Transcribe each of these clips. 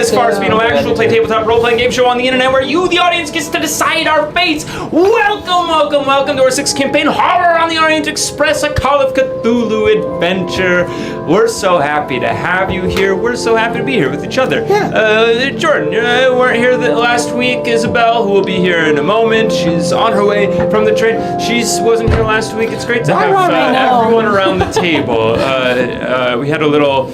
Sidefkar Scrolls, no actual play tabletop role-playing game show on the internet where you, the audience, gets to decide our fates. Welcome to our 6th campaign, Horror on the Orient Express, a Call of Cthulhu adventure. We're so happy to have you here. We're so happy to be here with each other. Yeah. Jordan, you weren't here last week. Isabel, who will be here in a moment, she's on her way from the train. She wasn't here last week. It's great to have everyone around the table. We had a little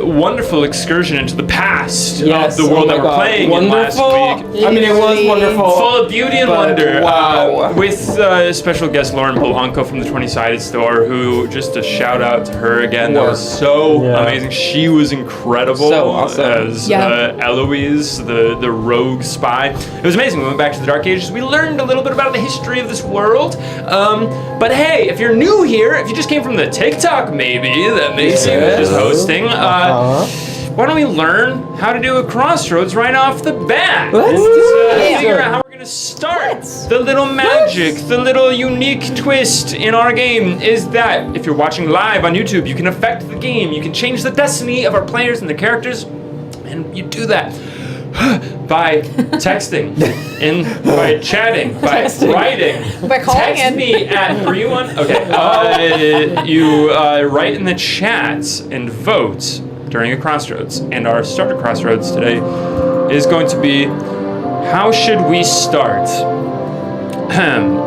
wonderful excursion into the past of the world that we're playing in last week. I mean, it was wonderful. Full of beauty and wonder. Wow. With special guest Lauren Polanco from the 20-Sided Store, who, just a shout out to her again, that was so amazing. She was incredible as Eloise, the rogue spy. It was amazing. We went back to the Dark Ages. We learned a little bit about the history of this world. But hey, if you're new here, if you just came from the TikTok maybe, that Macy was just hosting, why don't we learn how to do a crossroads right off the bat? Let's figure out how we're gonna start. The little magic, the little unique twist in our game is that if you're watching live on YouTube, you can affect the game. You can change the destiny of our players and their characters, and you do that by texting, by chatting, by writing. By calling Text me at 31. Okay. You write in the chats and vote during a crossroads. And our starter crossroads today is going to be, how should we start?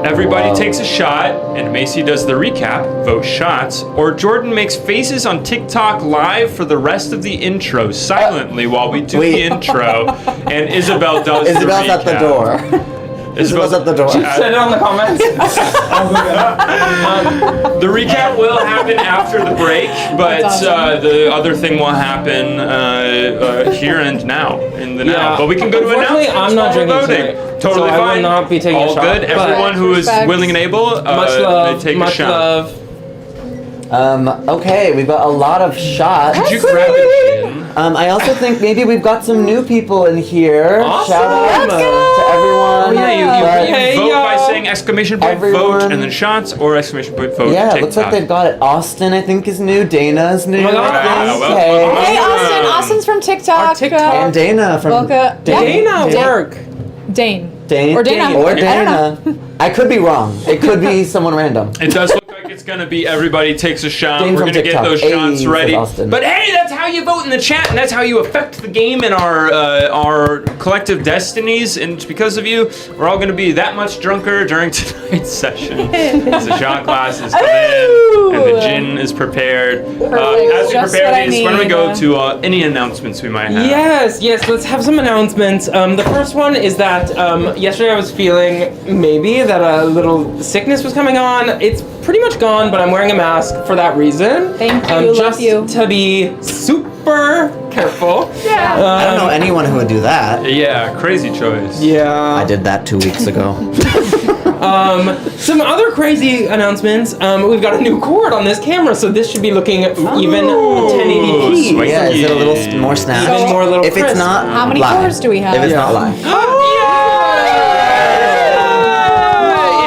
Everybody takes a shot, and Macy does the recap, vote shots, or Jordan makes faces on TikTok live for the rest of the intro silently while we do the intro, and Isabel does the recap. Isabel's at the door. Isabel's at the door. Send it on the comments. The recap will happen after the break, but the other thing will happen here and now, in the now. But we can go to announcements. I'm not drinking voting. tonight, Totally so fine. I will not be taking all a shot. good. Everyone who is willing and able, much love. take Much a shot. love. Okay, we've got a lot of shots. Could you grab a gin? I also think maybe we've got some new people in here. Awesome. Shout out to everyone. Oh yeah, you vote by y'all. saying exclamation point vote and then shots, or exclamation point vote. Yeah, it TikTok. looks like they've got it. Austin, I think, is new. Dana's new. Oh my God. I think. Well, Hey, Awesome. Austin's from TikTok. Our TikTok. And Dana from Dana work. Dane. Dana. Or Dana. Or I don't Dana. I could be wrong. It could be someone random. It does look like it's gonna be everybody takes a shot. Dane We're from gonna get TikTok. those Hey, shots said ready. Austin. But hey, that's how you vote in the chat, and that's how you affect the game and our collective destinies. And because of you, we're all gonna be that much drunker during tonight's session. As the shot glasses come in and the gin is prepared. As we Just prepare what I these, why don't we need. go to any announcements we might have? Yes, let's have some announcements. The first one is that yesterday I was feeling maybe that a little sickness was coming on. It's pretty much gone, but I'm wearing a mask for that reason. Thank you, Just love you. to be super careful. Yeah. I don't know anyone who would do that. Yeah, crazy choice. Yeah. I did that 2 weeks ago. Some other crazy announcements. We've got a new cord on this camera, so this should be looking even 1080p. sweet. Yeah, is it a little more snap? Even more little If it's crisp. not How many live. cores do we have? If it's Yeah. not live.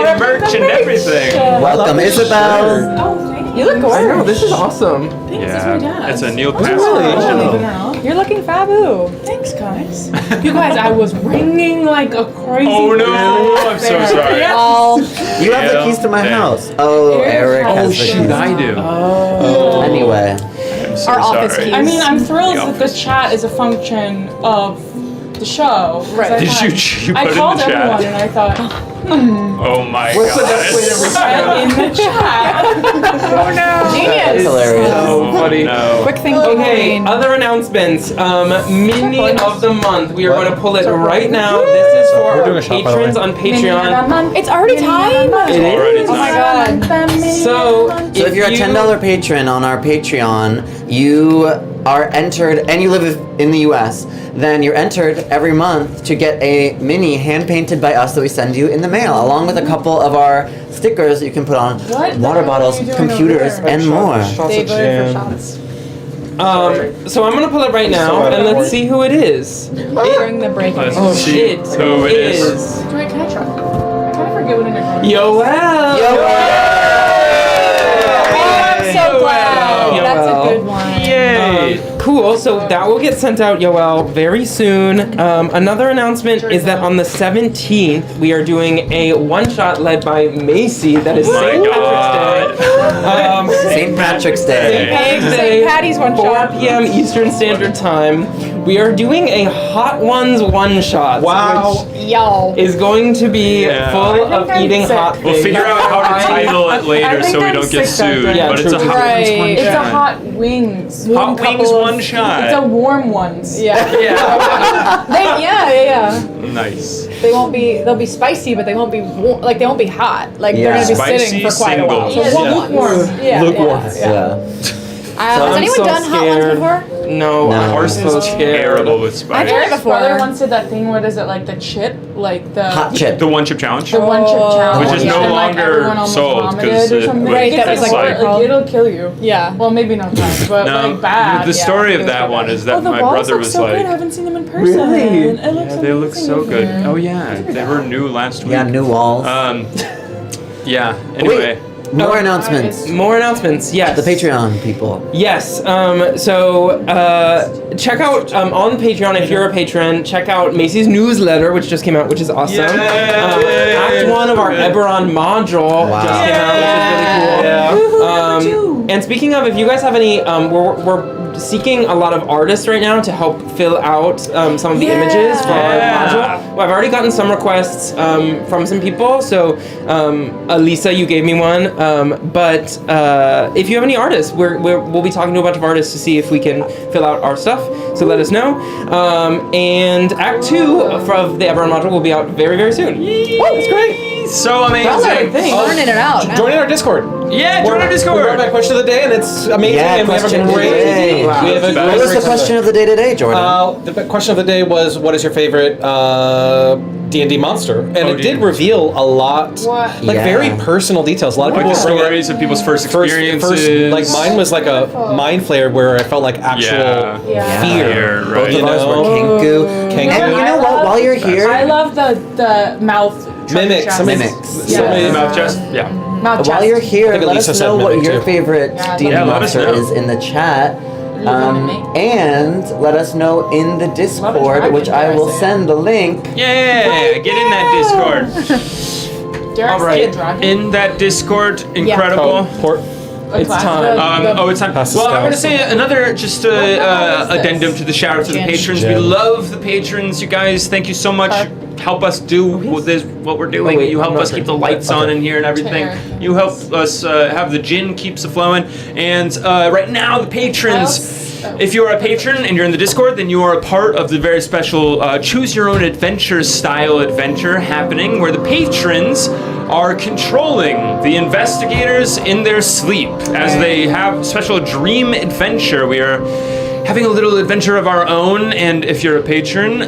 In merch and everything. Welcome, Isabel. Oh, thank You look I gorgeous. know, this is awesome. Thanks, that's my dad. It's a Neil Really? Patrick. You're looking fabu. Thanks, guys. You guys, I was ringing like a crazy. Oh no! I'm so sorry. Oh, You have the keys to my house. Oh, Eric Oh has the shoot, keys. I do. Anyway. I'm so our office sorry. keys. I mean, I'm thrilled The that the chat is a function of the show. 'cause Right. I Did thought- you I put in called the chat? everyone and I thought, Oh my What's the best way to god. reach in the chat. oh no. It's Genius. hilarious. Oh funny. no. Quick thinking. Okay, brain. other announcements. Mini of the month. We are going to pull it right now. This is for We're doing our a shot, by the patrons way. on Patreon. It's already time. It is? Already Oh my time. god. So if you're a $10 patron on our Patreon, you are entered, and you live in the US, then you're entered every month to get a mini hand-painted by us that we send you in the mail, along with a couple of our stickers that you can put on What? water bottles, What are you doing computers, over there? and more. They voted for shots. So I'm gonna pull it right now, So and let's important. see who it is. During the break. Let's Oh see shit! who it is. Wait, can I try? I kind of forget what an agreement Yoel! Oh, I'm so glad. Yoel. That's a good one. Yay! Cool. Cool. So that will get sent out, Yoel, very soon. Another announcement is that on the 17th we are doing a one-shot led by Macy. That is St. Patrick's Day. St. Patrick's Day. St. Patty's one 4 shot. p.m. Eastern Standard Time. We are doing a Hot Ones one-shot. Wow. Yo. Is going to be full of I'm eating sick. hot things. We'll figure out how to title it later I think so we I'm don't get sick that sued. day. Yeah, But it's true, a true. hot Right. ones one It's a shot. hot wings. Hot Warm wings couple of- one shot. It's a warm ones. Yeah. Yeah. Yeah. Nice. They'll be spicy, but they won't be like they won't be hot. Like they're Yeah. gonna be Spicy sitting for quite a while. singles. So Yeah. warm Lukewarm. ones. Yeah. Lukewarm. Yeah. So Has I'm anyone so done hot ones scared. before? No, No. I'm Horse so is scared. terrible with spice. I've tried it Eric's before. brother once did that thing. What is it, like the chip, like the Hot chip. The one chip challenge. the one chip challenge, Which is no and, like, longer everyone almost sold, 'cause vomited or it something. would- Right, that it's was like like it'll kill you. Yeah. Well, maybe not that, but No, like bad. the story yeah. of It was that bad. one is that Oh, the my walls brother look was so like, good. I haven't seen them in person. Really? It looks they look amazing so in good. here. Oh yeah, they were new last week. Yeah, new walls. Yeah. Anyway, More announcements. More announcements. Yes. The Patreon people. Yes. Check out on Patreon if you're a patron. Check out Macy's newsletter, which just came out, which is awesome. Yay! Act 1 of our Eberron module Wow. just came out, which is really cool. And speaking of, if you guys have any, we're seeking a lot of artists right now to help fill out some of the images for our module. Well, I've already gotten some requests from some people. So, Elisa, you gave me one. But if you have any artists, we'll be talking to a bunch of artists to see if we can fill out our stuff. So let us know. And Act 2 of the Eberron module will be out very, very soon. oh, that's great. So amazing. Learning it out. now. Join our Discord. Yeah, join our We Discord. brought back question of the day, and it's amazing. Yeah, and we have question a of the great. day. We have a What What was great the question of the day today, Jordan? The question of the day was, what is your favorite D&D monster? And it did D&D. reveal a lot, What? like Yeah. very personal details. A lot of Like people the bring it- stories of people's first experiences. like mine was like a mind flayer where I felt like actual Yeah. fear. Right. Both of You ours were know? Kenku. Kenku. And you know what? While you're here, I love the mouth. Mimics. chest. Somebody- Mimics. somebody- Yeah. Mouth chest. Yeah. Mouth while chest. you're here, I think let Elisa us said know what mimic, your too. favorite D&D Yeah, let us monster know. is in the chat. And let us know in the Discord, dragon, which I will dare I say it. send the link. Yeah, get in that Discord. Dare I All say right. a dragon? In that Discord, incredible. Oh, port. It's time. It's time. Pass the Well, I'm going to spells. say another just addendum to the shout out to the patrons. We Jen. love the patrons, you guys. Thank you so much. Help us do what we're doing. wait, You help I'm not us keep the drinking. lights on in here and everything. You help us have the gin keeps flowing. And right now, the patrons. If you're a patron and you're in the Discord, then you are a part of the very special Choose Your Own Adventure style adventure happening where the patrons are controlling the investigators in their sleep as they have special dream adventure. We are having a little adventure of our own, and if you're a patron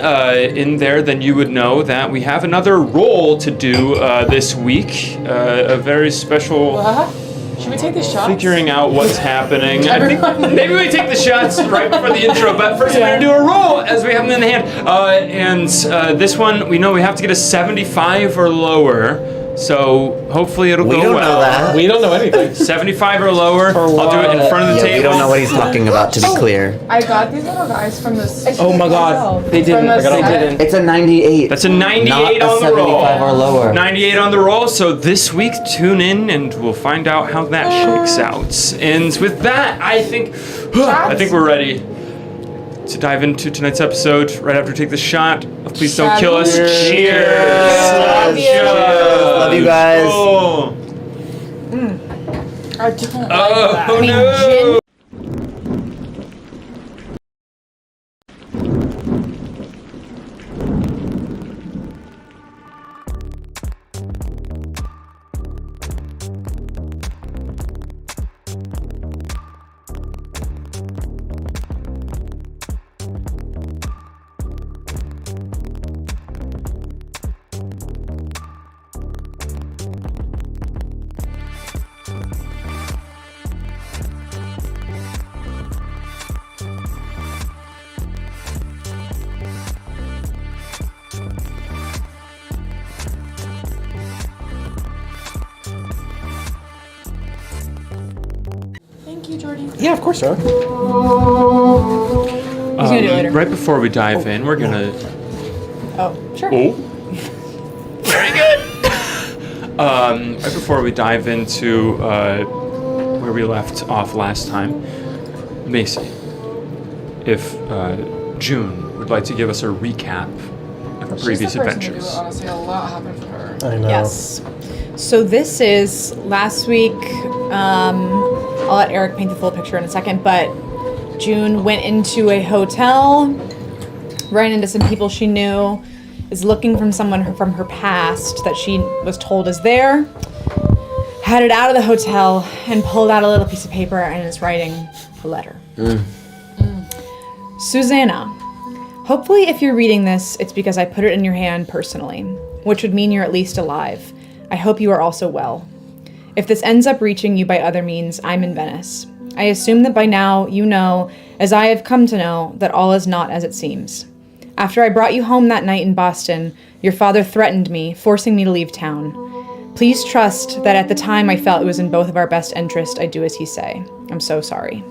in there, then you would know that we have another role to do this week. A very special... Should we take these shots? Figuring out what's happening. I think maybe we take the shots right before the intro, but first we're gonna do a roll as we have them in the hand. This one, we know we have to get a 75 or lower, so hopefully it'll We go don't well. know that. We don't know anything. 75 or lower. I'll do it in front of the Yeah, table. we don't know what he's talking about, to be clear. I got these little guys from this. Oh my god. They didn't. From the They set. didn't. It's a 98. That's a 98 not a on the 75 roll. or lower. 98 on the roll. So this week, tune in and we'll find out how that shakes out. And with that, I think we're ready to dive into tonight's episode. Right after we take the shot of Please Don't Kill Us. Cheers. Love you. Love you guys. Oh, I don't like oh that. no. Yeah, of course, John. He's gonna do it later. Right before we dive in, we're gonna. Oh, sure. Oh. Very good. Right before we dive into where we left off last time, Macy, if June would like to give us a recap of the previous adventures. Honestly, a lot happened for her. I know. Yes. So this is last week. I'll let Eric paint the full picture in a second, but June went into a hotel, ran into some people she knew, is looking from someone from her past that she was told is there, headed out of the hotel and pulled out a little piece of paper and is writing a letter. Susanna, hopefully if you're reading this, it's because I put it in your hand personally, which would mean you're at least alive. I hope you are also well. If this ends up reaching you by other means, I'm in Venice. I assume that by now you know, as I have come to know, that all is not as it seems. After I brought you home that night in Boston, your father threatened me, forcing me to leave town. Please trust that at the time I felt it was in both of our best interest I do as he say. I'm so sorry.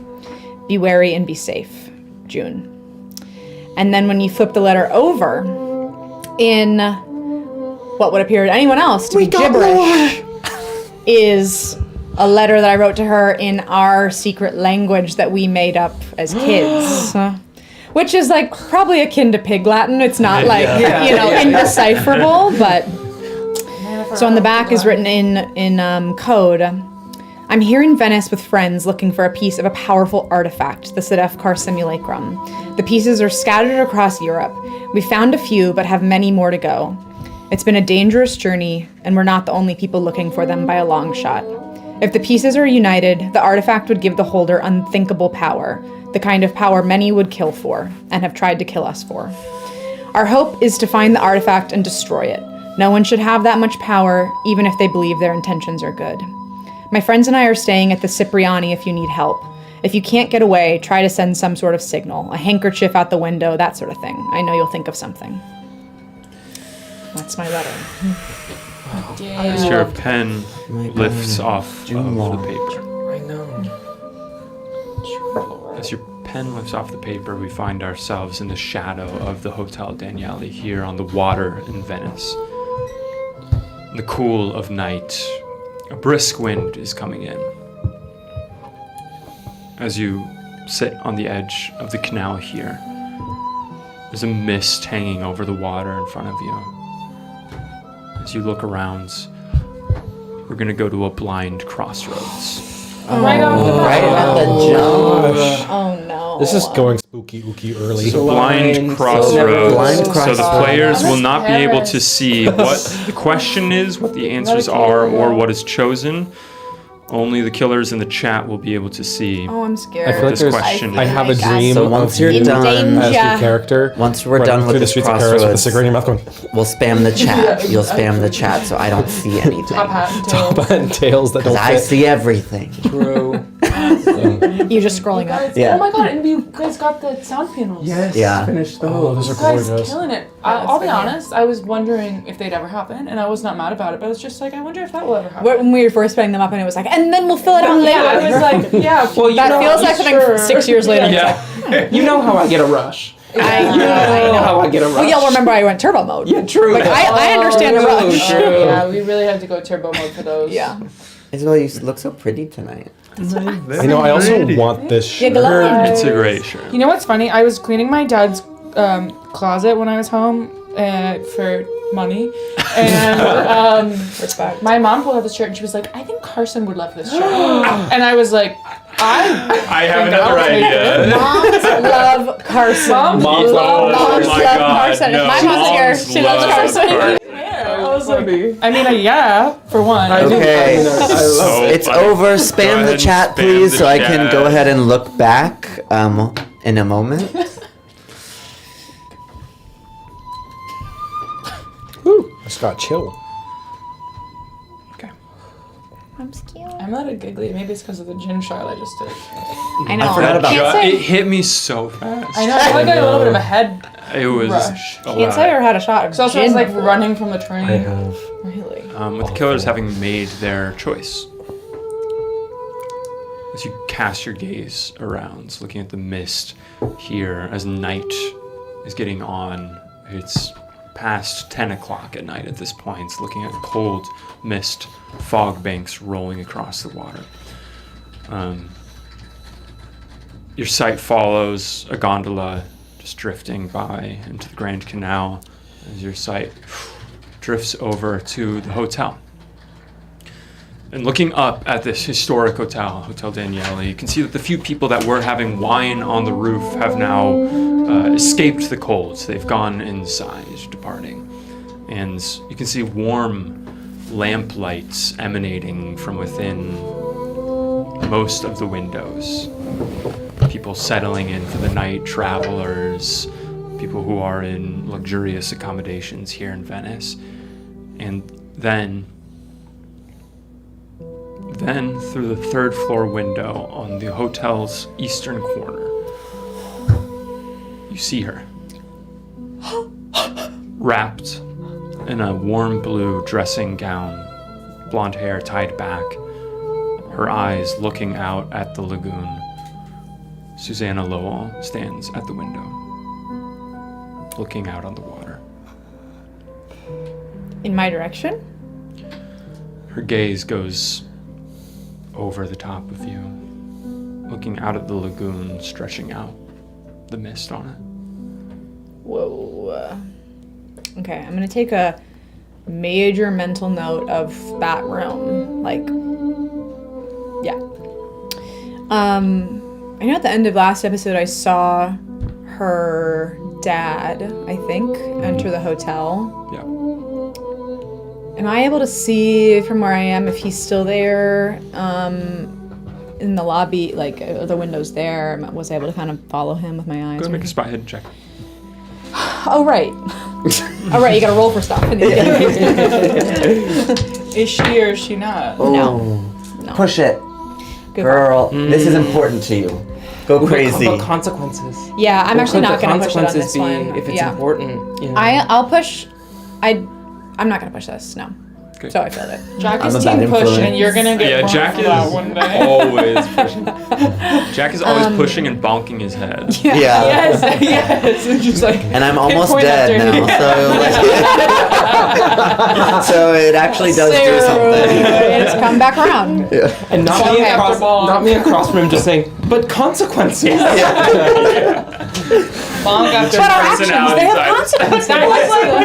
Be wary and be safe. June. And then when you flip the letter over, in what would appear to anyone else to be gibberish, is a letter that I wrote to her in our secret language that we made up as kids. Which is like probably akin to Pig Latin. It's not like, indecipherable, but... So on the back is written in code. I'm here in Venice with friends looking for a piece of a powerful artifact, the Sidefkar simulacrum. The pieces are scattered across Europe. We found a few, but have many more to go. It's been a dangerous journey, and we're not the only people looking for them by a long shot. If the pieces are united, the artifact would give the holder unthinkable power, the kind of power many would kill for, and have tried to kill us for. Our hope is to find the artifact and destroy it. No one should have that much power, even if they believe their intentions are good. My friends and I are staying at the Cipriani if you need help. If you can't get away, try to send some sort of signal, a handkerchief out the window, that sort of thing. I know you'll think of something. That's my letter. As your pen lifts off of the paper. I know. As your pen lifts off the paper, we find ourselves in the shadow of the Hotel Daniele here on the water in Venice. In the cool of night, a brisk wind is coming in. As you sit on the edge of the canal here, there's a mist hanging over the water in front of you. As you look around, we're gonna go to a blind crossroads. Right off the Right at the jump. Oh no. This is going spooky early. So blind crossroads. Blind So the crossroads. players will not be able to Paris. see what the question is, what the answers are, or what is chosen. Only the killers in the chat will be able to see. Oh, I'm scared. I feel like This there's. question I is- have a dream So of once you you're done, as your Danger. character. Once we're running done through with the this streets of Paris with a crossroads, cigarette in your mouth, going we'll spam the chat. You'll spam the chat so I don't see anything. top hat and tail. top and tails that Because don't I fit. see everything. True. You're just scrolling up. Guys, Yeah. Oh my god, and you guys got the sound panels. Yes. Yeah. Finish those. Oh, those are Guys, gorgeous. killing it. that's I'll be funny. honest, I was wondering if they'd ever happen, and I was not mad about it, but I was just like, I wonder if that will ever happen. When we were first setting them up, and it was like, and then we'll fill it out later. Yeah, I was like, yeah. Well, you that know, feels like something sure. 6 years later. You know how I get a rush. I You know how I get a rush. Well, y'all remember I went turbo mode. Yeah, true. Like, I understand a rush. Yeah, we really had to go turbo mode for those. Yeah. Isabel, you look so pretty tonight. You know, I also want this Yeah, shirt. glowing. It's a great shirt. You know what's funny? I was cleaning my dad's closet when I was home for money, and Respect. my mom pulled out this shirt and she was like, "I think Carson would love this shirt," and I was like, I have another idea. Moms love Carson. Moms Moms love love Carson. If my mom's here, Moms she loves love Carson. I was like, I mean, yeah, for one. Okay. I love So It's funny. over. Go Spam ahead the and chat, spam please, the so I can chat. go ahead and look back in a moment. Woo, I just got chill. I'm scared. I'm not a giggly. Maybe it's because of the gin shot I just did. I know. I forgot about Can't It say, hit me so fast. I know. I feel like I had a little bit of a head It was rush. a can't lot. say I ever had a shot of So also I gin was like before. running from the train. I have. Really? With the killers having made their choice. as you cast your gaze around, looking at the mist here as night is getting on. It's past 10 o'clock at night at this point, looking at cold mist, fog banks rolling across the water. Your sight follows a gondola just drifting by into the Grand Canal as your sight drifts over to the hotel. And looking up at this historic hotel, Hotel Daniele, you can see that the few people that were having wine on the roof have now escaped the cold. They've gone inside, departing. And you can see warm lamp lights emanating from within most of the windows. People settling in for the night, travelers, people who are in luxurious accommodations here in Venice. And then through the third floor window on the hotel's eastern corner, you see her. Wrapped in a warm blue dressing gown, blonde hair tied back, her eyes looking out at the lagoon. Susanna Lowell stands at the window, looking out on the water. In my direction? Her gaze goes over the top of you, looking out at the lagoon, stretching out the mist on it. Whoa. Okay, I'm gonna take a major mental note of that room. Like, yeah. I know at the end of last episode I saw her dad, I think, enter the hotel. Yeah. Am I able to see from where I am if he's still there in the lobby, like the windows there? Was I able to kind of follow him with my eyes? Go ahead and make a spot hidden check. Oh, right. Oh, right, you gotta roll for stuff. Is she or is she not? No. Push it. Good Girl, this is important to you. Go crazy. What about consequences? Yeah, I'm What actually could not the gonna push it on consequences this one. if it's Yeah. important? You know? I'll push. I'm not gonna push this. No. Okay. So I failed it. Jack I'm is a bad team push, influence. and you're gonna get Yeah, bumped Jack for that is one day. always pushing. Jack is always pushing and bonking his head. Yeah. Yes, yes. It's just like. And I'm almost pinpoint dead after now, so it actually does do something. It's come back around. And not Bonk me after across, bonk. not me across from him, just saying, but consequences. Bonk after But our bonk. actions, they have consequences. That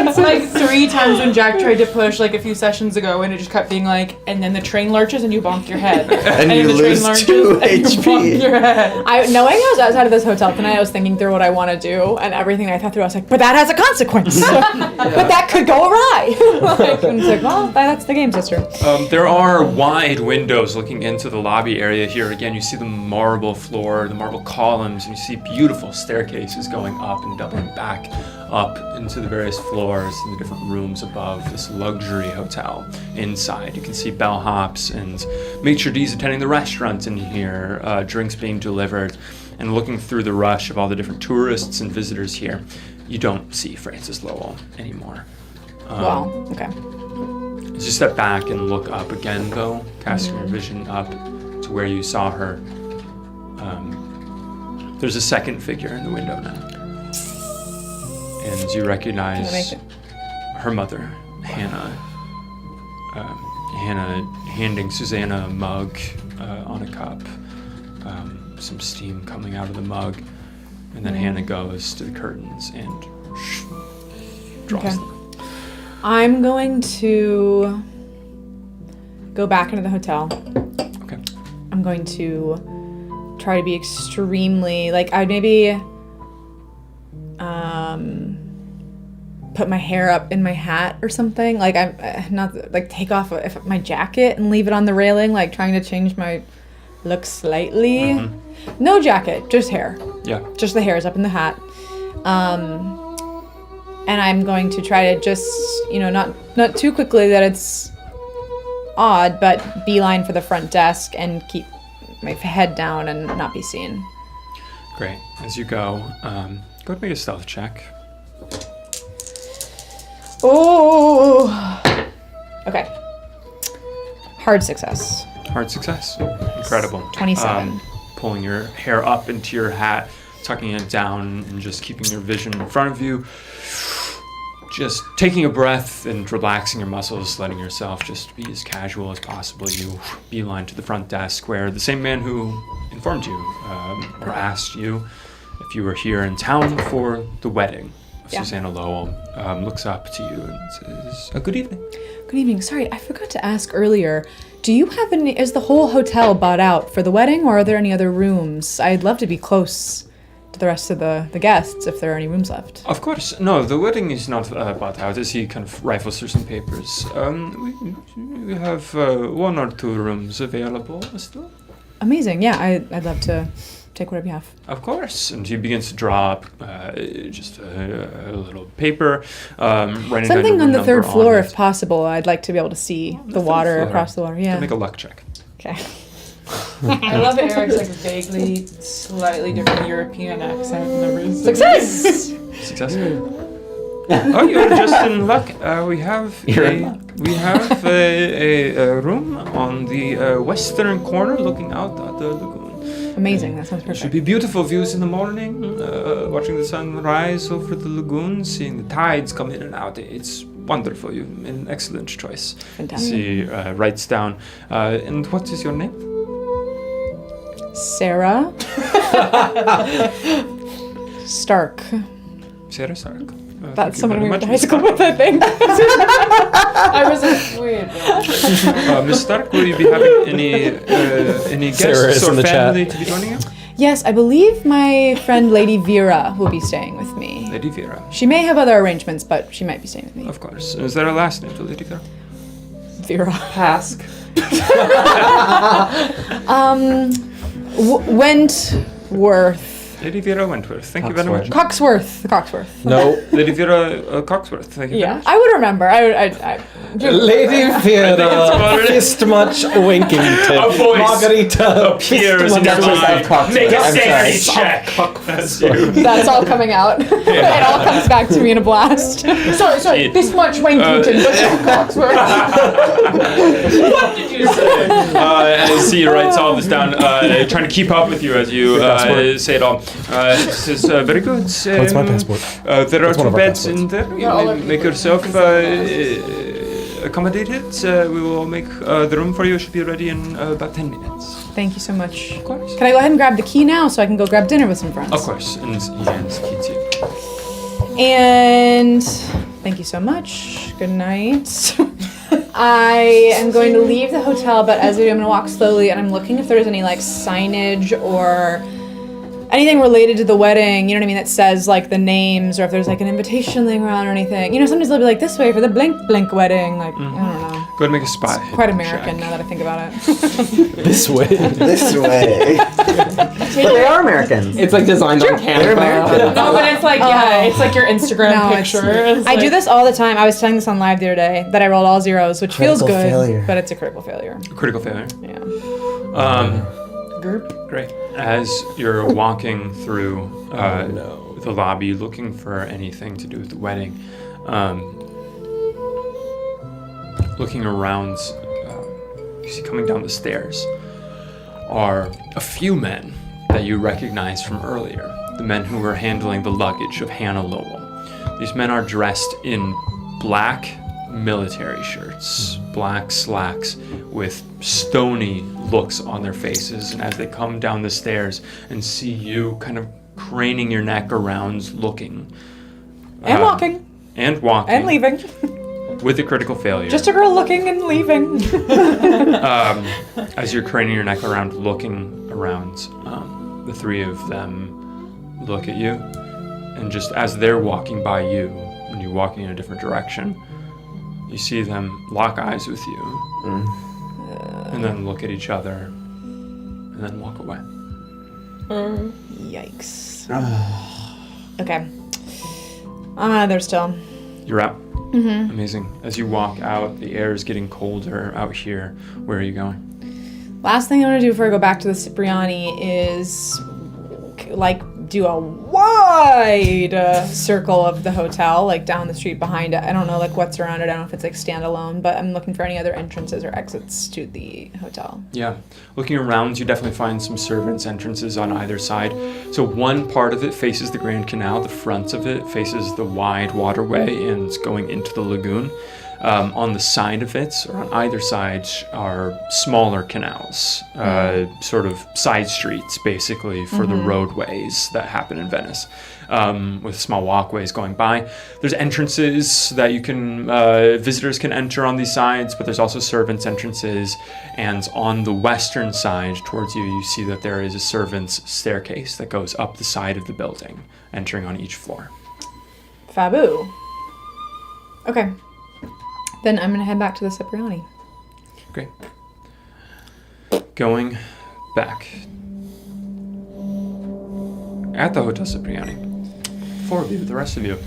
was like 3 times when Jack tried to push like a few sessions ago, and it just kept being like, and then the train lurches and you bonk your head, And then you the lose train 2 lurches and you bonk HP. your head. Knowing I was outside of this hotel tonight, I was thinking through what I want to do, and everything I thought through, I was like, but that has a consequence. But that could go awry. And it's like, well, that's the game, sister. There are wide windows looking into the lobby area here. Again, you see the marble floor, the marble columns, and you see beautiful staircases going up and doubling back up into the various floors and the different rooms above this luxury hotel. Inside, you can see bellhops and maitre d's attending the restaurant in here, drinks being delivered, and looking through the rush of all the different tourists and visitors here, you don't see Frances Lowell anymore. Well, okay. As you step back and look up again, though, casting your vision up to where you saw her, there's a second figure in the window now. And you recognize her mother, Hannah. Hannah handing Susanna a mug on a cup, some steam coming out of the mug, and then Hannah goes to the curtains and draws Okay. them. I'm going to go back into the hotel. Okay. I'm going to try to be extremely, like, I'd maybe put my hair up in my hat or something. Like, I'm not, like, take off my jacket and leave it on the railing, like, trying to change my look slightly. No jacket, just hair. Yeah. Just the hair is up in the hat. And I'm going to try to just, not too quickly that it's odd, but beeline for the front desk and keep my head down and not be seen. Great. As you go ahead and make a stealth check. Oh. Okay. Hard success. Hard success. Incredible. 27. Pulling your hair up into your hat, tucking it down, and just keeping your vision in front of you. Just taking a breath and relaxing your muscles, letting yourself just be as casual as possible. You beeline to the front desk where the same man who informed you or asked you if you were here in town for the wedding of Susanna Lowell looks up to you and says, good evening. Good evening. Sorry, I forgot to ask earlier. Do you have any? Is the whole hotel bought out for the wedding, or are there any other rooms? I'd love to be close to the rest of the guests if there are any rooms left. Of course. No, the wedding is not bought out, as he kind of rifles through some papers. We have 1 or 2 rooms available still. Amazing. Yeah, I'd love to take whatever you have. Of course. And he begins to draw up just a little paper, writing down Something your on the number 3rd floor, it. if possible. I'd like to be able to see the third water floor. across the water. Can Yeah. make a luck check. Okay. I love Eric's like vaguely, slightly different European accent. Success. Success. Oh, you're just in luck. We have a room on the western corner, looking out at the lagoon. Amazing. That sounds There should perfect. be beautiful views in the morning, watching the sun rise over the lagoon, seeing the tides come in and out. It's wonderful. You made an excellent choice. Fantastic. He writes down, and what is your name? Sarah Stark. Sarah Stark. That's someone we went to high school with, I think. I was like, wait. Miss Stark, will you be having any Sarah guests is or in the family chat. to be joining you? Yes, I believe my friend Lady Vera will be staying with me. Lady Vera. She may have other arrangements, but she might be staying with me. Of course. Is there a last name to Lady Vera? Vera. Pask. Wentworth. Lady Vera Wentworth. Thank you very much. Coxworth. No. Lady Vera Coxworth. Thank you very Yeah, much. I would remember. I Lady Vera, fist much winking to A voice Margarita. appears in your mind. Make a sanity check. That's you. That's all coming out. It all comes back to me in a blast. Sorry, this much Wankington, but Coxworth. What did you say? As he writes all this down, trying to keep up with you as you say it all. He says, very good. What's my passport? There are That's one 2 of our beds in passports. there. Yeah, all You our make people. yourself accommodated. We will make the room for you. Should be ready in about 10 minutes. Thank you so much. Of course. Can I go ahead and grab the key now so I can go grab dinner with some friends? Of course. And he hands the key to you. And thank you so much. Good night. I am going to leave the hotel, but as I do, I'm going to walk slowly, and I'm looking if there's any like signage or anything related to the wedding, you know what I mean, that says like the names, or if there's like an invitation laying around or anything. You know, sometimes they'll be like, this way for the blank blank wedding. Like, I don't know. Go ahead and make a spot. Quite American now that I think about it. This way. This way. But they are Americans. It's like designed on They're Canva. American. No, but it's like, it's like your Instagram No, picture. It's I like, do this all the time. I was telling this on live the other day that I rolled all zeros, which feels Critical good, failure. but it's a critical failure. Critical failure. Yeah. Great. As you're walking through the lobby looking for anything to do with the wedding, looking around, you see coming down the stairs are a few men that you recognize from earlier, the men who were handling the luggage of Hannah Lowell. These men are dressed in black military shirts, black slacks with stony looks on their faces, and as they come down the stairs and see you kind of craning your neck around looking. And walking. And walking. And leaving. With a critical failure. Just a girl looking and leaving. As you're craning your neck around, looking around, the 3 of them look at you, and just as they're walking by you, and you're walking in a different direction, you see them lock eyes with you, and then look at each other, and then walk away. Yikes. Okay. I'm out of there still. You're out. Mm-hmm. Amazing. As you walk out, the air is getting colder out here. Where are you going? Last thing I want to do before I go back to the Cipriani is like do a wide circle of the hotel, like down the street behind it. I don't know like what's around it. I don't know if it's like standalone, but I'm looking for any other entrances or exits to the hotel. Yeah. Looking around, you definitely find some servants' entrances on either side. So one part of it faces the Grand Canal. The front of it faces the wide waterway and it's going into the lagoon. On the side of it, or on either side, are smaller canals, sort of side streets, basically, for the roadways that happen in Venice, with small walkways going by. There's entrances that you can, visitors can enter on these sides, but there's also servants' entrances. And on the western side, towards you, you see that there is a servants' staircase that goes up the side of the building, entering on each floor. Fabu. Okay. Then I'm going to head back to the Cipriani. Great. Going back at the Hotel Cipriani. 4 of you, the rest of you.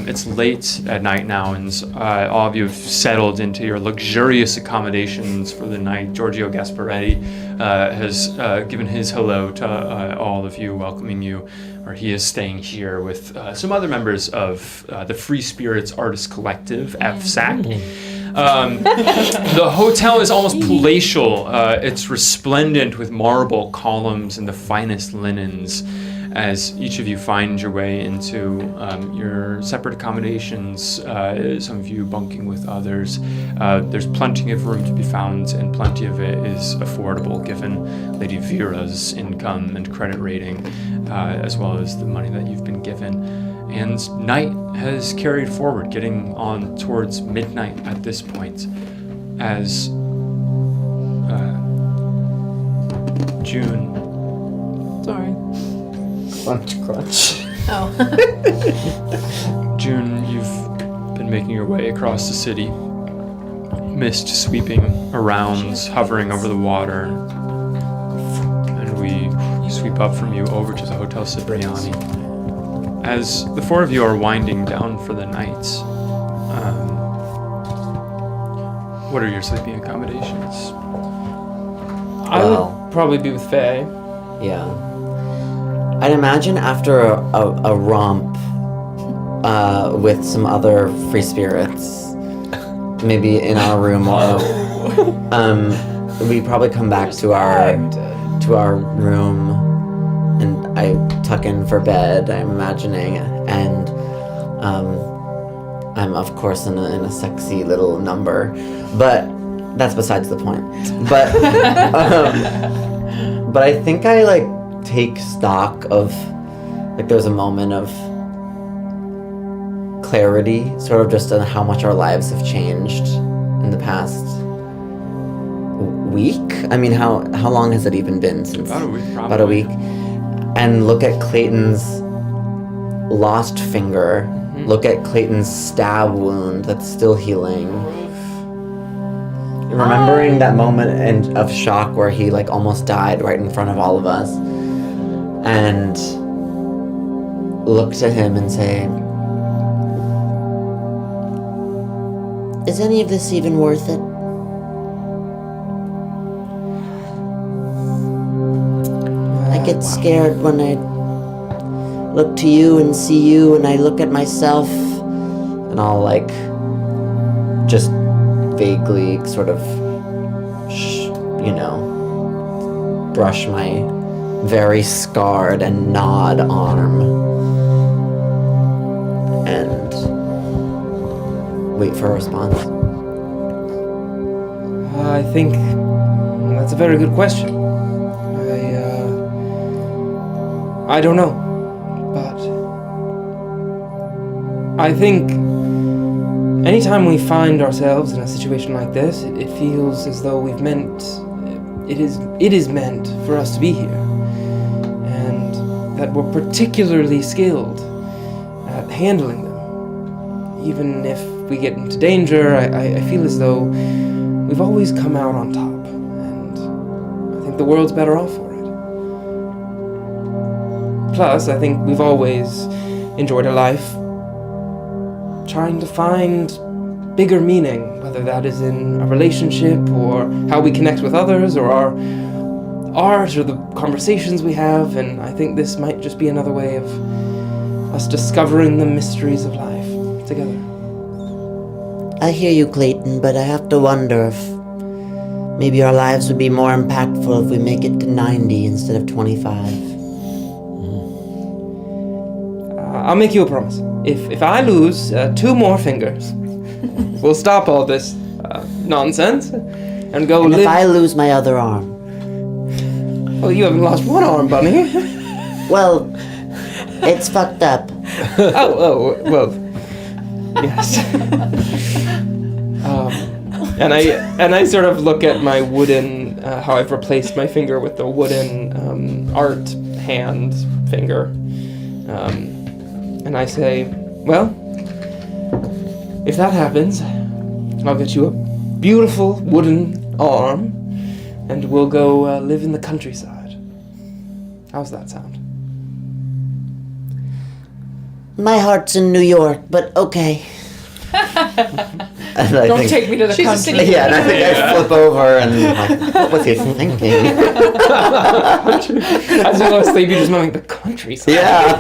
It's late at night now, and all of you have settled into your luxurious accommodations for the night. Giorgio Gasparetti has given his hello to all of you, welcoming you, or he is staying here with some other members of the Free Spirits Artist Collective, FSAC. The hotel is almost palatial. It's resplendent with marble columns and the finest linens. As each of you find your way into your separate accommodations, some of you bunking with others, there's plenty of room to be found, and plenty of it is affordable given Lady Vera's income and credit rating, as well as the money that you've been given. And night has carried forward, getting on towards midnight at this point, as June. Sorry. Crunch. Oh. June, you've been making your way across the city. Mist sweeping around, hovering over the water. And we sweep up from you over to the Hotel Cipriani. As the 4 of you are winding down for the night, what are your sleeping accommodations? I would probably be with Faye. Yeah. I'd imagine after a romp with some other free spirits, maybe in our room, or we probably come back to our room, and I tuck in for bed. I'm imagining, and I'm of course in a sexy little number, but that's besides the point. But but I think I like take stock of, like, there's a moment of clarity, sort of just on how much our lives have changed in the past week. I mean, how long has it even been since? About a week, probably. About a week. And look at Clayton's lost finger. Mm-hmm. Look at Clayton's stab wound that's still healing. Remembering that moment of shock where he like almost died right in front of all of us. And look to him and say, is any of this even worth it? I get scared when I look to you and see you, and I look at myself, and I'll like just vaguely sort of, brush my very scarred and gnawed arm and wait for a response. I think that's a very good question. I don't know, but I think anytime we find ourselves in a situation like this, it feels as though it is meant for us to be here, and that we're particularly skilled at handling them. Even if we get into danger, I feel as though we've always come out on top, and I think the world's better off for it. Plus, I think we've always enjoyed a life trying to find bigger meaning, whether that is in a relationship or how we connect with others or our art or the conversations we have, and I think this might just be another way of us discovering the mysteries of life together. I hear you, Clayton, but I have to wonder if maybe our lives would be more impactful if we make it to 90 instead of 25. I'll make you a promise. If I lose 2 more fingers, we'll stop all this nonsense and go And live. if I lose my other arm, Well, you haven't lost one arm, Bunny. well, it's fucked up. well, yes. And I sort of look at my wooden, how I've replaced my finger with the wooden art hand finger, and I say, well, if that happens, I'll get you a beautiful wooden arm, and we'll go live in the countryside. How's that sound? My heart's in New York, but okay. Don't take me to the She's just country. sitting- Yeah, and I think I flip over and like, what was he thinking? As you go to sleep, you just like the countryside. Yeah.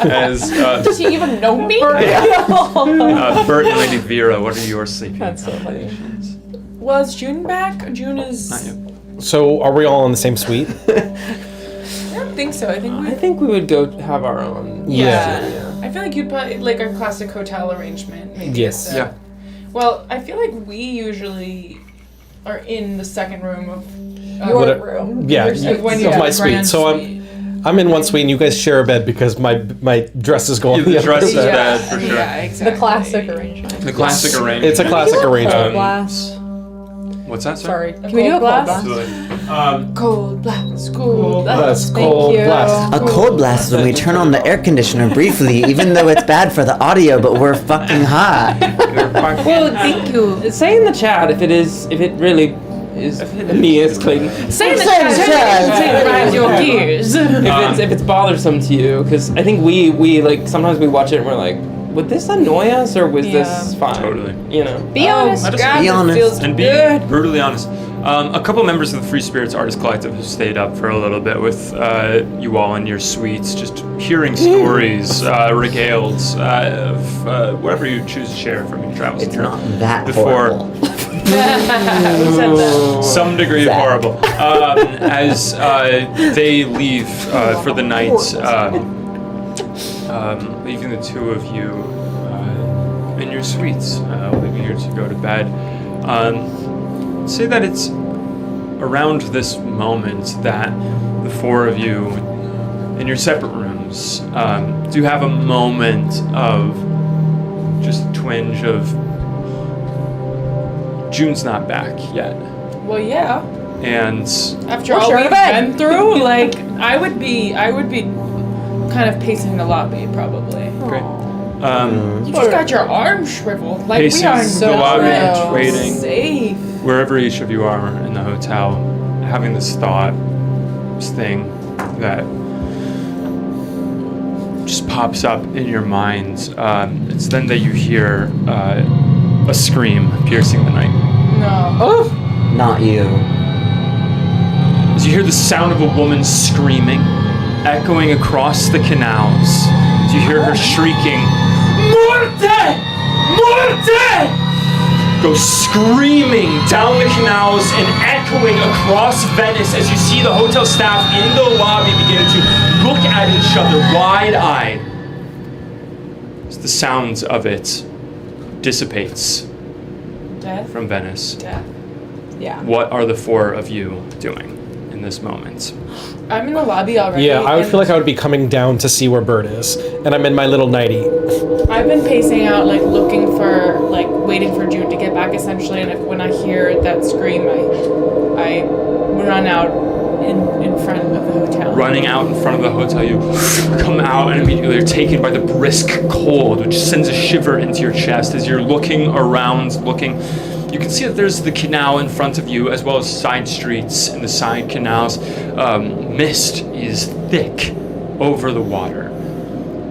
As Does he even know me? Bert and Lady Vera, what are your sleeping That's so funny. accommodations? Well, is June back? June is. Not yet. So are we all in the same suite? I don't think so. I think we. I think we would go have our own. Yeah. I feel like you'd probably like a classic hotel arrangement. Maybe Yes. it's, Yeah. Well, I feel like we usually are in the second room of Your What a- room. Yeah, Like when you of have my the suite. grand So suite. I'm in one suite and you guys share a bed because my dresses go on Yeah, the the other dress is side. bad for sure. Yeah, exactly. The classic arrangement. The classic arrangement. It's a classic Cold arrangement. blast. What's that, sir? Sorry. Can we do a cold blast? Absolutely. Cold blast, cold blast. That's Thank cold you. blast. A cold blast is when we turn on the air conditioner briefly, even though it's bad for the audio, but we're fucking hot. Well, thank you. Say in the chat if it really is me as Clayton. Say in the Say in the chat. chat. Say rise your gears. If it's bothersome to you, because I think we like sometimes we watch it and we're like, would this annoy us or was this fine? Totally. You know. Be honest. God, Be it honest. feels And be good. brutally honest. A couple members of the Free Spirits Artist Collective have stayed up for a little bit with you all in your suites, just hearing stories, regaled of whatever you choose to share from your travels. It's in not Europe. that Before- horrible. Who said that? Some degree of horrible. As they leave for the night, leaving the two of you in your suites, leaving you to go to bed. Say that it's around this moment that the four of you in your separate rooms do have a moment of just a twinge of June's not back yet. Well, yeah. And After We're all sure we've of it. been through, like I would be kind of pacing the lobby probably. great. You just got your arm shriveled. Like Pacing we are the lobby, not waiting. safe. Wherever each of you are in the hotel, having this thought, this thing that just pops up in your mind, it's then that you hear a scream piercing the night. No. Not you. As you hear the sound of a woman screaming, echoing across the canals, as you hear her shrieking, Morte! Morte! Go screaming down the canals and echoing across Venice as you see the hotel staff in the lobby begin to look at each other wide-eyed. As the sounds of it dissipates Death. from Venice. Death. Yeah. What are the four of you doing in this moment? I'm in the lobby already. Yeah, I would and feel like I would be coming down to see where Bert is, and I'm in my little nightie. I've been pacing out, like looking for, like waiting for June to get back, essentially. And when I hear that scream, I run out in front of the hotel. Running out in front of the hotel, you come out and immediately are taken by the brisk cold, which sends a shiver into your chest as you're looking around, looking. You can see that there's the canal in front of you, as well as side streets and the side canals. Mist is thick over the water.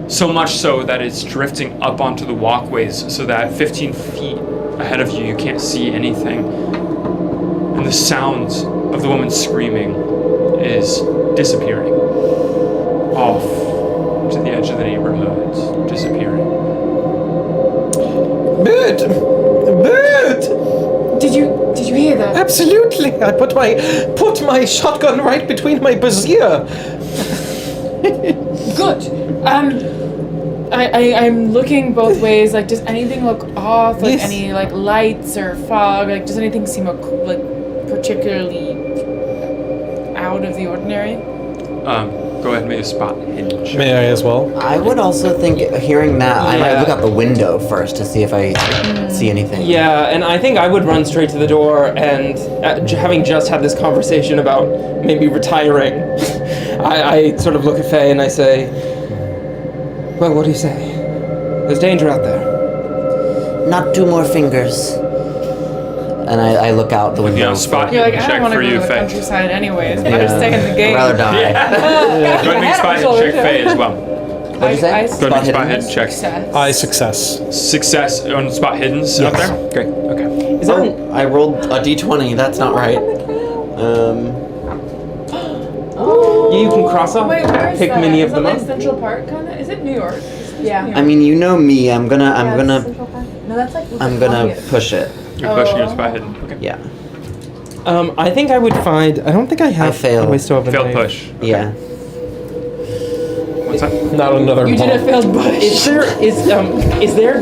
So much so that it's drifting up onto the walkways so that 15 feet ahead of you, you can't see anything. And the sound of the woman screaming is disappearing. off to the edge of the neighborhood, disappearing. Bird! Bird! Did you hear that? Absolutely! I put my shotgun right between my brassiere. Good. I'm looking both ways. Like, does anything look off? Like, Yes. any like lights or fog? Like, does anything seem like particularly out of the ordinary? Go ahead and make a spot hidden check. May I as well? I would also think, hearing that, I might look out the window first to see if I see anything. Yeah, and I think I would run straight to the door, and having just had this conversation about maybe retiring, I sort of look at Faye and I say, well, what do you say? There's danger out there. Not 2 more fingers. And I look out the window. You know, spot You're like, hidden I don't check want to for go to you, the Faye. countryside anyways. But Yeah. I'm staying in the game. I'd rather die. Go ahead and make a spot hidden check, Faye, as well. What'd you say? I Go ahead and make a spot hidden check. Success. I success. Success on spot hiddens out there? Great, okay. Is that I rolled a d20. That's not right. you can cross off, Wait, where is pick that? many of Is them that like up? Central Park kind of? Is it New York? Yeah. I mean, you know me. I'm gonna No, that's like. push it. You're pushing your spot hidden. Okay. Yeah. I think I would find. I don't think I have. I failed. Oh, I still have a Failed knife. push. Yeah. What's that? Not another You did a bomb. failed bush. Is there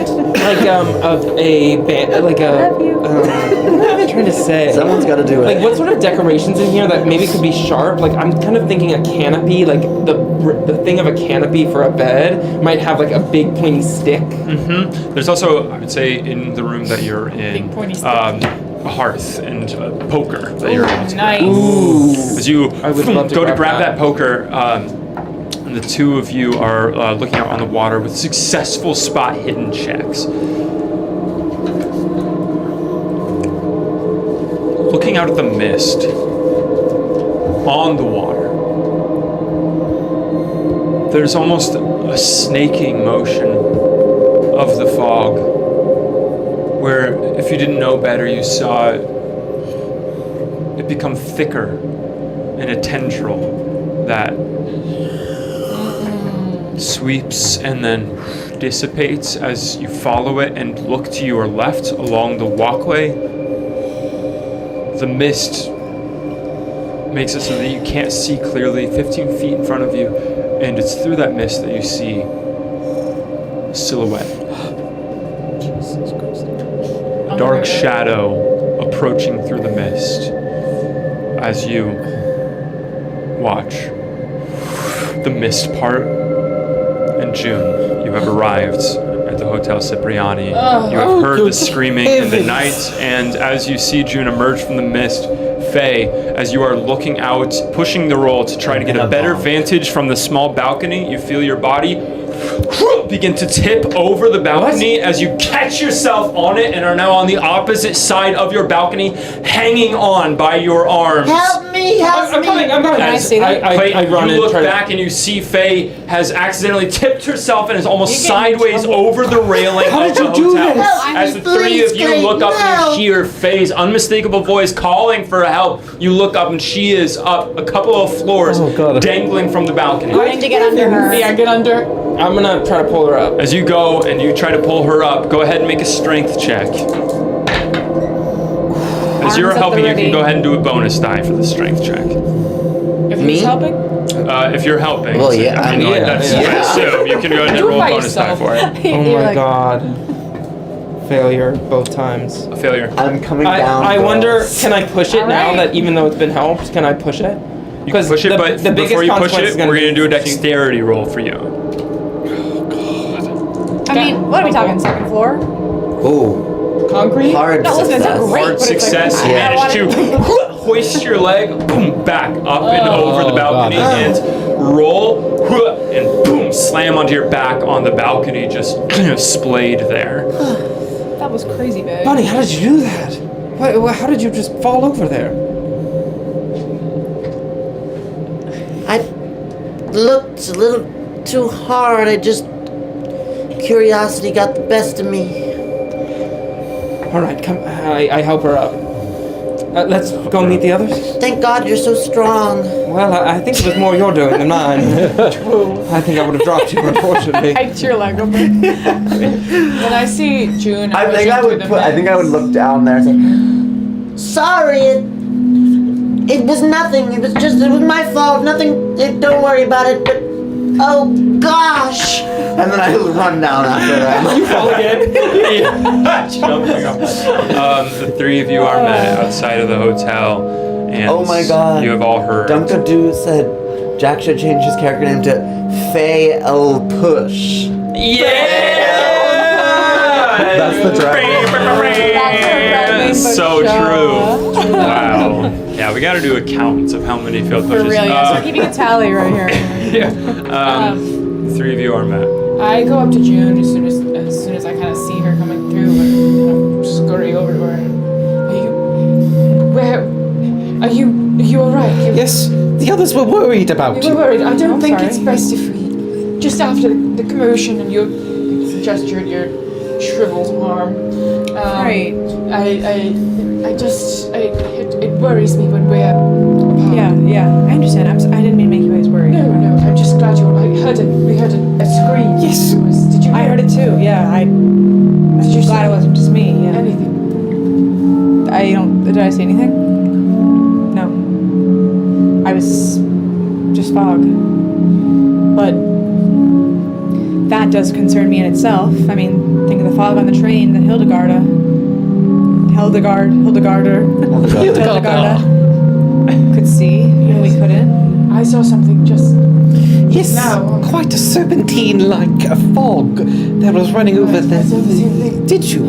like I'm trying to say. Someone's got to do it. Like, what sort of decorations in here that maybe could be sharp? Like, I'm kind of thinking a canopy, like the thing of a canopy for a bed might have like a big pointy stick. Mm-hmm. There's also, I would say, in the room that you're in, Big pointy stick. a hearth and a poker that you're able to grab. Nice. Ooh. As you I would love to go to grab grab that poker, and the two of you are looking out on the water with successful spot hidden checks. Looking out at the mist on the water, there's almost a snaking motion of the fog, where if you didn't know better, you saw it become thicker in a tendril that sweeps and then dissipates as you follow it and look to your left along the walkway. The mist makes it so that you can't see clearly 15 feet in front of you, and it's through that mist that you see a silhouette. A dark shadow approaching through the mist as you watch the mist part. And June, you have arrived at the Hotel Cipriani. You have heard the screaming in the night, and as you see June emerge from the mist, Faye, as you are looking out, pushing the roll to try to get a better vantage from the small balcony, you feel your body begin to tip over the balcony as you catch yourself on it and are now on the opposite side of your balcony, hanging on by your arms. Help me! I'm coming. Can I see that? I run you and look try back and you see Faye has accidentally tipped herself and is almost You get in sideways trouble. over the railing How of did the you do hotel. this? As the three of you look up and you hear Faye's unmistakable voice calling for help, you look up and she is up a couple of floors, Oh, God. dangling from the balcony. Trying to get under her. Yeah, get under. I'm gonna try to pull her up. As you go and you try to pull her up, go ahead and make a strength check. As you're Arms at the helping, you can ready. go ahead and do a bonus die for the strength check. If Me? he's helping? If you're helping. Well, yeah, I mean, yeah, that's yeah. I assume. You can go ahead and Do it roll a by bonus die yourself. for it. Oh You're my like- god. Failure both times. A failure. I'm coming down. I wonder, girls. can I push it now Alright. that even though it's been helped, can I push it? You can push it, but the biggest before you push consequence it, is gonna we're be going to do a pushing- dexterity roll for you. I mean, what are we talking? Second floor? Ooh, Concrete? hard No, listen, it's success. a great. Hard but it's success. like, You I don't manage to wanna- hoist your leg, boom, back up and over the balcony God. and roll, and boom, slam onto your back on the balcony, just splayed there. That was crazy big. Bunny, how did you do that? How did you just fall over there? I looked a little too hard. Curiosity got the best of me. All right, come. I help her up. Let's go meet the others. Thank God you're so strong. Well, I think it was more your doing than mine. I think I would have dropped you, unfortunately. Hiked your leg over. When I see June, I think I would look down there and say, sorry, it was nothing. It was my fault. Nothing. Don't worry about it. But oh gosh! And then I run down after that. You fall again. The three of you are met outside of the hotel, and Oh my God. you have all heard. Dunkadoo said Jack should change his character name to Faye El Push. That's the dragon. So true. Wow. Yeah, we got to do a count of how many failed pushes. For real, yes. We're keeping a tally right here. Yeah. The three of you are met. I go up to June as soon as I kind of see her coming through, and scurry over to her. Are you all right? Yes, the others were worried about You you. were worried. I don't think sorry. it's best if we, just after the commotion and you gestured your shriveled arm. Right. It worries me when we're apart. Yeah. I understand. I didn't mean to make you guys worried. No, I'm just glad we heard a scream. Yes. Did you I heard it too. Yeah. I'm Did you glad say it wasn't just me. Yeah. anything? Did I say anything? No. I was just fog. But that does concern me in itself. I mean, think of the fog on the train that Hildegarda could see, and we couldn't. I saw something just Yes, now. quite a serpentine-like a fog that was running over I saw the same the... thing Did you?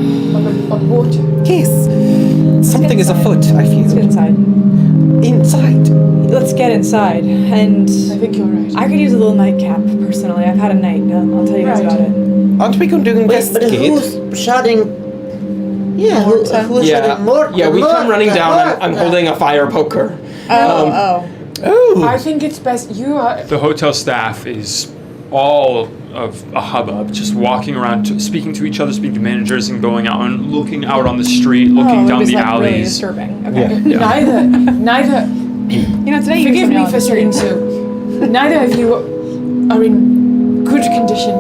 on water. Yes. Something is afoot, I Let's get feel. inside. Inside. Let's get inside. And I think you're right. I could use a little nightcap, personally. I've had a night. I'll tell you guys Right. about it. Aren't we going to But investigate? who's shouting? Yeah, who's shouting? Yeah, we come running down. I'm holding a fire poker. Oh. Oh, I think it's best you are. The hotel staff is all of a hubbub, just walking around, speaking to each other, speaking to managers, and going out and looking out on the street, looking down it was the like really alleys. disturbing. Okay. Yeah. Neither. You know, today Forgive me for saying saying so. Neither of you are in good condition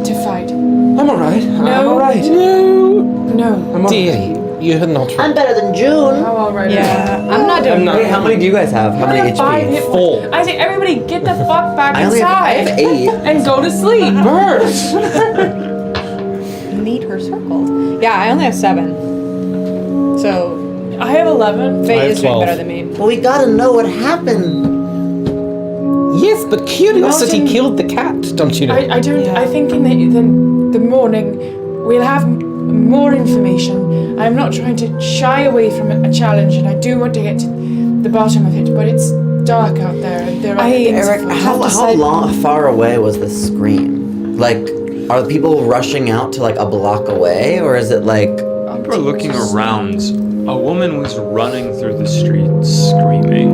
to fight. I'm alright. I'm alright. No. I'm dearie, you're not I'm right. better than June. How all right? Yeah, I'm not doing I'm not- Wait, how many do you guys have? How many Five hit HP? points. I say, everybody, get the fuck back I only inside have 8. and go to sleep. Need her circled. Yeah, I only have 7. So I have 11. Faye I have is doing 12. better than me. Well, we gotta know what happened. Yes, but curiosity Martin- killed the cat, don't you know? I don't. Yeah. I think in the morning we'll have more information. I'm not trying to shy away from a challenge, and I do want to get to the bottom of it. But it's dark out there, and there are things Eric, afoot. How far away was the scream? Like, are the people rushing out to like a block away, or is it like? People are looking around. A woman was running through the streets screaming,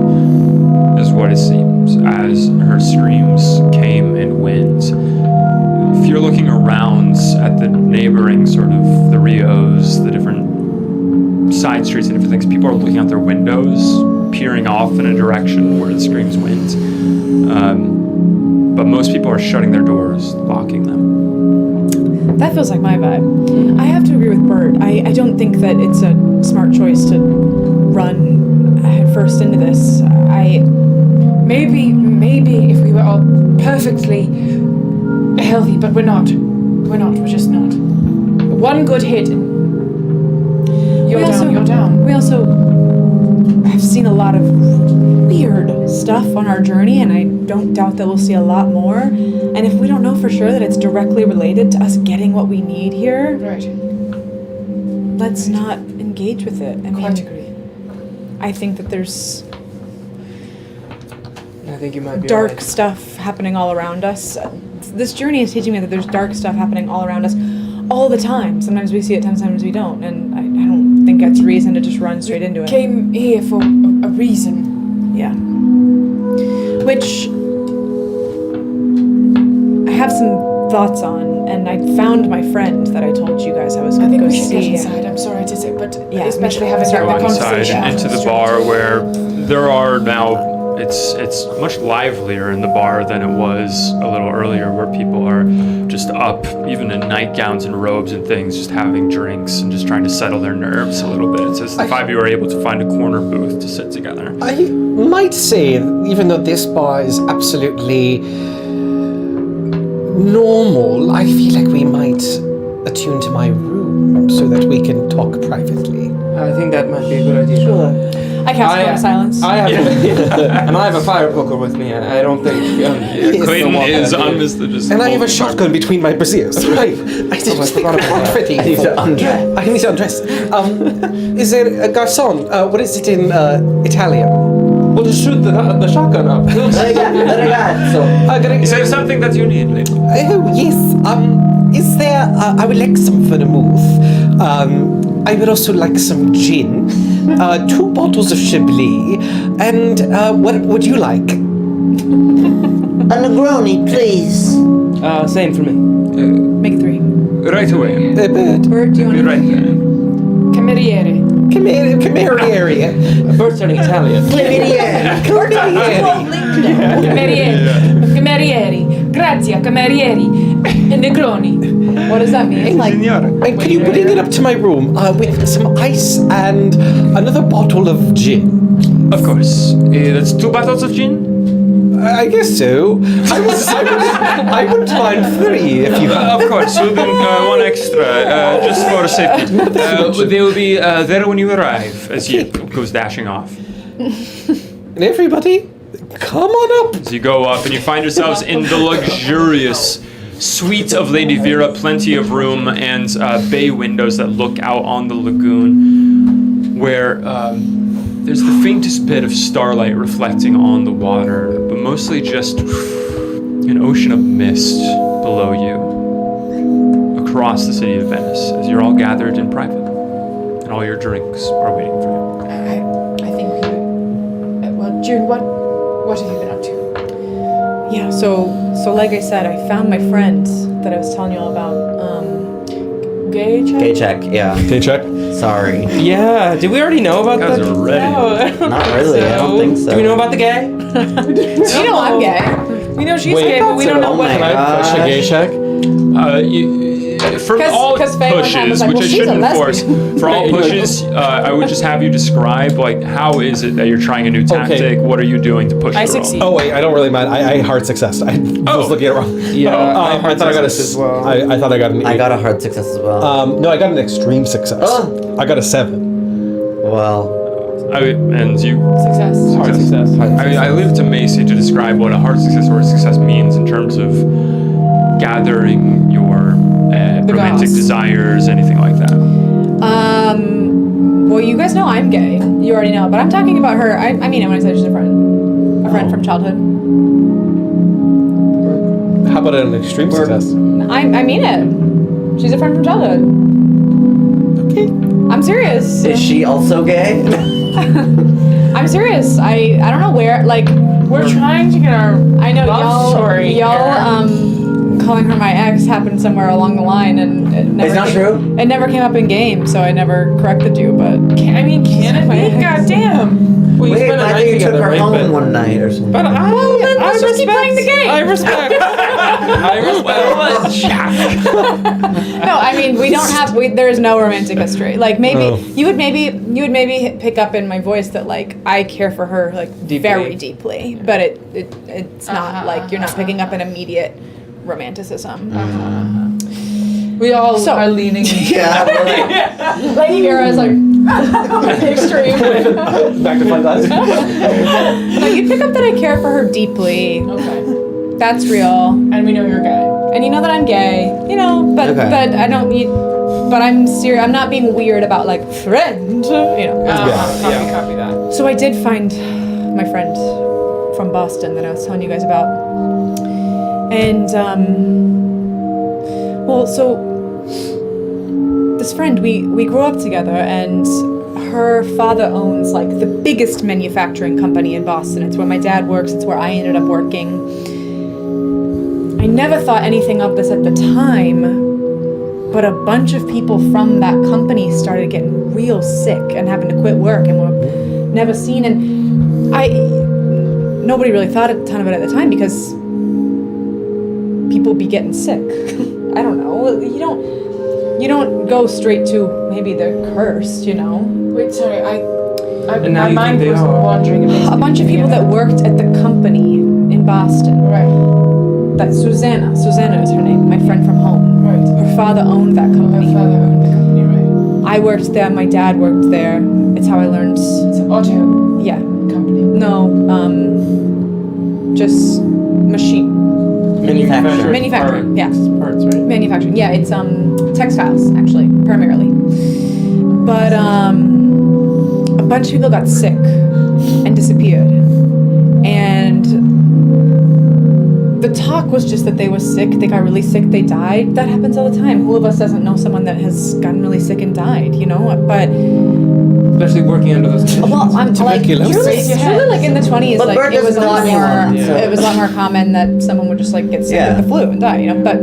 is what it seems, as her screams came and went. If you're looking around at the neighboring sort of the Rios, the different side streets and different things, people are looking out their windows, peering off in a direction where the screams went. But most people are shutting their doors, locking them. That feels like my vibe. I have to agree with Bert. I don't think that it's a smart choice to run head first into this. Maybe if we were all perfectly healthy, but we're not. We're just not. One good hit, and you're down. We also have seen a lot of weird stuff on our journey, and I don't doubt that we'll see a lot more. And if we don't know for sure that it's directly related to us getting what we need here, Right. let's not engage with it. I Quite mean, agree. I think that there's I think you might be dark right. stuff happening all around us. This journey is teaching me that there's dark stuff happening all around us all the time. Sometimes we see it, sometimes we don't. And I don't think that's reason to just run straight into it. Came here for a reason. Yeah. Which I have some thoughts on, and I found my friend that I told you guys I was I going to think go we should get see. inside. I'm sorry to say, but Yeah, especially we should having start that Go inside conversation and into the bar where there are now. It's much livelier in the bar than it was a little earlier, where people are just up, even in nightgowns and robes and things, just having drinks and just trying to settle their nerves a little bit. So the five of you are able to find a corner booth to sit together. I might say, even though this bar is absolutely normal, I feel like we might attune to my room so that we can talk privately. I think that might be a good idea. Sure. I cast Cone of Silence. I have, and I have a fire poker with me. I don't think. Clayton is unmistakable. And I have a shotgun between my brassieres. Right. I forgot about that. I need to undress. I need to undress. Is there a garçon? What is it in Italian? We'll just shoot the shotgun up. Ragazzo. Is there something that you need, lady? Oh, yes. Is there... I would like some vermouth. I would also like some gin. 2 bottles of Chablis. And what would you like? A Negroni, please. Same for me. Make it 3. Right away. A bird. Bert, do you Be want right there. Cameriere. Cameriere. A bird turning Italian. Camerieri. Grazie, camerieri. Negroni. What does that mean? Like, And can you bring it up to my room with some ice and another bottle of gin? Of course. That's 2 bottles of gin? I guess so. I wouldn't mind 3 if you have. Of course, we'll do 1 extra, just for safety. They will be there when you arrive, as he goes dashing off. And everybody, come on up. As you go up and you find yourselves in the luxurious suite of Lady Vera, plenty of room and bay windows that look out on the lagoon, where there's the faintest bit of starlight reflecting on the water, but mostly just an ocean of mist below you across the city of Venice, as you're all gathered in private and all your drinks are waiting for you. I think we... well, June, what have you been up to? yeah. So like I said, I found my friend that I was telling you all about. Gay check? Gay check, yeah. Okay, check. Sorry. Yeah. Did we already know about You guys that? are ready. No. Not really, I don't think so. Do we know about the gay? You know I'm gay. We know she's Wait, gay, but we don't know oh what... my Can I push a gay check? For all 'cause Faye one time was pushes, like, which well, I she's a shouldn't force, lesbian. for all pushes, I would just have you describe, like, how is it that you're trying a new tactic? What are you doing to push I the roll? succeed. Oh wait, I don't really mind. I hard success. I was looking at it wrong. Yeah. I thought I got a as well. I thought I got an 8. I got a hard success as well. No, I got an extreme success. Oh. I got a 7. Well, And you. Success. Hard success. I leave it to Macy to describe what a hard success or a success means in terms of gathering your romantic goss. desires, anything like that. Well, you guys know I'm gay. You already know, but I'm talking about her. I mean it when I say she's a friend. A friend from childhood. How about an extreme success? I mean it. She's a friend from childhood. Okay. I'm serious. is she also gay? I'm serious. I don't know where. Like, We're trying to get our... I know Love story y'all here. calling her my ex happened somewhere along the line, and it never It's not true? It never came up in game, so I never corrected you. But Can it be? God damn. Well, you Wait, spent a I night think you took together, her right? home But- one night or something. But I let's just keep playing the game. I respect. I respect. no, I mean we don't have. There is no romantic history. Like maybe Oh. you would maybe pick up in my voice that like I care for her like Deeply. very deeply, but it's not like you're not picking up an immediate romanticism. We all So- are leaning... Yeah, but like, Lady Vera is like extreme. Back to fun guys. No, you pick up that I care for her deeply. Okay. That's real. And we know you're gay. And you know that I'm gay. You know, but Okay. but I don't need. But I'm serious. I'm not being weird about like friend. You know. Copy that. So I did find my friend from Boston that I was telling you guys about. And well, so this friend we grew up together, and her father owns like the biggest manufacturing company in Boston. It's where my dad works. It's where I ended up working. I never thought anything of this at the time, but a bunch of people from that company started getting real sick and having to quit work and were never seen. And nobody really thought a ton of it at the time because people be getting sick. I don't know. You don't go straight to maybe they're cursed, you know. Wait, sorry, And now my you mind think they was are. wandering a bit. A bunch of people that worked at the company in Boston. Right, That's Susanna. Susanna is her name, my friend from home. right. Her father owned that Her company. father owned the company, right? I worked there, my dad worked there. It's how I learned. It's an auto Yeah. company. No, just machine. Manufacturing, yes. Parts, right? Manufacturing. Yeah, it's textiles actually, primarily. But a bunch of people got sick and disappeared. And the talk was just that they were sick, they got really sick, they died. That happens all the time. Who of us doesn't know someone that has gotten really sick and died, you know? But Especially working under those conditions. well, I'm like Tuberculosis. truly like in the 20s, But like Bert it was a doesn't lot know more. anyone, so- It was a lot more common that someone would just like get sick Yeah. with the flu and die, you know. But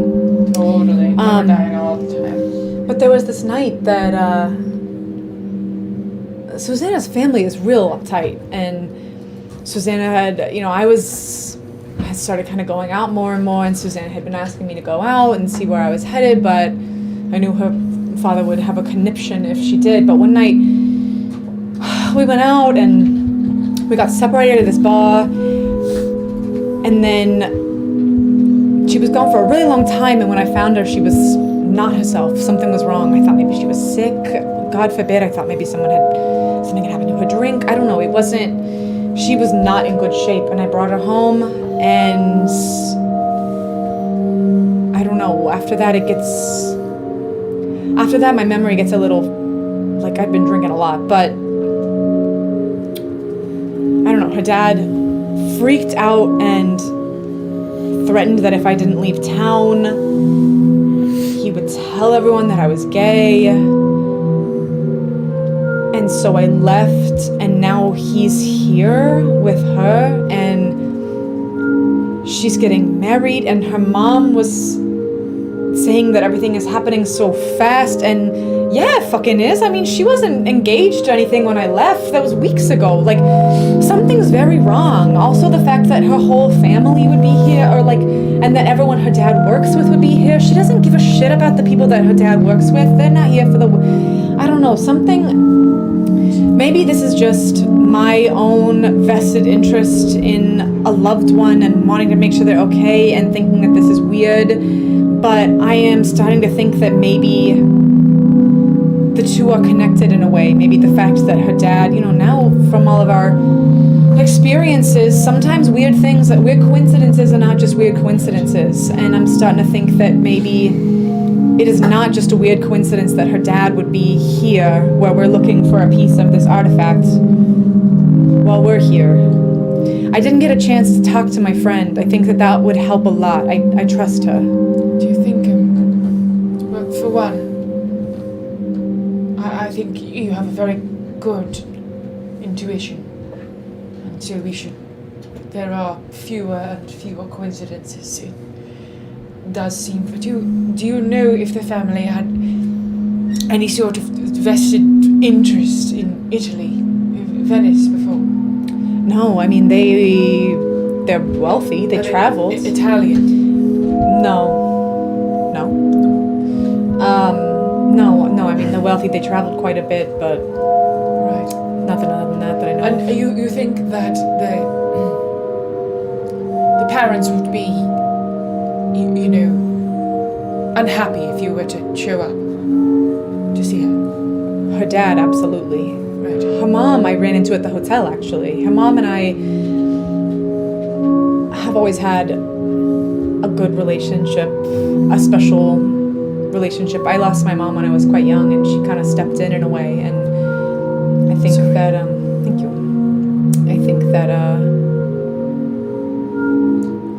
Totally. They were Um, dying all the time. But there was this night that Susanna's family is real uptight, and Susanna had, you know, I had started kind of going out more and more, and Susanna had been asking me to go out and see where I was headed, but I knew her father would have a conniption if she did. But one night we went out and we got separated at this bar, and then she was gone for a really long time, and when I found her, she was not herself. Something was wrong. I thought maybe she was sick. God forbid. I thought maybe something had happened to her drink. I don't know. It wasn't. She was not in good shape, and I brought her home, and I don't know. After that, my memory gets a little like I've been drinking a lot, but I don't know. Her dad freaked out and threatened that if I didn't leave town, he would tell everyone that I was gay. And so I left, and now he's here with her, and she's getting married, and her mom was saying that everything is happening so fast, and yeah, it fucking is. I mean, she wasn't engaged or anything when I left. That was weeks ago. Like, something's very wrong. Also, the fact that her whole family would be here, or like, and that everyone her dad works with would be here. She doesn't give a shit about the people that her dad works with. They're not here for I don't know, something. Maybe this is just my own vested interest in a loved one and wanting to make sure they're okay and thinking that this is weird. But I am starting to think that maybe the two are connected in a way. Maybe the fact that her dad, you know, now from all of our experiences, sometimes weird coincidences are not just weird coincidences. And I'm starting to think that maybe it is not just a weird coincidence that her dad would be here where we're looking for a piece of this artifact while we're here. I didn't get a chance to talk to my friend. I think that would help a lot. I trust her. Do you think, well, for one, I think you have a very good intuition, and so there are fewer and fewer coincidences. It does seem, but do you know if the family had any sort of vested interest in Italy, Venice before? No, I mean they're wealthy. They traveled. Italian. No. No. I mean they're wealthy. They traveled quite a bit, but Right. nothing other than that I know. And you think that the parents would be, you know, unhappy if you were to show up to see her? Her dad, absolutely. Right. Her mom, I ran into at the hotel actually. Her mom and I have always had a good relationship, a special relationship. I lost my mom when I was quite young, and she kind of stepped in a way. And I think that thank you.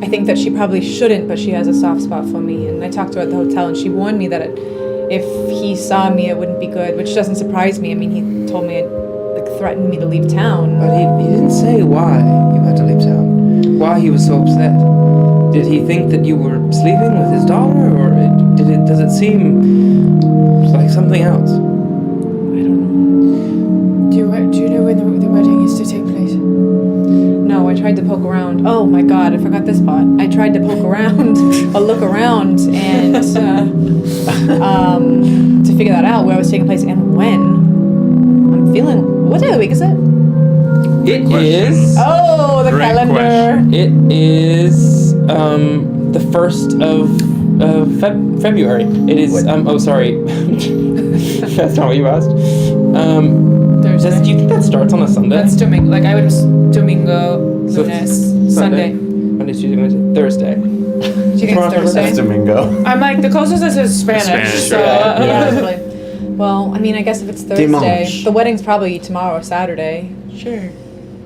I think that she probably shouldn't, but she has a soft spot for me. And I talked to her at the hotel, and she warned me that if he saw me, it wouldn't be good, which doesn't surprise me. I mean, he told me, threatened me to leave town. But he didn't say why you had to leave town. Why he was so upset. Did he think that you were sleeping with his daughter, or does it seem like something else? I don't know. Do you know when the wedding is to take place? No, I tried to poke around. Oh my god, I forgot this part. I tried to poke around, or look around, and to figure that out, where it was taking place and when. I'm feeling. What day of the week is it? It is. Oh, the Great calendar. question. It is the 1st of February. It is. Oh, sorry. That's not what you asked. Thursday. Do you think that starts on a Sunday? That's Domingo. Like I would Domingo, So Lunes, Sunday. Sunday. Monday, Tuesday, Wednesday, Thursday. Do you think it's Thursday? That's Domingo. I'm like the closest is Spanish. Spanish, So right. Yeah, totally. Well, I mean, I guess if it's Thursday, Dimanche. the wedding's probably tomorrow or Saturday. sure.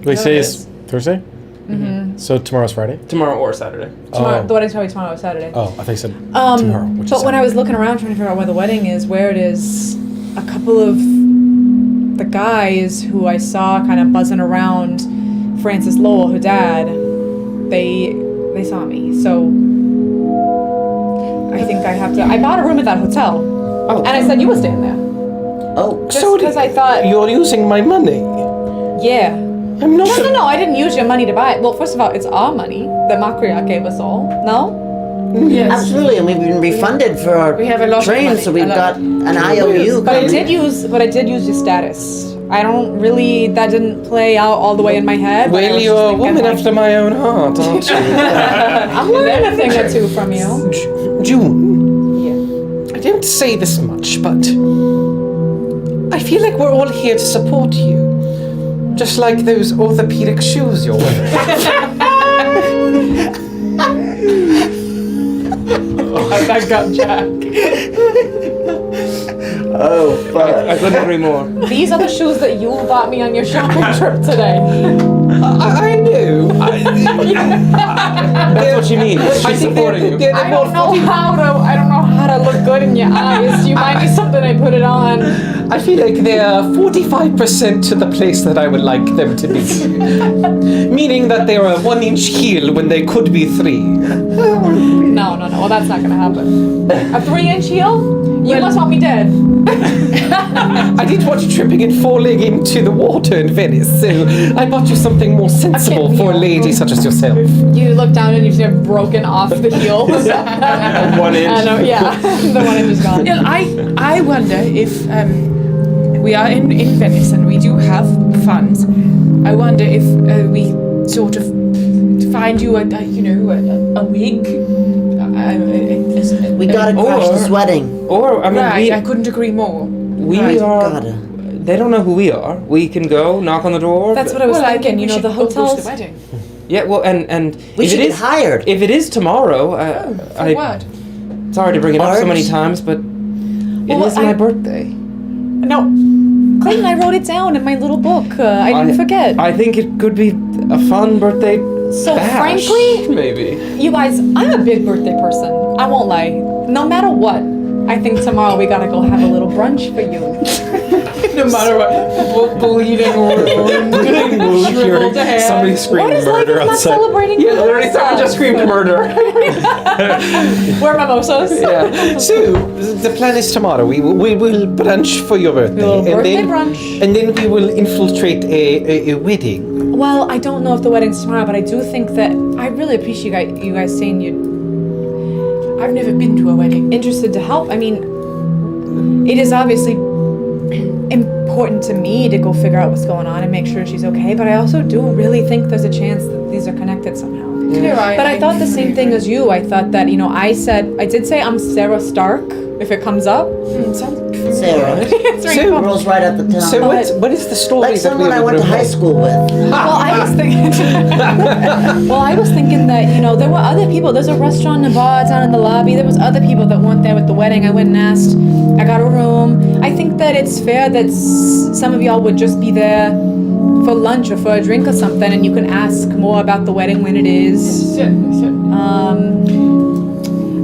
They say it it's is. Thursday? Mm-hmm. So tomorrow's Friday? Tomorrow or Saturday. Tomorrow, Oh. the wedding's probably tomorrow or Saturday. Oh, I think you said tomorrow, which But is when I Saturday. was looking around trying to figure out where the wedding is, where it is, a couple of the guys who I saw kind of buzzing around Francis Lowell, her dad, they saw me. So I think I have to. I bought a room at that hotel, and I said you were staying there. Oh, Just because I thought, You're using my money. yeah. I'm not. No, I didn't use your money to buy it. Well, first of all, it's our money that Makria gave us all. No? Yes. absolutely, and we've been refunded for our We have a lot of train, money, so a we've lot. got an IOU But I coming. did use your status. I don't really, that didn't play out all the way in my head. but I Well, was you're just a thinking, woman like, after my own heart, aren't you? I'm learning a thing or two from you. June, Yeah. I don't say this much, but I feel like we're all here to support you. Just like those orthopedic shoes you're wearing. That got Jack. Oh, fuck. I couldn't agree more. These are the shoes that you bought me on your shopping trip today. I knew. That's what she means. I She's think supporting you. they're I more don't know how to look good in your eyes. You might be something I put it on. I feel like they're 45% to the place that I would like them to be. Meaning that they're a 1-inch heel when they could be 3. No. Well, that's not gonna happen. A 3-inch heel? You must want me dead. I didn't want you tripping and falling into the water in Venice, so I bought you something more sensible for a lady such as yourself. You look down and you see it broken off the heel. 1 inch. I know, yeah. The 1 inch is gone. Yeah, I wonder if we are in Venice and we do have funds. I wonder if we sort of find you a wig. We gotta crash this wedding. Or, I mean, Right, I couldn't agree more. we Right. are. Gotta. They don't know who we are. We can go knock on the door. That's what I was Well, I thinking. think You we know, should the all go to hotels. the wedding. Yeah, well, and We if should it get is hired. if it is tomorrow, For what? sorry to bring it up so many Art? times, but it Well, is my I- birthday. No. Clayton, I wrote it down in my little book. I didn't forget. I think it could be a fun birthday. So bash, frankly- maybe. You guys, I'm a big birthday person. I won't lie. No matter what, I think tomorrow we gotta go have a little brunch for you. No matter what, bleeding or shriveled hair. Somebody scream What is life murder if not outside. celebrating Yeah, your literally, someone just screamed murder. We're mimosas. Yeah. So the plan is tomorrow. We will brunch for your birthday, Little birthday then brunch. and then we will infiltrate a wedding. Well, I don't know if the wedding's tomorrow, but I do think that I really appreciate you guys saying you're I've never been to a wedding. interested to help. I mean, it is obviously important to me to go figure out what's going on and make sure she's okay, but I also do really think there's a chance that these are connected somehow. Yeah, But I thought the same thing as you. I thought that, I did say I'm Sarah Stark, if it comes up. Sarah. It's right. So- Rolls right up the tongue. So what is the story like that someone we I would went to high reveal? school with. Well, I was thinking. I was thinking that there were other people. There's a restaurant and a bar down in the lobby. There was other people that weren't there with the wedding. I went and asked. I got a room. I think that it's fair that some of y'all would just be there for lunch or for a drink or something, and you can ask more about the wedding when it is. Certainly.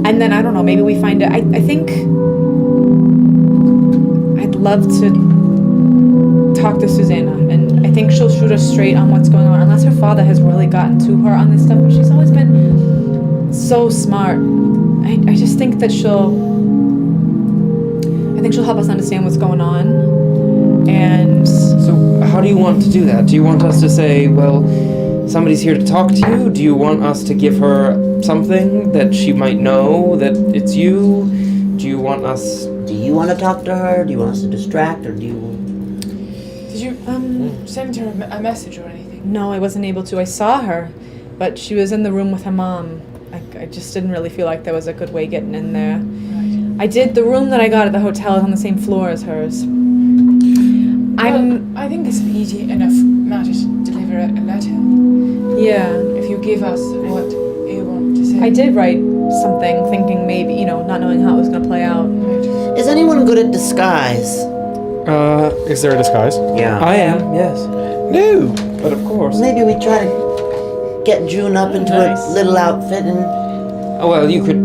And then I don't know. Maybe we find it. I think I'd love to talk to Susanna, and I think she'll shoot us straight on what's going on, unless her father has really gotten to her on this stuff. But she's always been so smart. I just think that she'll help us understand what's going on. And So how do you want to do that? Do you want us to say, well, somebody's here to talk to you? Do you want us to give her something that she might know that it's you? Do you want us... Do you want to talk to her? Do you want us to distract, or do you? Did you send her a message or anything? no, I wasn't able to. I saw her, but she was in the room with her mom. I just didn't really feel like there was a good way getting in there. Right. I did. The room that I got at the hotel is on the same floor as hers. I think it's an easy enough matter to deliver a letter. Yeah. If you give us what you want to say. I did write something, thinking maybe, not knowing how it was going to play out. Right. Is anyone good at disguise? Is there a disguise? Yeah. I am, yes. No. But of course. Maybe we try to get June up into Nice. a little outfit and. Oh, well, you could...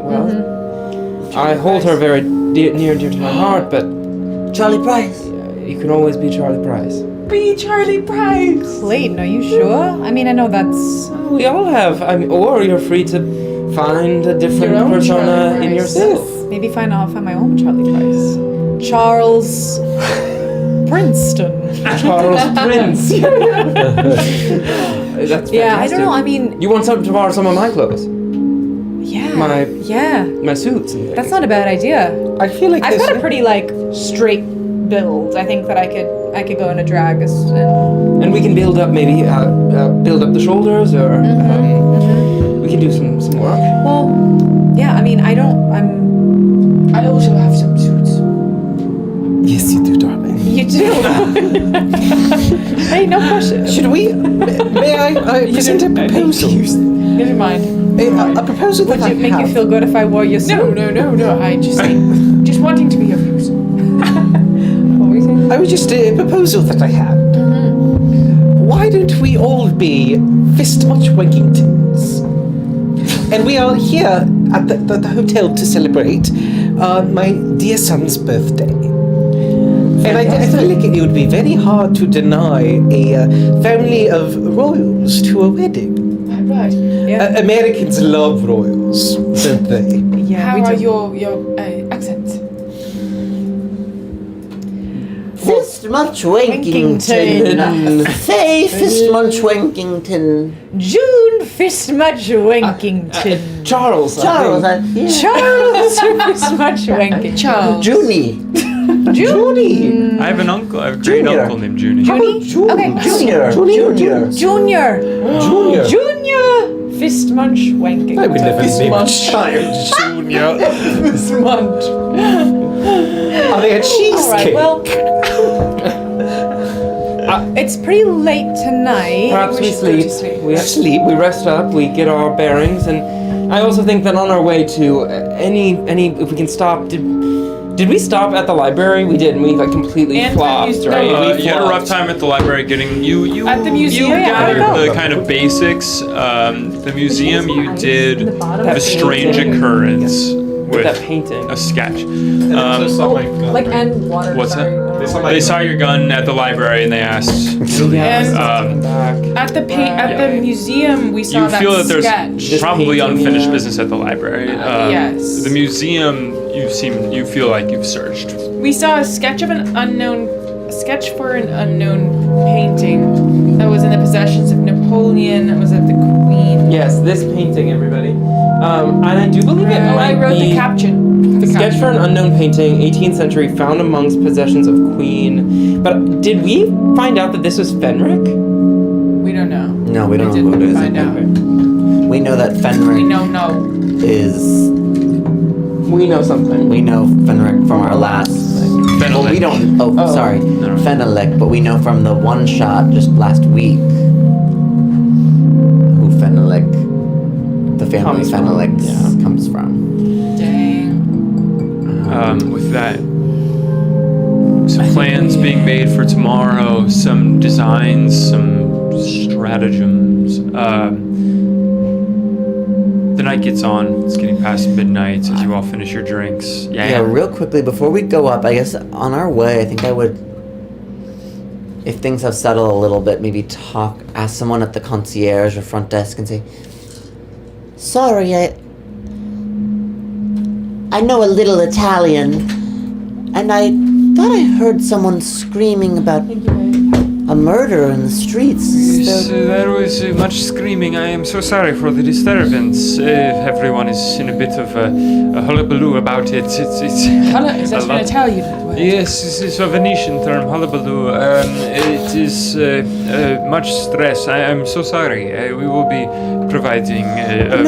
Well, I hold her very near and dear to my heart, but Charlie Price. you can always be Charlie Price. Be Charlie Price! Clayton, are you sure? I mean, I know that's... We all have. Or you're free to find a different Your own persona Charlie in Price. yourself. Maybe I'll find my own Charlie Price. Charles Princeton. Charles Prince. That's Yeah, I fantastic. don't know. I mean, You want to borrow some of my clothes? yeah. Yeah. My suits and things. That's not a bad idea. I feel like I've there's got a pretty straight build. I think that I could go in a drag and And we can build up maybe build up the shoulders, or we can do some work. well, yeah. I mean, I also have some suits. Yes, you do, darling. you do. Hey, no pressure. Should we? May I present a proposal? Never mind. A proposal that Would I it make have. you feel good if I wore your suit? No. I just wanting to be of use. What were you saying? I was just a proposal that I had. Why don't we all be fist much wankingtons? And we are here at the hotel to celebrate my dear son's birthday. And I feel like it would be very hard to deny a family of royals to a wedding. Right. Yeah. Americans love royals, don't they? Yeah. How we are do. your accents? Fist Munch Wankington. Say Fist Munch Wankington. June Fistmuch Wankington. Charles. Charles, yeah. Charles Fistmuch Wankington. Charles. Junie. Junie. I have a great Junior. uncle named Junie. Junie? Okay. Junior. Junior. Junior. Junior. Junior Fistmunch Wankington. I would never name a Fistmunch. child Junior. Fistmunch. Are they a cheesecake? All right. Well, it's pretty late tonight. Perhaps we should go to sleep. sleep. We sleep. We rest up. We get our bearings, and I also think that on our way to any if we can stop. Did we stop at the library? We did, and we completely And flopped, used- right? no, We You had a rough flopped. time at the library getting you At the museum? You Yeah, gathered I know. the kind of basics. The museum you did in the bottom. the That strange painting. occurrence With that with painting. a sketch. And water. What's sorry. that? They saw your gun at the library and they asked. And back. at the museum, we saw You that feel that there's sketch. This probably painting, unfinished yeah. business at the library. Yes. The museum, you feel like you've searched. We saw a sketch for an unknown painting that was in the possessions of Napoleon. That was at the Queen. Yes, this painting, everybody. And I do believe it Oh, I might wrote be the caption. The sketch for an unknown painting, 18th century, found amongst possessions of Queen. But did we find out that this was Fenric? We don't know. No, we don't know who it didn't is. find out. We know that We Fenric know. is. We know something. We know Fenric from our last. Well, we don't. Oh, Oh. sorry, No. Fenelek. But we know from the one shot just last week who Fenelek, the family Comes from, Fenelek yeah. comes from. Dang. With that, some plans being made for tomorrow, some designs, some stratagems. The night gets on. It's getting past midnight as you all finish your drinks. Yeah, real quickly before we go up, I guess on our way, I think I would, if things have settled a little bit, maybe ask someone at the concierge or front desk and say, Sorry, I know a little Italian, and I thought I heard someone screaming about a murder in the streets. Yes, there was much screaming. I am so sorry for the disturbance. Everyone is in a bit of a hullabaloo about it. It's Is that an Italian word? Yes, this is a Venetian term, hullabaloo. It is much stress. I am so sorry. We will be providing a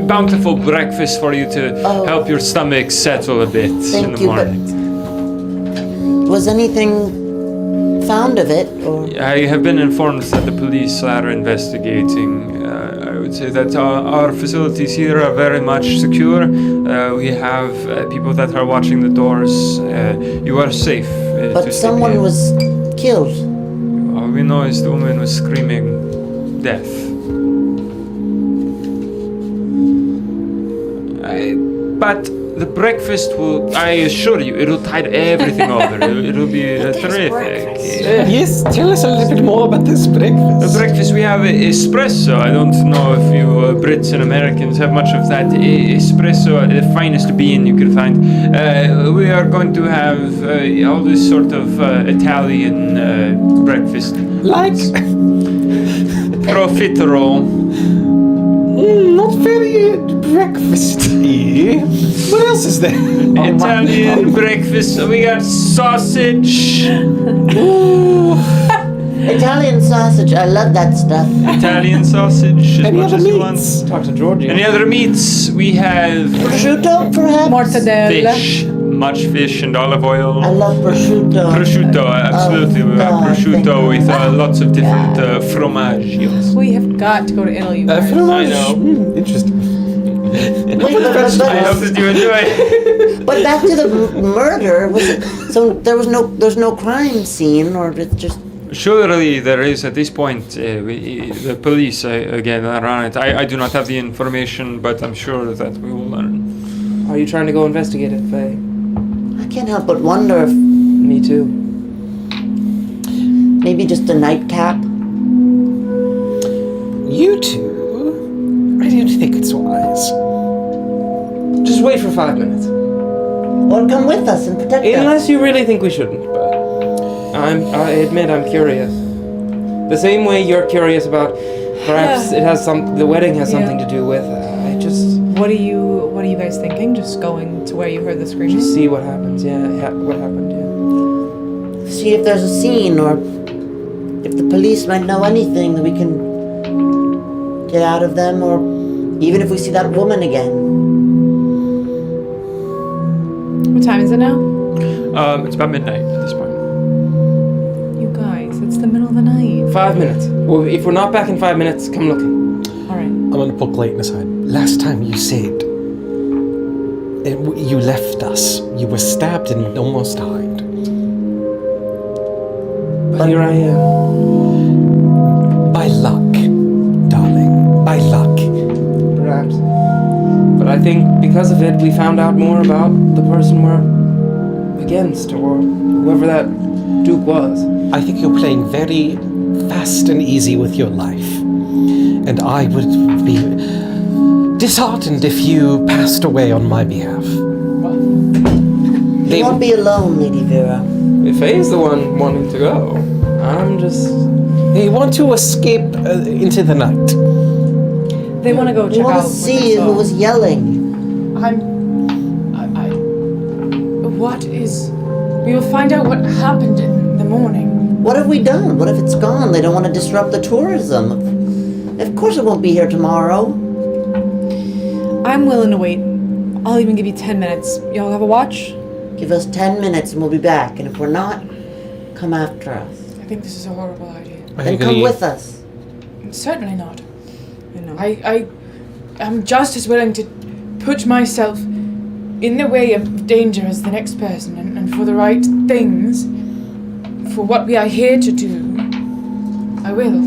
bountiful breakfast for you to help your stomach settle a bit in the morning. Was anything found of it, or? I have been informed that the police are investigating. I would say that our facilities here are very much secure. We have people that are watching the doors. You are safe. But someone was killed. All we know is the woman was screaming death. But the breakfast will, I assure you, it'll tide everything over. It'll be terrific. Yes, tell us a little bit more about this breakfast. The breakfast, we have espresso. I don't know if you Brits and Americans have much of that. Espresso, the finest bean you can find. We are going to have all this sort of Italian breakfast. Like? Profiterole. Not very breakfasty. What else is there? Italian breakfast. We got sausage. Italian sausage, I love that stuff. Italian sausage. Any other meats? Talk to Georgie. Any other meats? We have Prosciutto, perhaps? Mortadella. fish. Much fish and olive oil. I love prosciutto. Prosciutto, absolutely. We have prosciutto with lots of different fromagios. We have got to go to Italy. You guys. Fromage. I know. Interesting. Wait, I hope that you enjoy. but back to the murder. So there's no crime scene, or it's just. Surely there is at this point. The police again are on it. I do not have the information, but I'm sure that we will learn. Are you trying to go investigate it, Faye? I can't help but wonder if Me too. maybe just a nightcap. You two? I don't think it's wise. Just wait for 5 minutes. Or come with us and protect us. Unless you really think we shouldn't, but I admit I'm curious. The same way you're curious about perhaps the wedding has something to do with. I just What are you guys thinking? Just going to where you heard the screaming? just see what happens. Yeah, what happened? Yeah. See if there's a scene, or if the police might know anything that we can get out of them, or even if we see that woman again. What time is it now? It's about midnight at this point. You guys, it's the middle of the night. 5 minutes. Well, if we're not back in 5 minutes, come looking. All right. I'm gonna pull Clayton aside. Last time you said you left us. You were stabbed and almost died. But here I am. By luck, darling. By luck. Perhaps. But I think because of it, we found out more about the person we're against, or whoever that Duke was. I think you're playing very fast and easy with your life. And I would be disheartened if you passed away on my behalf. You won't be alone, Lady Vera. If Faye's the one wanting to go, I'm just. They want to escape into the night. They want to go We check want out to what see they saw. who was yelling. What is... We will find out what happened in the morning. What have we done? What if it's gone? They don't want to disrupt the tourism. Of course it won't be here tomorrow. I'm willing to wait. I'll even give you 10 minutes. Y'all have a watch? Give us 10 minutes and we'll be back. And if we're not, come after us. I think this is a horrible idea. Then come with us. Certainly not. You know. I am just as willing to put myself in the way of danger as the next person, and for the right things, for what we are here to do, I will.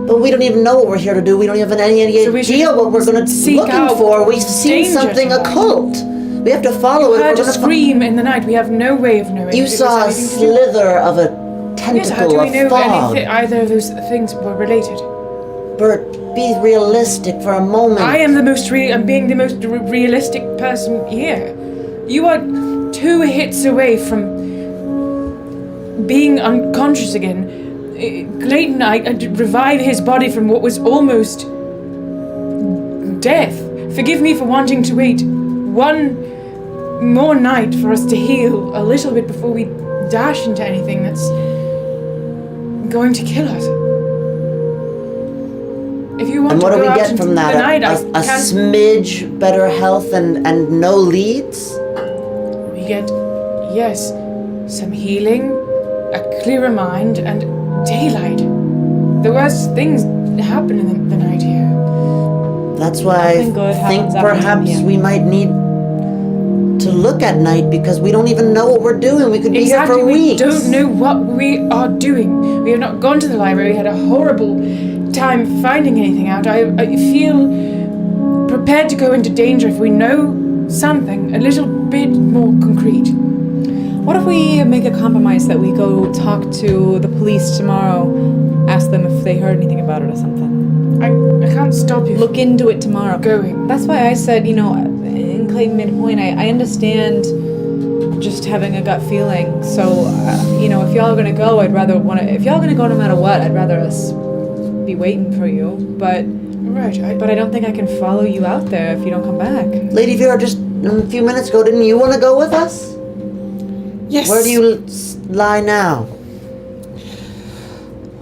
But we don't even know what we're here to do. We don't even have any So we should idea what we're going to seek looking out for. We've seen danger something tomorrow. occult. We have to follow it. Heard We're a gonna scream in the night. We have no way of knowing. You if it was saw a anything to do- slither of a Yes, how tentacle do we of know fog. either of those things were related? Bert, be realistic for a moment. I'm being the most realistic person here. You are 2 hits away from being unconscious again. Clayton, I revive his body from what was almost death. Forgive me for wanting to wait one more night for us to heal a little bit before we dash into anything that's going to kill us. If you want and what to do go we out get into from that? the night, A smidge better health and no leads? We get, yes, some healing, a clearer mind, and daylight. The worst things happen in the night here. That's why I Nothing good think happens after 10 perhaps p.m. we might need to look at night because we don't even know what we're doing. We could be here for weeks. We don't know what we are doing. We have not gone to the library. We had a horrible time finding anything out. I feel prepared to go into danger if we know something a little bit more concrete. What if we make a compromise that we go talk to the police tomorrow, ask them if they heard anything about it or something? I can't stop you. Look into it tomorrow. Going. That's why I said, and Clayton made a point, I understand just having a gut feeling. So, if y'all are gonna go, if y'all are gonna go no matter what, I'd rather us be waiting for you. But I don't think I can follow you out there if you don't come back. Lady Vera, just a few minutes ago, didn't you want to go with us? Yes. Where do you lie now?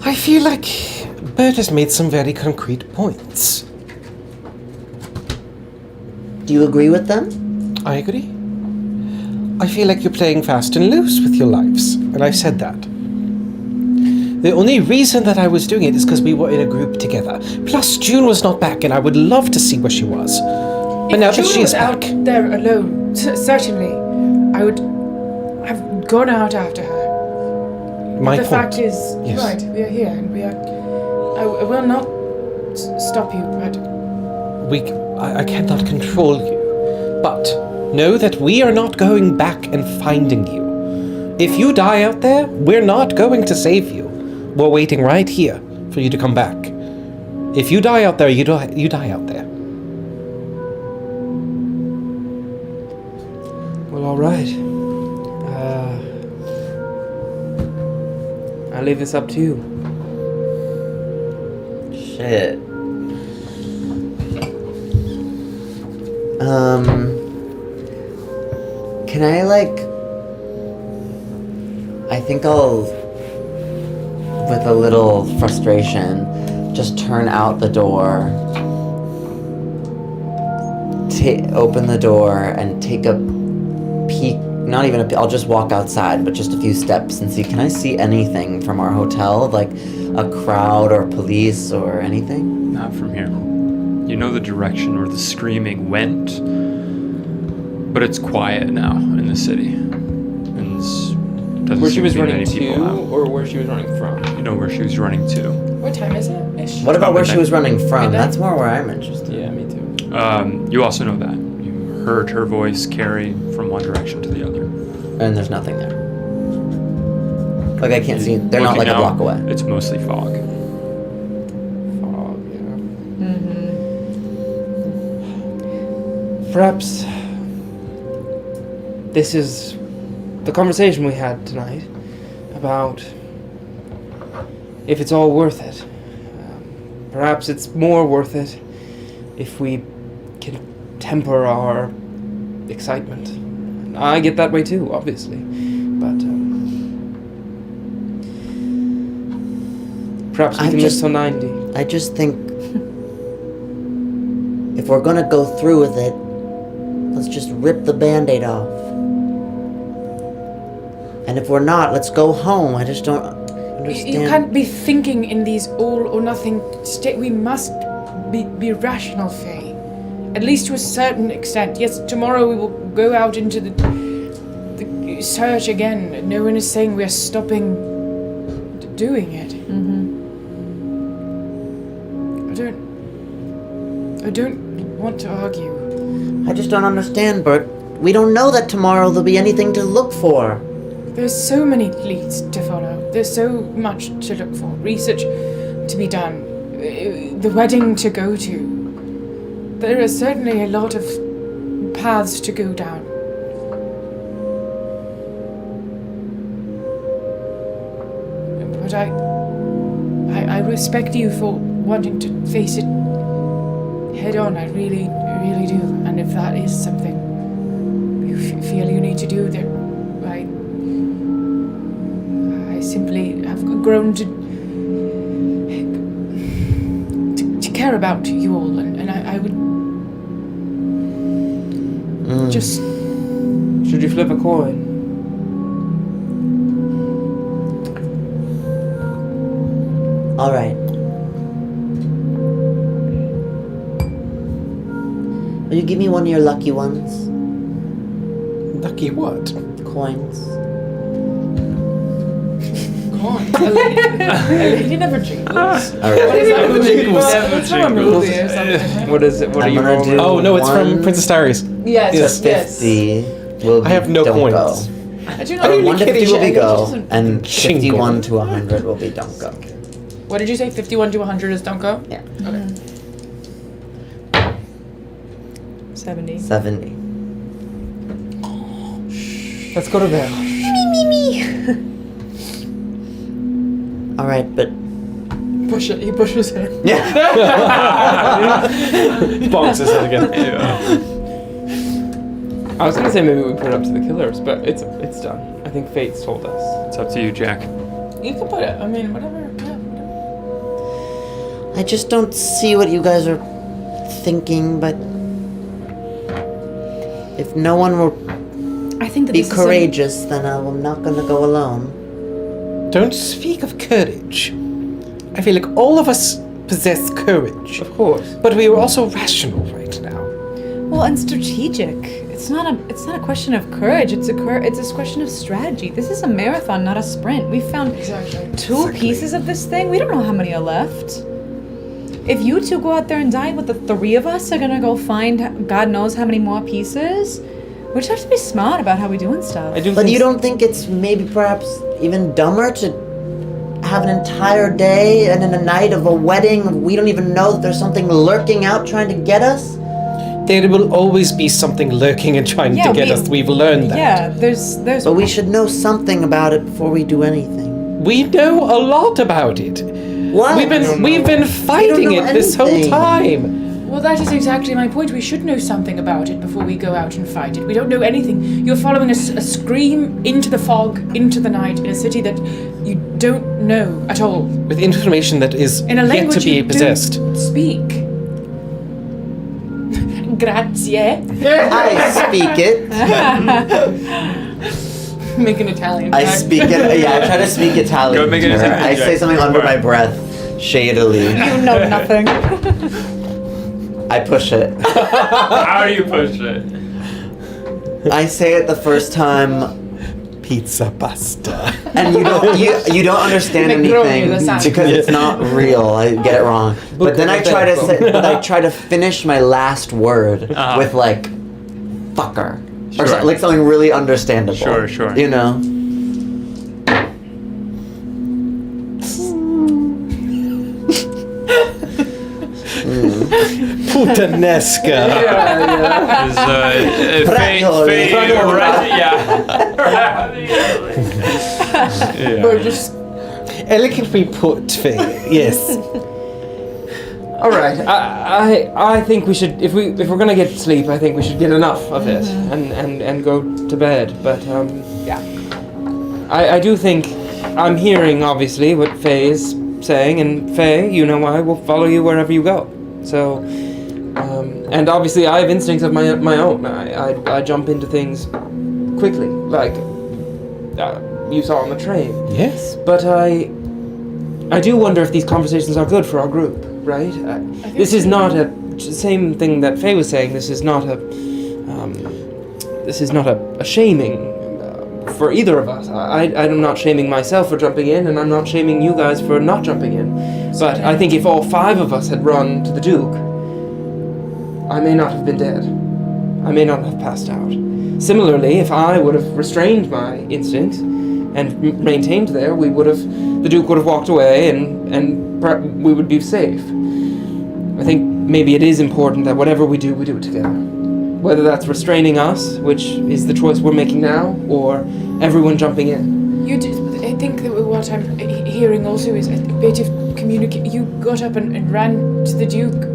I feel like Bert has made some very concrete points. Do you agree with them? I agree. I feel like you're playing fast and loose with your lives, and I've said that. The only reason that I was doing it is because we were in a group together. Plus, June was not back, and I would love to see where she was. But now that she is back, out there alone, certainly, I would have gone out after her. my The point. fact is, Yes. right, we are here, and we are. I will not stop you, but I cannot control you, but know that we are not going back and finding you. If you die out there, we're not going to save you. We're waiting right here for you to come back. If you die out there, you die out there. Well, all right. I leave this up to you. Shit. Can I I think I'll, with a little frustration, just turn out the door, open the door, and take a peek. Not even I'll just walk outside, but just a few steps and see, can I see anything from our hotel? Like a crowd or police or anything? Not from here. You know the direction where the screaming went, but it's quiet now in the city. And doesn't Where she seem was to be running many people to, out. or where she was running from? You know where she was running to. what time is it? Ish. What about where she was running from? Midnight? That's more where I'm interested. Yeah, me too. You also know that. You heard her voice carry from one direction to the other. And there's nothing there. Like I can't see, they're not Looking like a block out, away. It's mostly fog. Fog, yeah. Perhaps this is the conversation we had tonight about if it's all worth it. Perhaps it's more worth it if we can temper our excitement. I get that way too, obviously, but perhaps we can live till 90. I just think if we're gonna go through with it, let's just rip the Band-Aid off. And if we're not, let's go home. I just don't understand. You can't be thinking in these all or nothing state. We must be rational, Faye. At least to a certain extent. Yes, tomorrow we will go out into the search again. No one is saying we are stopping doing it. I don't want to argue. I just don't understand, Bert. We don't know that tomorrow there'll be anything to look for. There's so many leads to follow. There's so much to look for. Research to be done. the wedding to go to. There are certainly a lot of paths to go down. But I respect you for wanting to face it head on. I really, really do. And if that is something you feel you need to do, then I simply have grown to care about you all, and I would just... Should you flip a coin? All right. Will you give me one of your lucky ones? Lucky what? Coins. A lady never jingles. All What right. is that? Never It's from a jingles. movie or something. What is it? What are I'm you gonna rolling? do- Oh no, it's from One- Princess Diaries. Yes, yes. 50 will be I have no don't coins. go. I do Are not. you 1 to 50 will be It go, doesn't- and Shingle. 51 to 100 will be don't go. What did you say? 51 to 100 is don't go? Yeah. Okay. 70. 70. Let's go to bed. All right, but Push it. He pushes it. yeah. Bonks his head again. I was gonna say maybe we put it up to the killers, but it's done. I think fate's told us. It's up to you, Jack. You can put it. I mean, whatever. Yeah, whatever. I just don't see what you guys are thinking, but if no one will I think that be this courageous, then I'm not gonna go alone. Don't speak of courage. I feel like all of us possess courage, Of course. but we are also rational right now. well, and strategic. It's not a question of courage. It's a question of strategy. This is a marathon, not a sprint. We found Exactly. two pieces of this thing. We don't know how many are left. If you two go out there and die, but the three of us are gonna go find God knows how many more pieces. We just have to be smart about how we doing stuff. I do. But think you don't think it's maybe perhaps even dumber to have an entire day and then a night of a wedding? We don't even know that there's something lurking out trying to get us? There will always be something lurking and trying Yeah, to get we- us. We've learned that. Yeah, there's But we should know something about it before we do anything. We know a lot about it. What? We've been fighting know it this whole anything. time. Well, that is exactly my point. We should know something about it before we go out and fight it. We don't know anything. You're following a scream into the fog, into the night, in a city that you don't know at all. With information that is In a yet language to be you possessed. don't speak. Grazie. I speak it. Make an Italian. I joke. speak it. Yeah, I try to speak Italian. Go make to an her. Italian I say joke. something under my breath, shadily. you know nothing. I push it. How do you push it? I say it the first time, Pizza pasta. and you don't understand Macaroni, anything lasagna. because it's not real. I get it wrong. But then I try to finish my last word with like fucker or Sure. like something really understandable. Sure, sure. You know. Puttanesca. Is Ravioli. We're just Elegantly put, Faye. Yes. All right. I think we should, if we're gonna get sleep, I think we should get enough of it and go to bed. But yeah, I do think I'm hearing obviously what Faye is saying, and Faye, you know, I will follow you wherever you go. So, and obviously I have instincts of my own. I jump into things quickly, like you saw on the train. Yes. But I do wonder if these conversations are good for our group, right? This is not a same thing that Faye was saying. This is not a shaming for either of us. I'm not shaming myself for jumping in, and I'm not shaming you guys for not jumping in. But I think if all five of us had run to the Duke, I may not have been dead. I may not have passed out. Similarly, if I would have restrained my instincts and maintained there, we would have the Duke would have walked away and we would be safe. I think maybe it is important that whatever we do it together. Whether that's restraining us, which is the choice we're making now, or everyone jumping in. I think that what I'm hearing also is a bit of communication. You got up and ran to the Duke.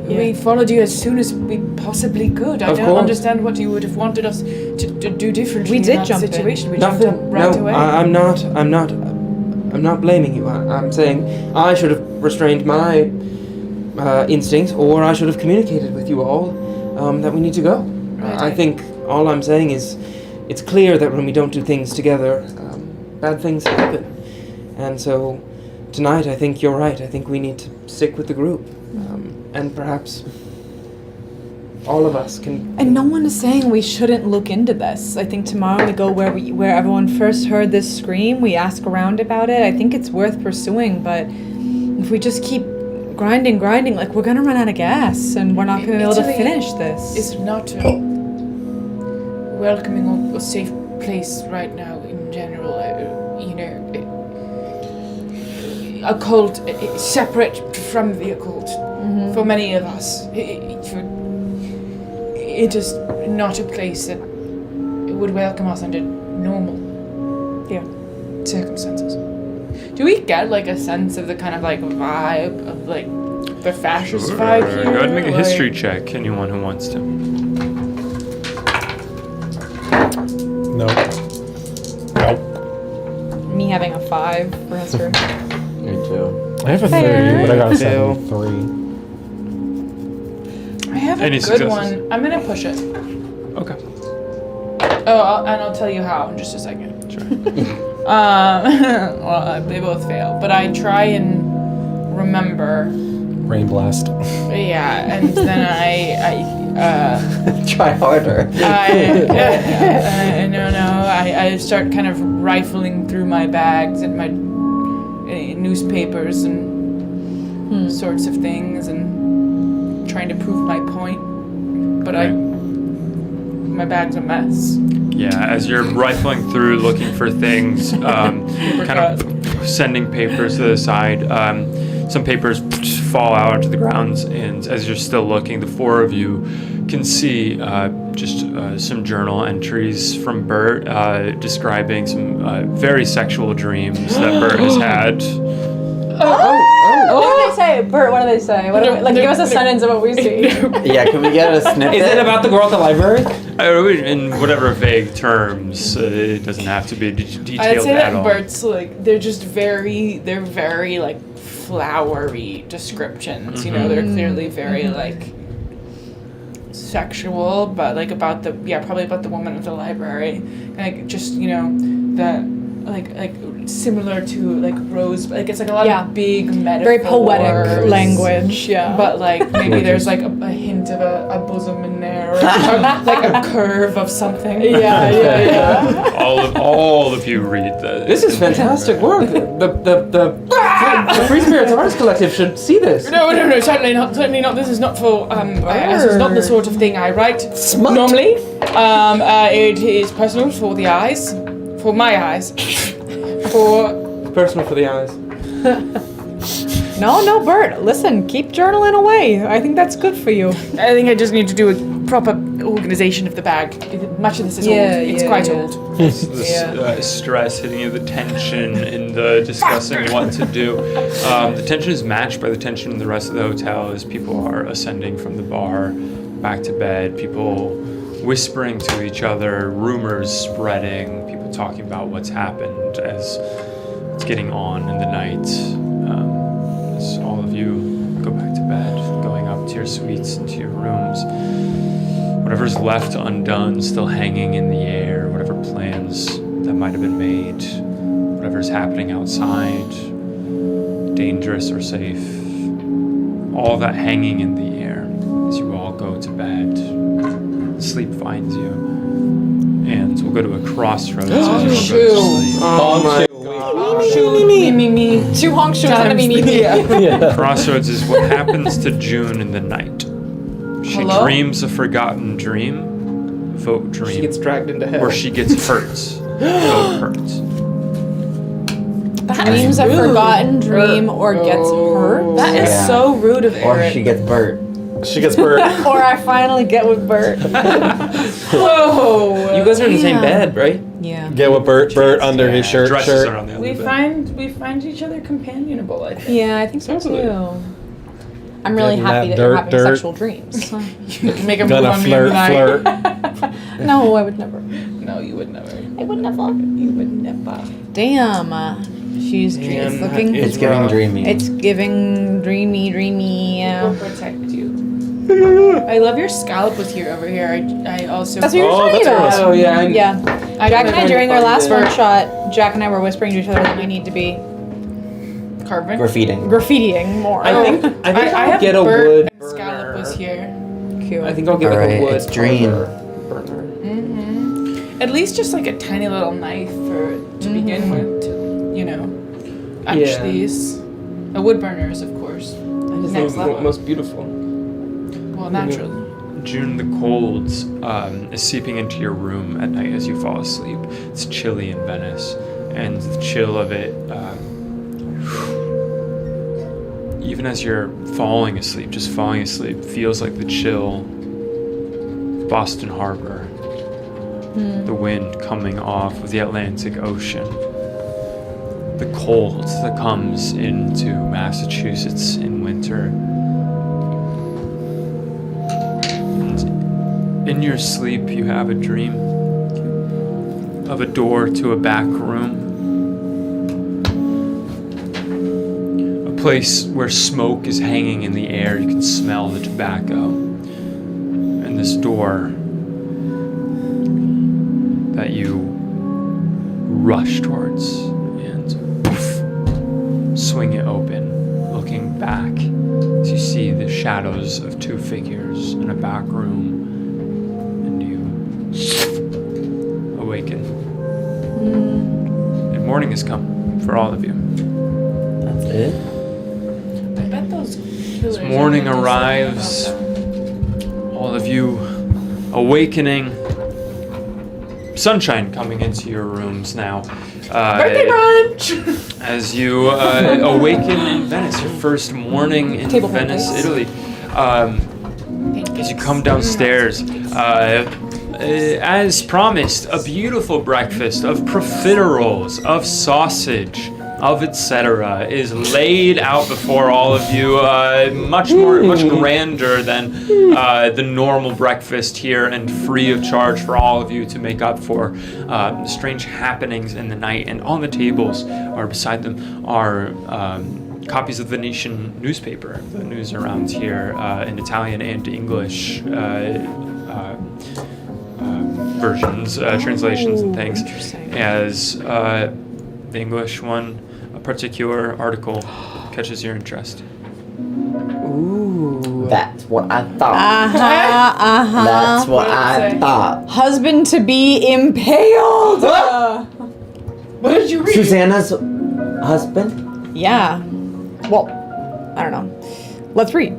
Yeah. We followed you as soon as we possibly could. I Of don't course. understand what you would have wanted us to do differently. We in did that jump in. situation. We Nothing. jumped up right no, away. I'm not blaming you. I'm saying I should have restrained my instincts, or I should have communicated with you all that we need to go. Right. I think all I'm saying is it's clear that when we don't do things together, bad things happen. And so tonight, I think you're right. I think we need to stick with the group. And perhaps all of us can... And no one is saying we shouldn't look into this. I think tomorrow we go where everyone first heard this scream. We ask around about it. I think it's worth pursuing, but if we just keep grinding, like we're gonna run out of gas, and we're not gonna be able to finish this. It's not a welcoming or safe place right now in general. Occult, separate from the occult for many of us. It is not a place that would welcome us under normal circumstances. Do we get like a sense of the kind of like vibe of like the fascist vibe here? Go ahead and make a Like- history check, anyone who wants to. No. Nope. Me having a 5 for history. Me too. I have a 30, but I got a 73. I have a Any good successes? one. I'm gonna push it. Okay. Oh, and I'll tell you how in just a second. Sure. Well, they both fail, but I try and remember. Rain blast. Yeah, and then I Try harder. I start kind of rifling through my bags and my newspapers and sorts of things and trying to prove my point, but Okay. my bag's a mess. Yeah, as you're rifling through looking for things, kind of sending papers to the side, some papers fall out onto the grounds, and as you're still looking, the four of you can see just some journal entries from Bert describing some very sexual dreams that Bert has had. What do they say? Bert, what do they say? Give us a sentence of what we see. Yeah, can we get a snippet? Is it about the girl at the library? In whatever vague terms, it doesn't have to be detailed I'd say at that all. Bert's like they're very like flowery descriptions. You know, they're clearly very like sexual, but like probably about the woman at the library, like just that like similar to like rose, like it's like a lot of big metaphors, Very poetic language, yeah. But like maybe there's like a hint of a bosom in there, or like a curve of something. Yeah. All of you read that. This is fantastic work. The Free Spirits Arts Collective should see this. No, certainly not. This is not for. This is not the sort of thing I write normally. It is personal for the eyes, for my eyes, for. Personal for the eyes. No, Bert, listen, keep journaling away. I think that's good for you. I think I just need to do a proper organization of the bag. Much of this is old. It's quite old. The stress hitting you, the tension in the discussing what to do. The tension is matched by the tension in the rest of the hotel as people are ascending from the bar back to bed, people whispering to each other, rumors spreading, people talking about what's happened as it's getting on in the night. As all of you go back to bed, going up to your suites and to your rooms. Whatever's left undone, still hanging in the air, whatever plans that might have been made, whatever's happening outside, dangerous or safe, all that hanging in the air as you all go to bed. Sleep finds you. And we'll go to a crossroads as you all go to sleep. Oh my god. Me. 2 honk shoes and a me. Crossroads is what happens to June in the night. She Hello? dreams a forgotten dream, vote dream, She gets dragged into hell. or she gets hurt, vote hurt. dreams a forgotten dream or gets hurt. That is Yeah. so rude of Or Aaron. she gets burnt. She gets burnt. Or I finally get with Bert. Whoa. You guys are in the same Yeah. bed, right? Yeah. Get with Bert under his shirt. Dresses are on the other We bed. find each other companionable, I think. Yeah, I think so too. I'm really Getting happy that that you're dirt, having dirt. sexual dreams. Make a move Gonna on me flirt, tonight. No, I would never. No, you would never. I would never. You would never. Damn. She's Damn, it's looking. It's giving dreamy. It's giving dreamy. We'll protect you. I love your scallop with you over here. I also. That's what you're Oh, talking that's about. Oh yeah. Yeah. Jack and I, during our last one one shot, Jack and I were whispering to each other that we need to be carving. Graffitiing. graffitiing more. I think I I'll have get a Bert wood and scallop was here. Cute. I think I'll get like Alright, a wood it's dream. burner. At least just like a tiny little knife to begin with, to etch Yeah. these. A wood burner is, of course, I just next think level. most beautiful. Well, naturally. June, the cold is seeping into your room at night as you fall asleep. It's chilly in Venice, and the chill of it, even as you're falling asleep, just falling asleep, feels like the chill of Boston Harbor. The wind coming off of the Atlantic Ocean. The cold that comes into Massachusetts in winter. And in your sleep, you have a dream of a door to a back room. A place where smoke is hanging in the air. You can smell the tobacco. And this door that you rush towards and poof, swing it open, looking back as you see the shadows of two figures in a back room, and you awaken. And morning has come for all of you. That's it. I bet those killers. As morning are gonna do arrives, something about all of you awakening. Sunshine coming into your rooms now. Birthday brunch! As you awaken in Venice, your first morning in Table Venice, pancakes. Italy. As you come downstairs, as promised, a beautiful breakfast of profiteroles, of sausage, of etc. is laid out before all of you, much grander than the normal breakfast here, and free of charge for all of you to make up for strange happenings in the night. And on the tables, or beside them, are copies of the Venetian newspaper, the news around here in Italian and English versions, translations and things. Interesting. As the English one, a particular article catches your interest. Ooh. That's what I thought. Uh-huh. That's what What'd it I say? thought. Husband to be impaled. What did you read? Susanna's husband? Yeah. Well, I don't know. Let's read.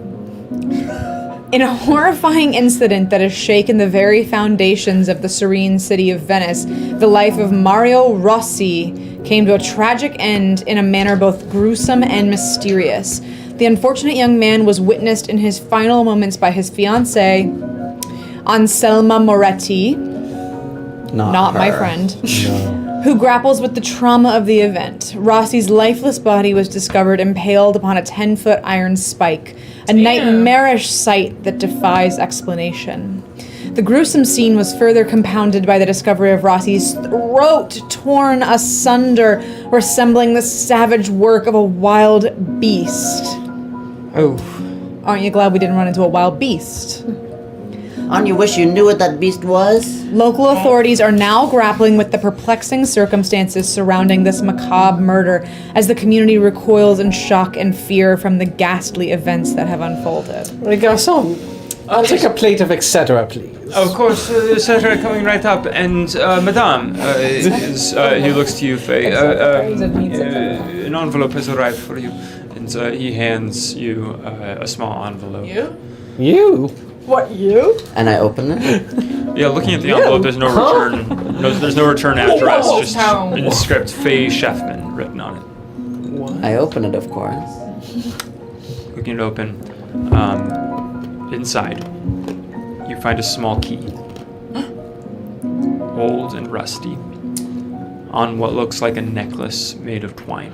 In a horrifying incident that has shaken the very foundations of the serene city of Venice, the life of Mario Rossi came to a tragic end in a manner both gruesome and mysterious. The unfortunate young man was witnessed in his final moments by his fiancée, Anselma Moretti, not my her. friend, No. who grapples with the trauma of the event. Rossi's lifeless body was discovered impaled upon a 10-foot iron spike, a nightmarish sight that defies explanation. The gruesome scene was further compounded by the discovery of Rossi's throat torn asunder, resembling the savage work of a wild beast. Oh. Aren't you glad we didn't run into a wild beast? On you wish you knew what that beast was? Local authorities are now grappling with the perplexing circumstances surrounding this macabre murder as the community recoils in shock and fear from the ghastly events that have unfolded. Hey, garçon, I'll take a plate of etc., please. Of course, etc. coming right up. And Madame, he looks to you, Faye. An envelope has arrived for you. And he hands you a small envelope. You? What, you? And I open it. Yeah, looking at the envelope, there's no return. There's no return address. Oh, Just pound. in script, Faye Sheffman written on it. I open it, of course. Looking it open, inside, you find a small key. Old and rusty. On what looks like a necklace made of twine.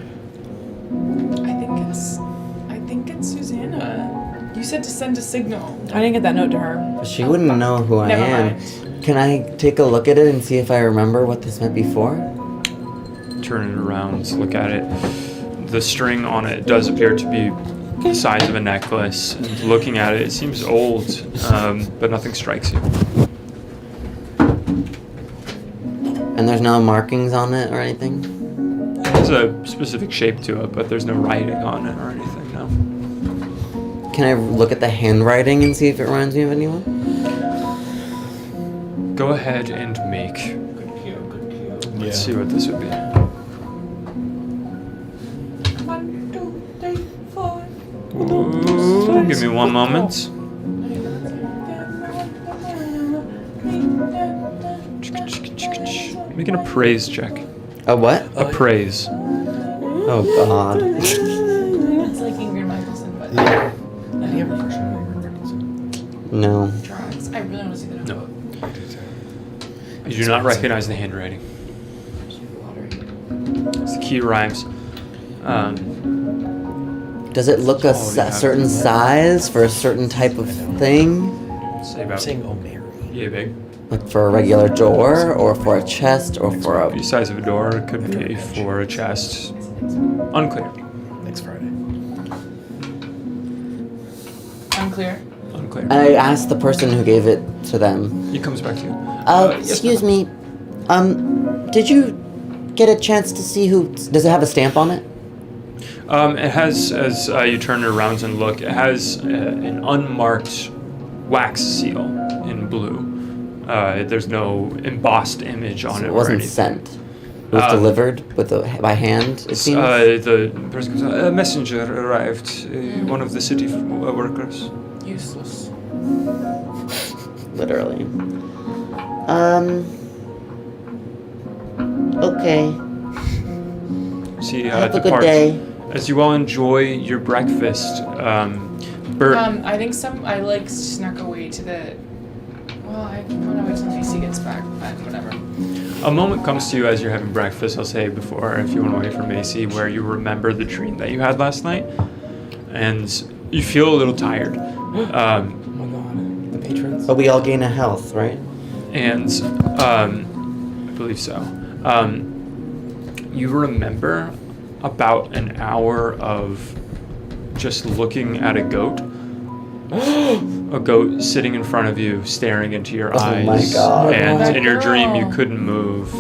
I think it's Susanna. You said to send a signal. I didn't get that note to her. She wouldn't know who I Never am. mind. Can I take a look at it and see if I remember what this meant before? Turn it around, look at it. The string on it does appear to be the size of a necklace. And looking at it, it seems old, but nothing strikes you. And there's no markings on it or anything? There's a specific shape to it, but there's no writing on it or anything, no. Can I look at the handwriting and see if it reminds me of anyone? Go ahead and make. Let's see what this would be. 1, 2, 3, 4. Ooh, give me one moment. Make an appraise check. A what? Appraise. Oh god. It's like Ingrid Michaelson, but No. drugs. I really want to see the No. You do not recognize the handwriting. It's the key rhymes. Does it look a certain size for a certain type of thing? Say I'm about saying O'Mary. yeah, big. Like for a regular door, or for a chest, or for a... The size of a door. It could be for a chest. Unclear. Next Friday. Unclear. Unclear. I asked the person who gave it to them. He comes back to you. Yes, Excuse me. Did you get a chance to see who... Does it have a stamp on it? It has, as you turn it around and look, it has an unmarked wax seal in blue. There's no embossed image on So it. it wasn't or anything. sent. It was delivered by hand, it seems? The person goes, a messenger arrived, one of the city workers. Useless. Literally. Okay. See, Have a good depart. day. As you all enjoy your breakfast, Bert, I think I like snuck away to the. Well, I want to wait till Macy gets back, but whatever. a moment comes to you as you're having breakfast, I'll say before, if you want to wait for Macy, where you remember the dream that you had last night, and you feel a little tired. Oh my god, the patrons. But we all gain a health, right? And I believe so. You remember about an hour of just looking at a goat. A goat sitting in front of you, staring into your eyes. my God. And That in your dream, you girl. couldn't move,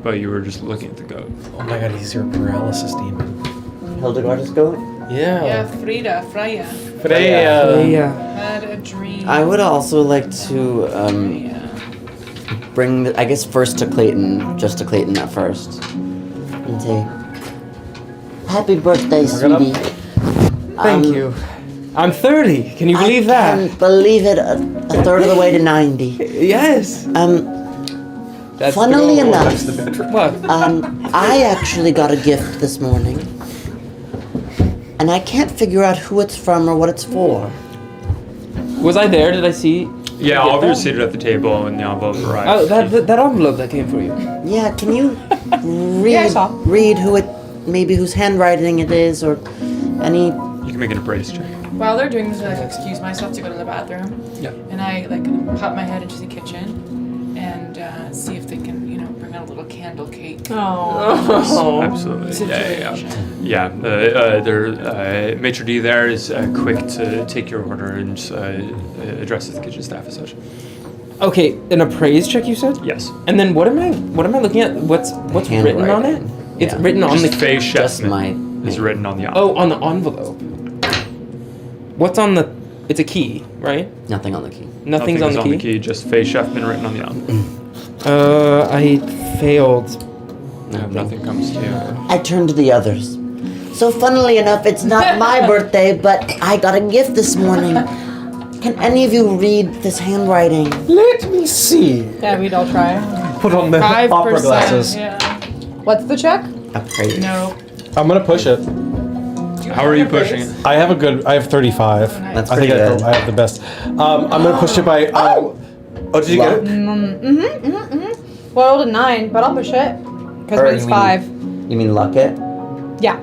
but you were just looking at the goat. Oh my god, he's your paralysis demon. Hildegard's goat? Yeah, Freya Freya. had a dream. I would also like to Freya. bring, I guess, first to Clayton, just to Clayton at first, and say, "Happy birthday, sweetie." Thank you. I'm 30. Can you believe I that? can't believe it. A third of the way to 90. Yes. That's Funnily the goal. enough, What? I actually got a gift this morning, and I can't figure out who it's from or what it's for. Was I there? Did I see? Yeah, Get all of you are that? seated at the table, and the envelope arrived. Oh, that envelope that came for you. Yeah, can you Yeah, I saw. read who it, maybe whose handwriting it is, or any? You can make an appraise check. While they're doing this, I excuse myself to go to the bathroom. Yeah. And I pop my head into the kitchen and see if they can, bring out a little candle cake. Oh. Absolutely. Situation. Yeah. Maitre d' there is quick to take your order and addresses the kitchen staff as such. Okay, an appraise check you said? Yes. And then what am I looking at? What's written on it? Handwriting. It's Yeah. written on Just the Faye Just Sheffman my is name. written on the envelope. on the envelope. What's on the? It's a key, right? Nothing on the key. Nothing's on the key. Just Faye Sheffman written on the envelope. I failed. Nothing comes to you. I turned to the others. So funnily enough, it's not my birthday, but I got a gift this morning. Can any of you read this handwriting? Let me see. Yeah, we'd all try. Put on the 5%. opera glasses. Yeah. What's the check? Appraise. No. I'm gonna push it. How are you pushing it? I have 35. That's I pretty think good. I have the best. I'm gonna push it by. Oh, did you get it? Well, I rolled a 9, but I'll push it. Because Or mine's you 5. You mean luck it? Yeah.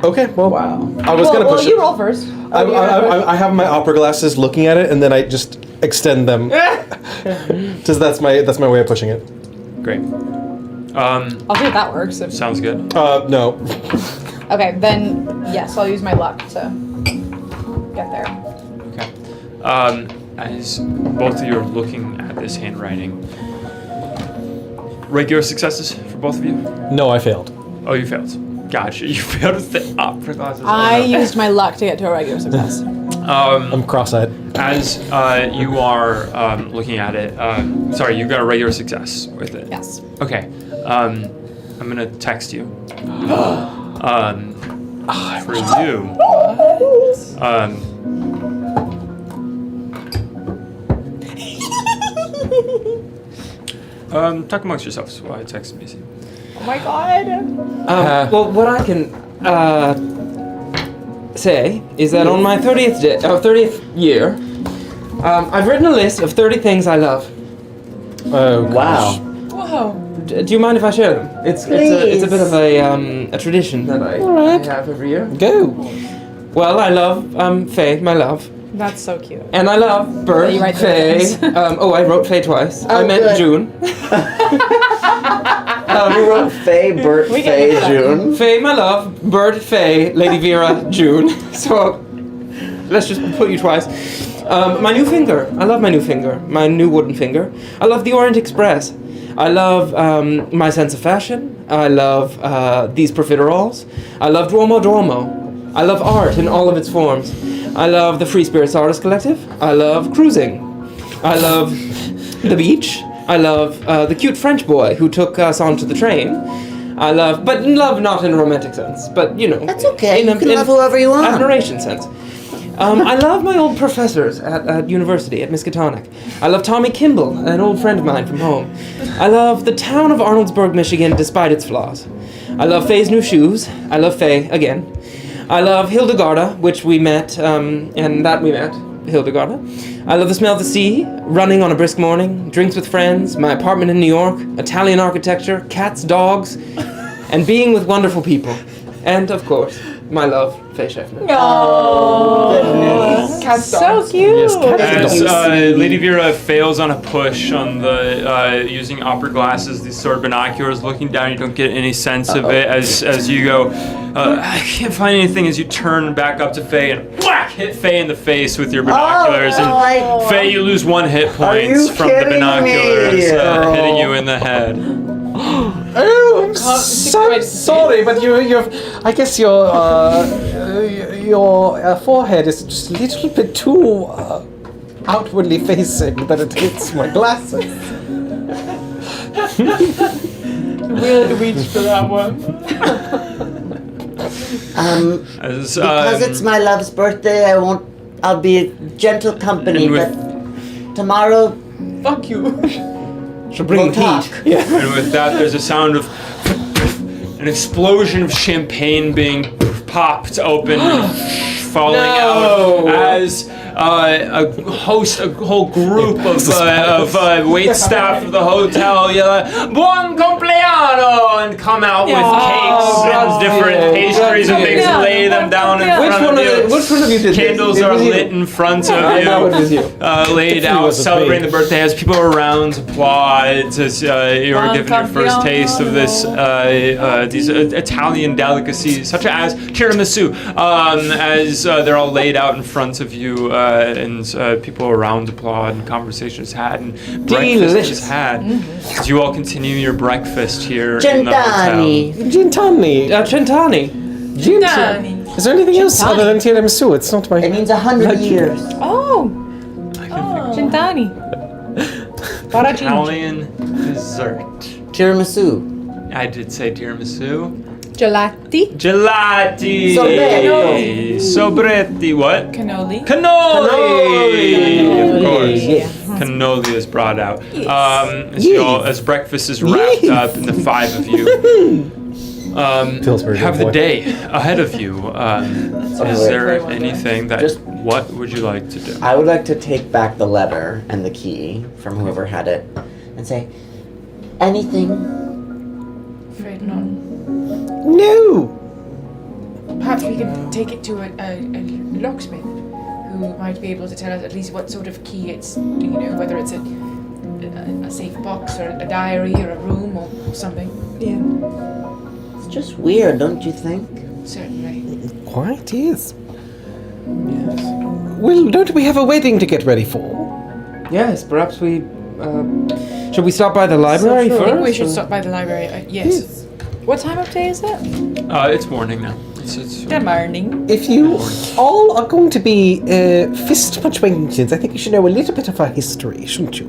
Okay. Well, Wow. I was gonna push you it. roll first. I have my opera glasses looking at it, and then I just extend them. Just that's my way of pushing it. Great. I'll see if that works. Sounds good. No. Okay, then yes, I'll use my luck to get there. Okay. As both of you are looking at this handwriting, regular successes for both of you? No, I failed. Oh, you failed. Gotcha. You failed with the opera glasses. I Oh, no. used my luck to get to a regular success. I'm cross-eyed. As you are looking at it, sorry, you got a regular success with it. Yes. Okay. I'm gonna text you. For you. Talk amongst yourselves while I text me. Oh my god. Well, what I can say is that on my 30th year, I've written a list of 30 things I love. Oh, Wow. Whoa. Do you mind if I share them? It's a bit of a tradition that I have every year. Go. Well, I love Faye, my love, That's so cute. and I love Bert, You write the Faye. names. I wrote Faye twice. I meant good. June. You wrote Faye, Bert, We can Faye, do that. June. Faye, my love, Bert, Faye, Lady Vera, June. So let's just put you twice. My new finger. I love my new finger. My new wooden finger. I love the Orient Express. I love my sense of fashion. I love these profiteroles. I love Duomo Duomo. I love art in all of its forms. I love the Free Spirits Artist Collective. I love cruising. I love the beach. I love the cute French boy who took us onto the train. I love, but love not in a romantic sense, but you know. That's okay. in You can love whoever you want. Admiration sense. I love my old professors at university, at Miskatonic. I love Tommy Kimball, an old friend of mine from home. I love the town of Arnoldsburg, Michigan, despite its flaws. I love Faye's new shoes. I love Faye, again. I love Hildegarda, which we met, Hildegarda. I love the smell of the sea, running on a brisk morning, drinks with friends, my apartment in New York, Italian architecture, cats, dogs, and being with wonderful people. And, of course, my love, Faye Scheffner. So cute. Yes, As Lady Vera fails on a push on the using opera glasses, these sort of binoculars, looking down, you don't get any sense of it as you go, I can't find anything, as you turn back up to Faye and whack, hit Faye in the face with your binoculars. And Faye, you lose 1 hit points you from the kidding binoculars me? hitting you in the head. Oh, I'm so sorry, but I guess your forehead is just a little bit too outwardly facing that it hits my glasses. We'll reach for that one. As, Because it's my love's birthday, I'll be gentle company, And but tomorrow Fuck you. She'll bring we'll talk. heat. And with that, there's a sound of an explosion of champagne being popped open, falling out as a whole group of wait staff of the hotel yell, "Buon compleanno!" and come out with cakes and different pastries and things, lay them down in front of you. Which one of you did this? Candles It are was you. lit in front of I know it you, was you. laid out, wasn't celebrating me. the birthday as people around applaud as you are given your first taste of this these Italian delicacies such as tiramisu, as they're all laid out in front of you, and people around applaud, and conversations had, and breakfast is Delicious. had. As you all continue your breakfast here in the hotel. Gentani. Gintani. Centani. Danny. Is there anything else other than tiramisu? It's not my. It means 100 years. Oh, Gintani. Paragini. Italian dessert. Tiramisu. I did say tiramisu. Gelati. Gelati. Sobretti. Sobretti. What? Cannoli. Cannoli! Of course. Yeah. Cannoli is brought out. As breakfast is wrapped up and the 5 of you Pillsbury have the boy. day ahead of you. Is there anything that what would you like to do? I would like to take back the letter and the key from whoever had it and say, anything? Afraid not. No. Perhaps we can take it to a locksmith who might be able to tell us at least what sort of key it's, whether it's a safe box or a diary or a room or something. Yeah. It's just weird, don't you think? Certainly. Quite is. Well, don't we have a wedding to get ready for? Yes, perhaps we. Should we stop by the library I first? think we should stop by the library. Yes. What time of day is it? It's morning now. It's Good morning. If you all are going to be fist punch Wellingtons, I think you should know a little bit of our history, shouldn't you?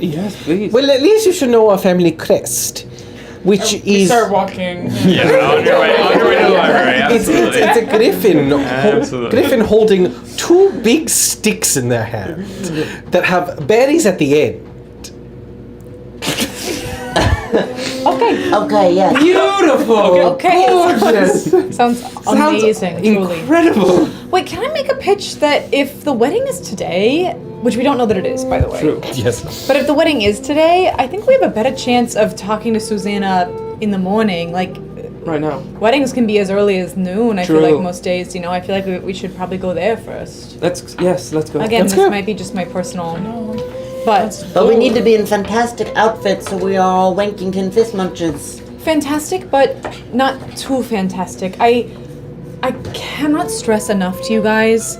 Yes, please. Well, at least you should know our family crest, which We is... start walking. yeah, on your way to the library. Absolutely. It's a griffin. Absolutely. Griffin holding two big sticks in their hand that have berries at the end. Okay, yeah. Beautiful. Okay. Gorgeous. Sounds amazing. Truly. Incredible. Wait, can I make a pitch that if the wedding is today, which we don't know that it is, by the way. True. Yes. But if the wedding is today, I think we have a better chance of talking to Susanna in the morning. Like, Right now. weddings can be as early as noon. I feel True. like most days, I feel like we should probably go there first. Let's go. Again, Let's this go. might be just my personal. But But we need to be in fantastic outfits so we are all Wankington fist munches. fantastic, but not too fantastic. I cannot stress enough to you guys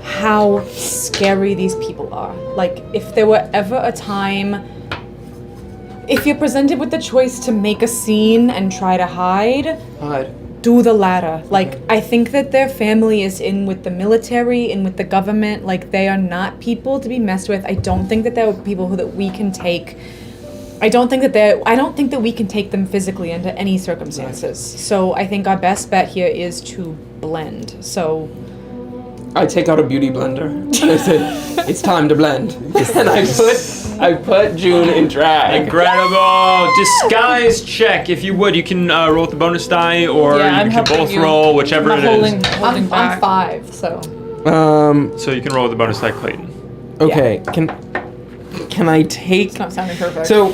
how scary these people are. Like, if there were ever a time, if you're presented with the choice to make a scene and try to hide, do the latter. Like, I think that their family is in with the military, in with the government. Like, they are not people to be messed with. I don't think that they're people that we can take. I don't think that we can take them physically under any circumstances. So I think our best bet here is to blend. So I take out a beauty blender and I say, "It's time to blend." And I put June in drag. Incredible! Disguise check. If you would, you can roll with the bonus die, or Yeah, I'm you can helping both you. roll, whichever I'm it is. holding I'm back. 5, so So you can roll with the bonus die, Clayton. Okay. Can I take? it's not sounding perfect. So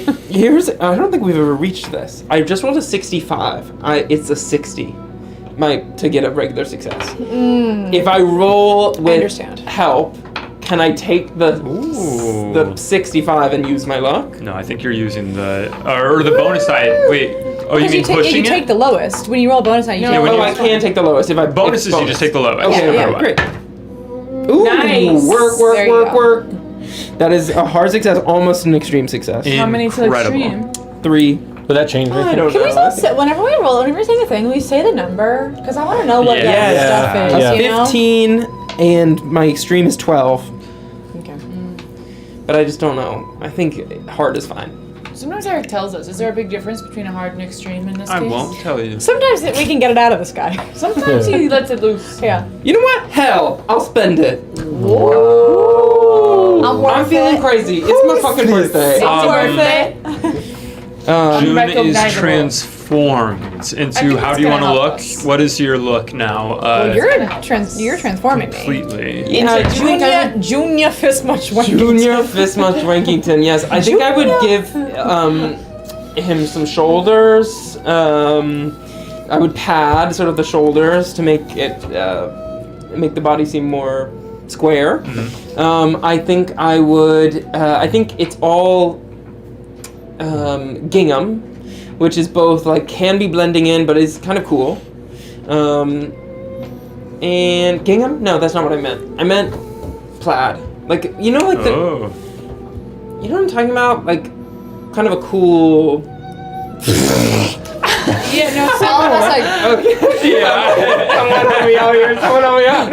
I don't think we've ever reached this. I just rolled a 65. It's a 60. To get a regular success. If I roll with understand. help, can I take the 65 and use my luck? No, I think you're using the bonus die. Wait. Oh, you mean pushing you it? take the lowest. When you roll a bonus die, you take when Oh, you- I can take the lowest if I Bonuses, it's you just take the lowest. Okay, Yeah, okay, yeah. great. Ooh, Nice. Work, There you go. work. That is a hard success, almost an extreme success. How many to Incredible. extreme? 3. Would that change I anything? don't Can know. we still say, whenever we say the thing, we say the number? Because I want to know what Yeah. that stuff is, Yeah. you know? 15 and my extreme is 12. Okay. But I just don't know. I think hard is fine. Sometimes Eric tells us. Is there a big difference between a hard and extreme in this I case? won't tell you. Sometimes we can get it out of this guy. Sometimes he lets it loose. Yeah. You know what? Hell, I'll spend it. I'm I'm feeling crazy. It's my fucking birthday. It's worth it. June is Unrecognizable. transformed into. think How it's do you want gonna to help look? us. What is your look now? Well, you're transforming me. completely. Yeah, Junior fist much Junior Fistmunch Rankington, yes. I think I would give him some shoulders. I would pad sort of the shoulders to make the body seem more square. I think I would. I think it's all gingham, which is both like can be blending in, but is kind of cool. And gingham? No, that's not what I meant. I meant plaid. Like like the. Oh. You know what I'm talking about? Like, kind of a cool. Yeah, no, All of us like, Okay. Yeah. Someone help me out here. Someone help me out.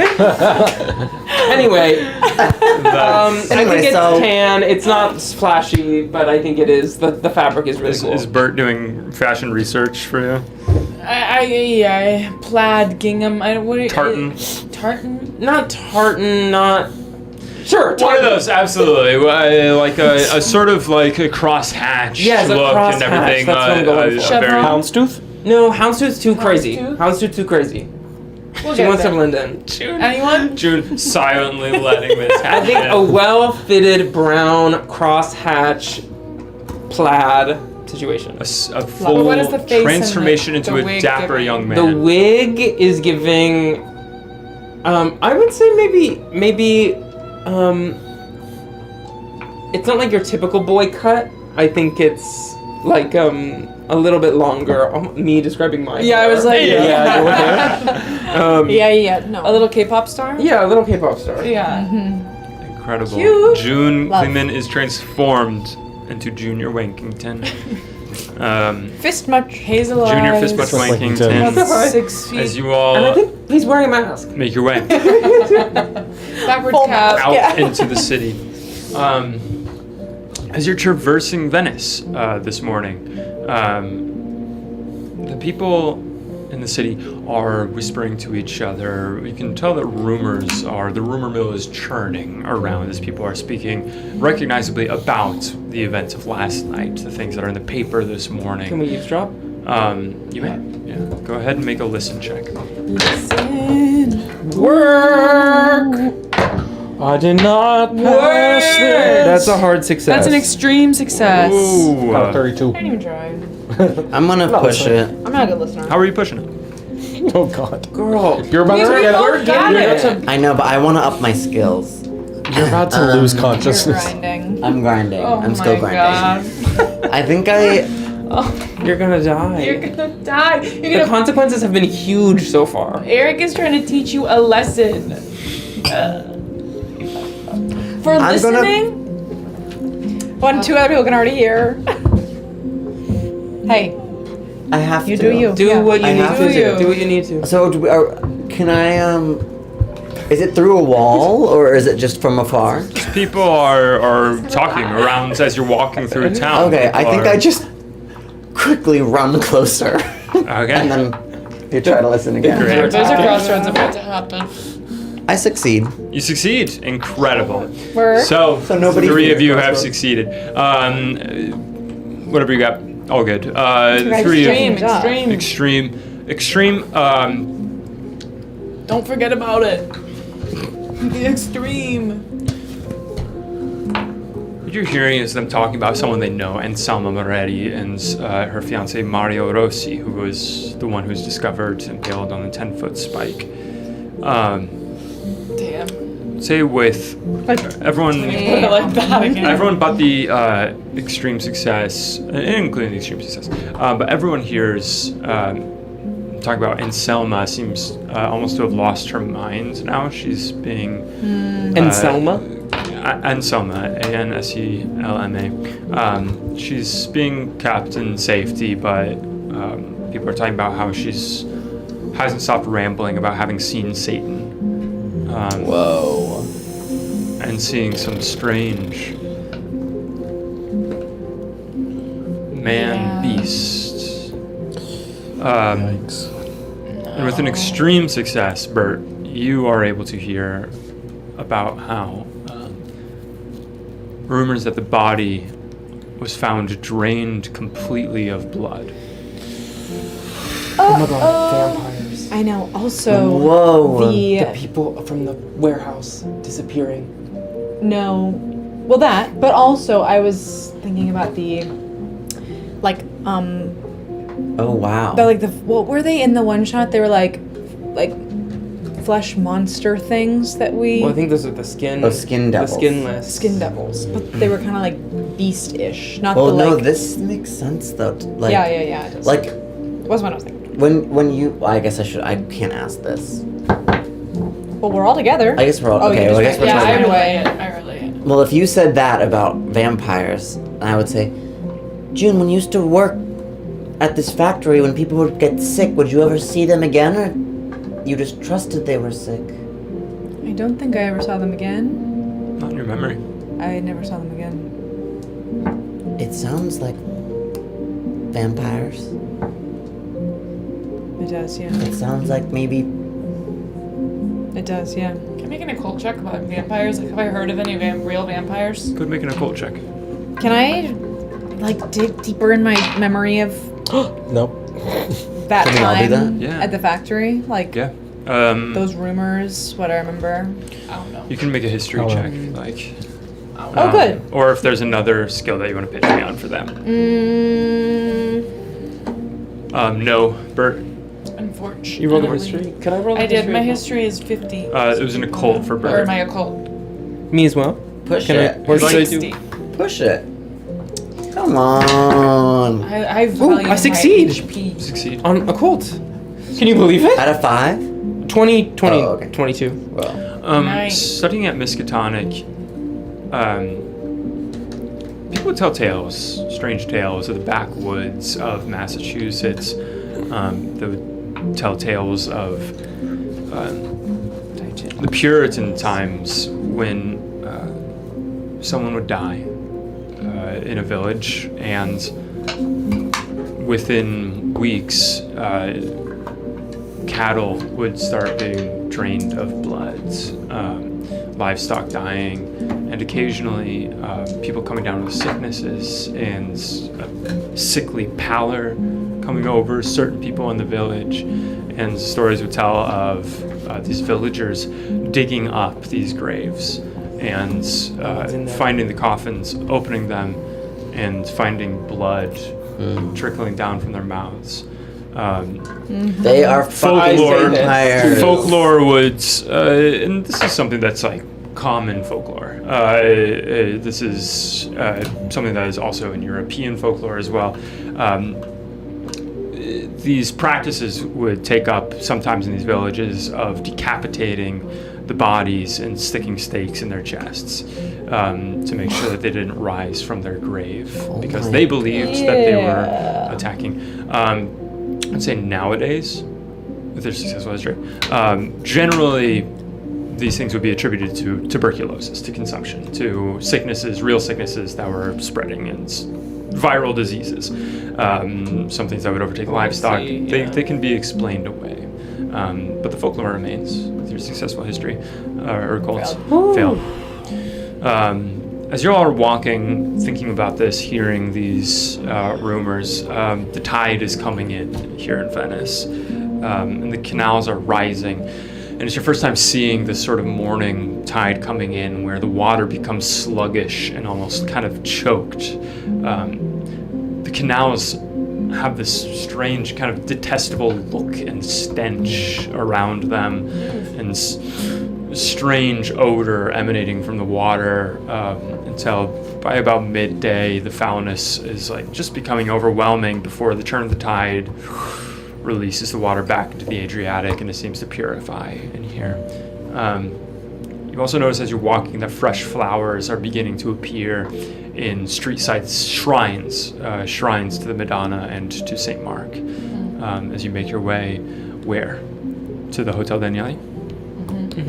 Anyway, I Anyway, think it's so- tan. It's not flashy, but I think it is. The fabric is really cool. Is Bert doing fashion research for you? I plaid gingham. Tartan. Tartan. Not tartan. Not. Sure. One of tartan. those, absolutely. Like a sort of like a crosshatch Yes, a look and crosshatch, everything. that's what I'm going for. Chevron. Houndstooth? No, Houndstooth's too crazy. Houndstooth? Houndstooth's too crazy. We'll She get wants to there. blend in. June. Anyone? June silently letting this I happen. think a well-fitted brown cross-hatch plaid situation. A full What is the face and transformation the into a wig dapper giving? young man. The wig is giving. I would say maybe. It's not like your typical boy cut. I think it's like a little bit longer. Me describing mine. Yeah, I was like, Yeah, your hair. Yeah, no. A little K-pop star? Yeah, a little K-pop star. Yeah. Incredible. Cute. June Love. Kleeman is transformed into Junior Wankington. Fist much. Hazel Junior eyes. Fistbutt Wankington. Wankington. That's 6 feet. As you And I all think he's wearing a mask. make your way Backwards Full cap. mask. out Yeah. into the city. As you're traversing Venice this morning, the people in the city are whispering to each other. You can tell that the rumor mill is churning around as people are speaking recognizably about the events of last night, the things that are in the paper this morning. Can we eavesdrop? You may. Yeah. Go ahead and make a listen check. I did not pass this. That's a hard success. That's an extreme success. Ooh. Got a 32. I didn't even try. I'm gonna push it. I'm not a good listener. How are you pushing it? Oh god. Girl. You're about to We get both got You're it. about to- I know, but I want to up my skills. You're about to lose You're consciousness. grinding. I'm grinding. Oh I'm still my grinding. I think You're gonna die. You're gonna die. You're The gonna. consequences have been huge so far. Eric is trying to teach you a lesson. For I'm gonna- listening. 2 other people can already hear. Hey, I have you to. do you. Do Yeah. what you I need have to to. do. Do what you need to. So, can I, is it through a wall or is it just from afar? People are talking around as you're walking through town. Okay, I People think are- I just quickly run closer. Okay. And then you try to listen again. Great. There's a crossroads about to happen. I succeed. You succeed. Incredible. Work. So nobody three of feels you have crossroads. succeed. Whatever you got, all good. Three Extreme, of extreme. extreme. Don't forget about it. The extreme. What you're hearing is them talking about someone they know, and Salma Moretti and her fiance Mario Rossi, who was the one who's discovered impaled on the 10-foot spike. Damn. Say with everyone. Put it like that again. Everyone but the extreme success, including the extreme success, but everyone here is talking about, and Selma seems almost to have lost her mind now. She's being And Selma? Anselma, Anselma. She's being kept in safety, but people are talking about how she's hasn't stopped rambling about having seen Satan. Whoa. And seeing some strange man-beast. Yikes. And with an extreme success, Bert, you are able to hear about how rumors that the body was found drained completely of blood. Oh my god, vampires. I know. Also, Whoa. The people from the warehouse disappearing. No. Well, that, but also I was thinking about the, Oh wow. what were they in the one shot? They were like flesh monster things that we, Well, I think those are the skin. Oh, skin devils. The skinless. skin devils, but they were kind of like beast-ish, not Well, the no, like. this makes sense though. Like, yeah, it does. Like was what I was thinking. when you, I guess I can't ask this. Well, we're all together. I guess we're all Oh, you okay. can Well, I just guess we're write- Yeah, I talking- relay it. I relay it. Well, if you said that about vampires, I would say, June, when you used to work at this factory, when people would get sick, would you ever see them again, or you just trusted they were sick? I don't think I ever saw them again. Not in your memory. I never saw them again. It sounds like vampires. It does, yeah. It sounds like maybe. It does, yeah. Can I make an occult check about vampires? Like, have I heard of any real vampires? Could make an occult check. Can I, dig deeper in my memory of... Nope. that Can we all do time that? Yeah. at the factory? Like Yeah. those rumors, what I remember. I don't know. You can make a history Oh, check, like. Oh, good. Or if there's another skill that you want to pitch me on for them. No, Bert. Unfortunately. You rolled a history. Can I roll? I a did. history My as well? history is 50. It was an occult for Or Bert. my occult. Me as well. Push Can it. I? Or should I 60. do? Push it. Come on. I value I succeed. my HP. Succeed. On occult. Can you believe it? Out of 5? 20, 20, Oh, okay. 22. Well, Nice. Studying at Miskatonic, people tell tales, strange tales of the backwoods of Massachusetts. They would tell tales of the Puritan times when someone would die in a village, and within weeks, cattle would start being drained of blood, livestock dying, and occasionally people coming down with sicknesses and sickly pallor coming over certain people in the village. And stories would tell of these villagers digging up these graves and finding the coffins, opening them, and finding blood trickling down from their mouths. they are Folklore. vampires. Folklore would, and this is something that's like common folklore. This is something that is also in European folklore as well. These practices would take up sometimes in these villages of decapitating the bodies and sticking stakes in their chests to make sure that they didn't rise from their grave because they believed that they were attacking. I'd say nowadays, with their successful history, generally these things would be attributed to tuberculosis, to consumption, to sicknesses, real sicknesses that were spreading, and viral diseases. Some things that would overtake livestock, they can be explained away. But the folklore remains with your successful history, or cults fail. As you're all walking, thinking about this, hearing these rumors, the tide is coming in here in Venice, and the canals are rising. And it's your first time seeing this sort of morning tide coming in where the water becomes sluggish and almost kind of choked. The canals have this strange kind of detestable look and stench around them, and strange odor emanating from the water, until by about midday the foulness is like just becoming overwhelming before the turn of the tide releases the water back into the Adriatic, and it seems to purify in here. You also notice as you're walking that fresh flowers are beginning to appear in street-side shrines, shrines to the Madonna and to St. Mark, as you make your way where? To the Hotel Danieli?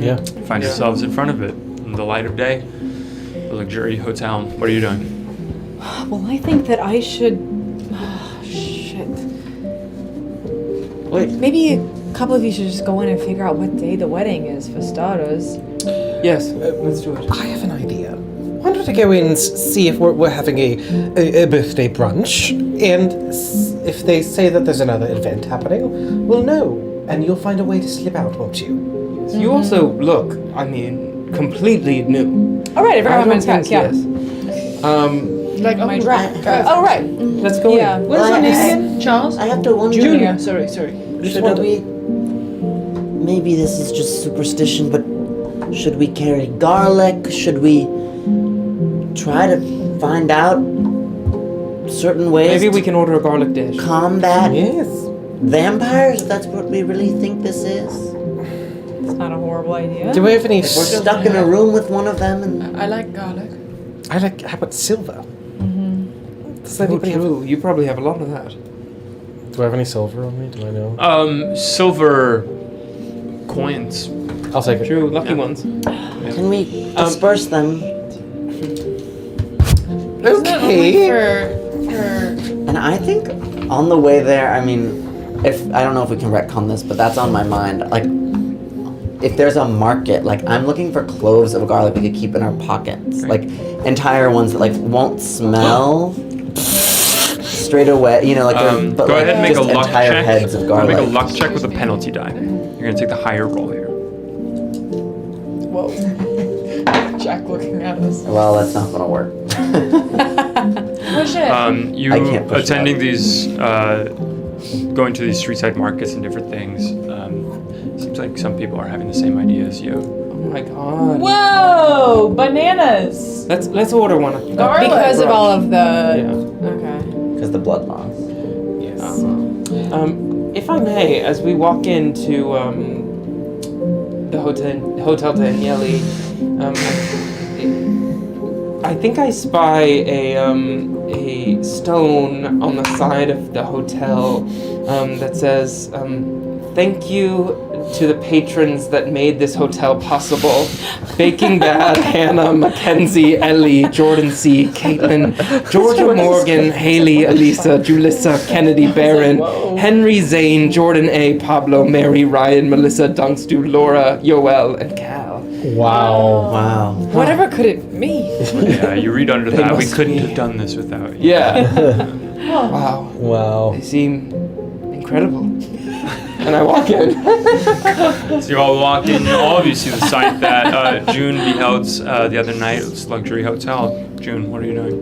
Yeah. Find yourselves in front of it in the light of day, the luxury hotel. What are you doing? Well, I think that I should. Shit. Wait. Maybe a couple of you should just go in and figure out what day the wedding is for starters. Yes, let's do it. I have an idea. Why don't I go in and see if we're having a birthday brunch, and if they say that there's another event happening, we'll know, and you'll find a way to slip out, won't you? You also look, I mean, completely new. All right, everyone I has don't back. Yeah. think- yes. Like My my drag. Oh, right. Let's go Yeah. in. What is Well, your name I- again? Charles? I have to wonder. Junior. Sorry. Should we? Maybe this is just superstition, but should we carry garlic? Should we try to find out certain ways Maybe we to can order a garlic dish. combat Yes. vampires? If that's what we really think this is. It's not a horrible idea. Do we have any? We're stuck in a room with one of them, and I like garlic. I like. How about silver? Does Oh, anybody have? true. You probably have a lot of that. Do I have any silver on me? Do I know? Silver coins. I'll take it. True, lucky ones. can we disperse them? Okay. And I think on the way there, I mean, if I don't know if we can retcon this, but that's on my mind. Like, if there's a market, like I'm looking for cloves of garlic we could keep in our pockets, like entire ones that like won't smell. straight away. You know, like they're but Go like ahead and make just a luck entire check. heads of garlic. Make a luck check with a penalty die. You're gonna take the higher roll here. Whoa. Jack looking at us. Well, that's not gonna work. Push it. You I can't push attending that. these, going to these street side markets and different things. Seems like some people are having the same idea as you. Oh my god. Whoa! Bananas! Let's order one. Garlic. Because of all of the. Yeah. Okay. Because the blood loss. Yes. If I may, as we walk into the hotel to Agnelli, I think I spy a stone on the side of the hotel that says, "Thank you to the patrons that made this hotel possible: Baking Bad, Hannah, Mackenzie, Ellie, Jordan C, Caitlin, Georgia Morgan, Haley, Elisa, Julissa, Kennedy, Barron, Henry, Zane, Jordan A, Pablo, Mary, Ryan, Melissa, Dunkstu, Laura, Yoel, and Cal." Wow. Wow. Whatever could it be? Yeah, you read under that. We must couldn't be- have done this without you. Yeah. Wow. Wow. They seem incredible. And I walk in. So you all walk in. All of you see the sight that June beheld the other night. It's luxury hotel. June, what are you doing?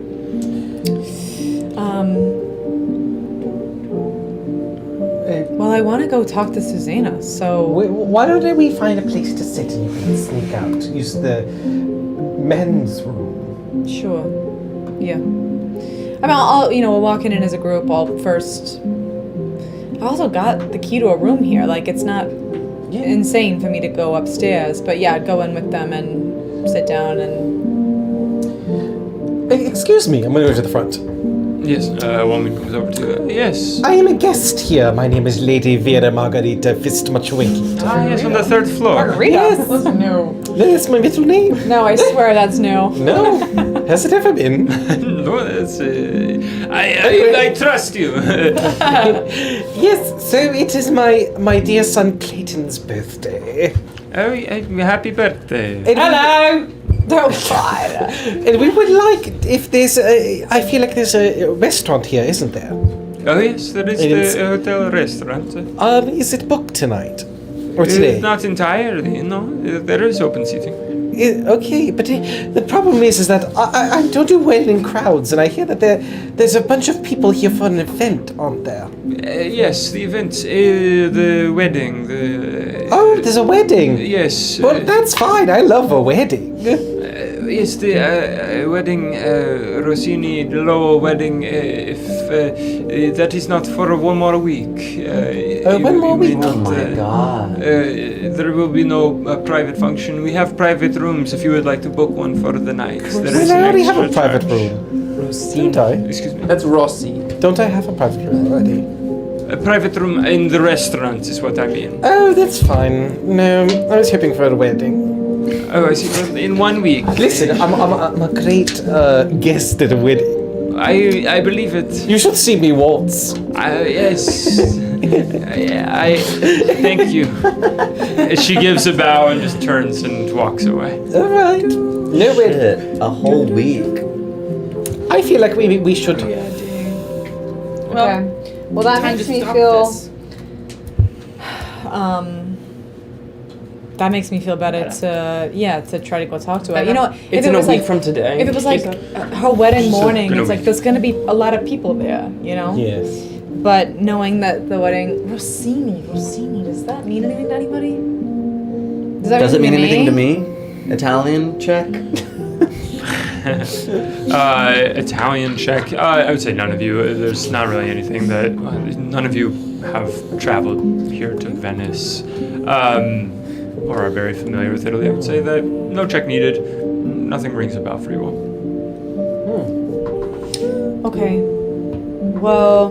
Well, I want to go talk to Susanna, so. Why don't we find a place to sit and you can sneak out? Use the men's room. Sure. Yeah. I mean, I'll we'll walk in as a group. I'll first. I also got the key to a room here. Like, it's not insane for me to go upstairs, but yeah, I'd go in with them and sit down and. Excuse me, I'm gonna go to the front. Yes, a woman comes over to yes. I am a guest here. My name is Lady Vera Margarita Fistmachowiecki. Ah, yes, on the third floor. Yes, No. that's my middle name. No, I swear that's new. No, has it ever been? No, that's, I trust you. Yes, so it is my dear son Clayton's birthday. Oh, happy birthday. And Hello! Oh, God. And we would like, if there's I feel like there's a restaurant here, isn't there? Oh, yes, there is It's- the hotel restaurant. Is it booked tonight? Or today? Not entirely, no. There is open seating. Okay, but the problem is that I don't do well in crowds, and I hear that there's a bunch of people here for an event, aren't there? Yes, the event, the wedding, Oh, there's a wedding. Yes. Well, that's fine. I love a wedding. Yes, the wedding, Rossini Low wedding, if that is not for one more week. One more may week? Oh not, my god. there will be no private function. We have private rooms if you would like to book one for the night. There is Well, I an already have a extra private charge. room. Rossini. Don't I? Excuse me. That's Rossi. Don't I have a private room already? A private room in the restaurant is what I mean. Oh, that's fine. No, I was hoping for a wedding. Oh, I see. Well, in 1 week. Listen, I'm a great guest at a wedding. I believe it. You should see me waltz. Yes. I thank you. She gives a bow and just turns and walks away. All right. No wedding. Shit, a whole week. I feel like we should. Okay. Well, that Time makes to me stop feel. this. That makes me feel better to try to go talk to her. You know, if It's it in a was week like from today. if it was like her wedding morning, in a it's like week. there's gonna be a lot of people there, you know. Yes. But knowing that the wedding Rossini, does that mean anything to anybody? Does it mean anything to me? Italian check? Italian check. I would say none of you. There's not really anything that none of you have traveled here to Venice, or are very familiar with Italy. I would say that no check needed. Nothing rings a bell for you all. Okay. Well,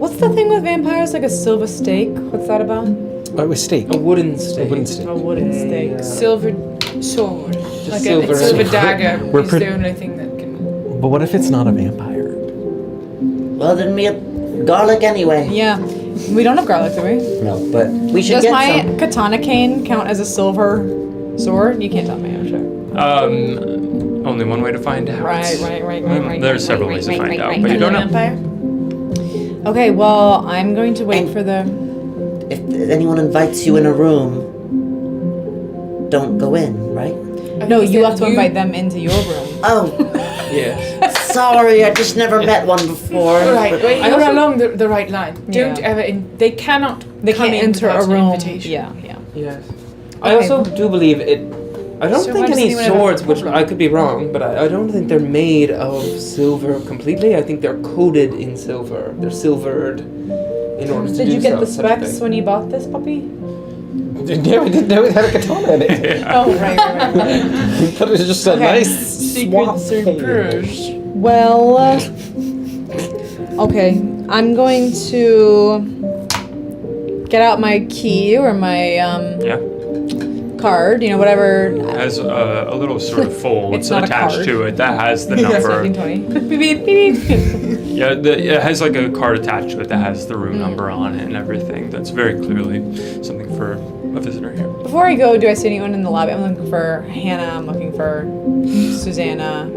what's the thing with vampires? Like a silver stake? What's that about? Oh, it was steak. A wooden stake. A wooden steak. A wooden stake. Silver sword. Like silver- a silver dagger We're is pretty- the only thing that can. But what if it's not a vampire? Well, then we have garlic anyway. Yeah. We don't have garlic, do we? No, but we should Does get my some. katana cane count as a silver sword? You can't tell me, I'm sure. Only one way to find out. Right. There's several ways to find out, but you don't know. Vampire? Okay, well, I'm going to wait for the... If anyone invites you in a room, don't go in, right? No, you have to invite them into your room. Oh, Yes. sorry, I just never met one before. Right, wait, you're along the right line. Don't Yeah. ever. They cannot. They come can't in enter a without an room. invitation. Yeah. Yes. I also do believe it. I don't So think why does any anyone have a swords, which problem? I could be wrong, but I don't think they're made of silver completely. I think they're coated in silver. They're silvered in order to Did do you get the such a specs thing. when you bought this puppy? Yeah, we didn't know it had a katana in it. Oh, right. We thought it was just a Okay. nice swamp surprise. Well, okay. I'm going to get out my key or my Yeah. card, whatever. It has a little sort of fold It's not a attached card. to it that has the Yes, number. 1920. Beep, beep, beep, beep. Yeah, it has like a card attached to it that has the room number on it and everything. That's very clearly something for a visitor here. Before I go, do I see anyone in the lobby? I'm looking for Hannah. I'm looking for Susanna.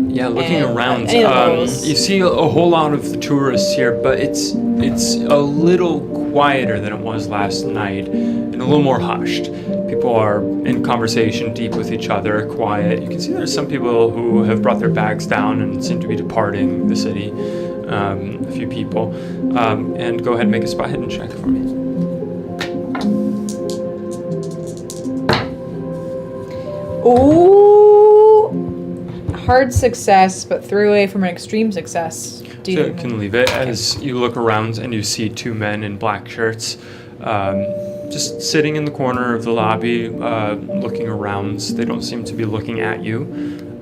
Yeah, looking And, around, any of those. you see a whole lot of the tourists here, but it's a little quieter than it was last night, and a little more hushed. People are in conversation, deep with each other, quiet. You can see there's some people who have brought their bags down and seem to be departing the city. A few people, and go ahead and make a spot hidden check for me. Ooh, hard success, but 3 away from an extreme success. Do So you you can leave it as you look around and you see two men in black shirts just sitting in the corner of the lobby looking around. They don't seem to be looking at you,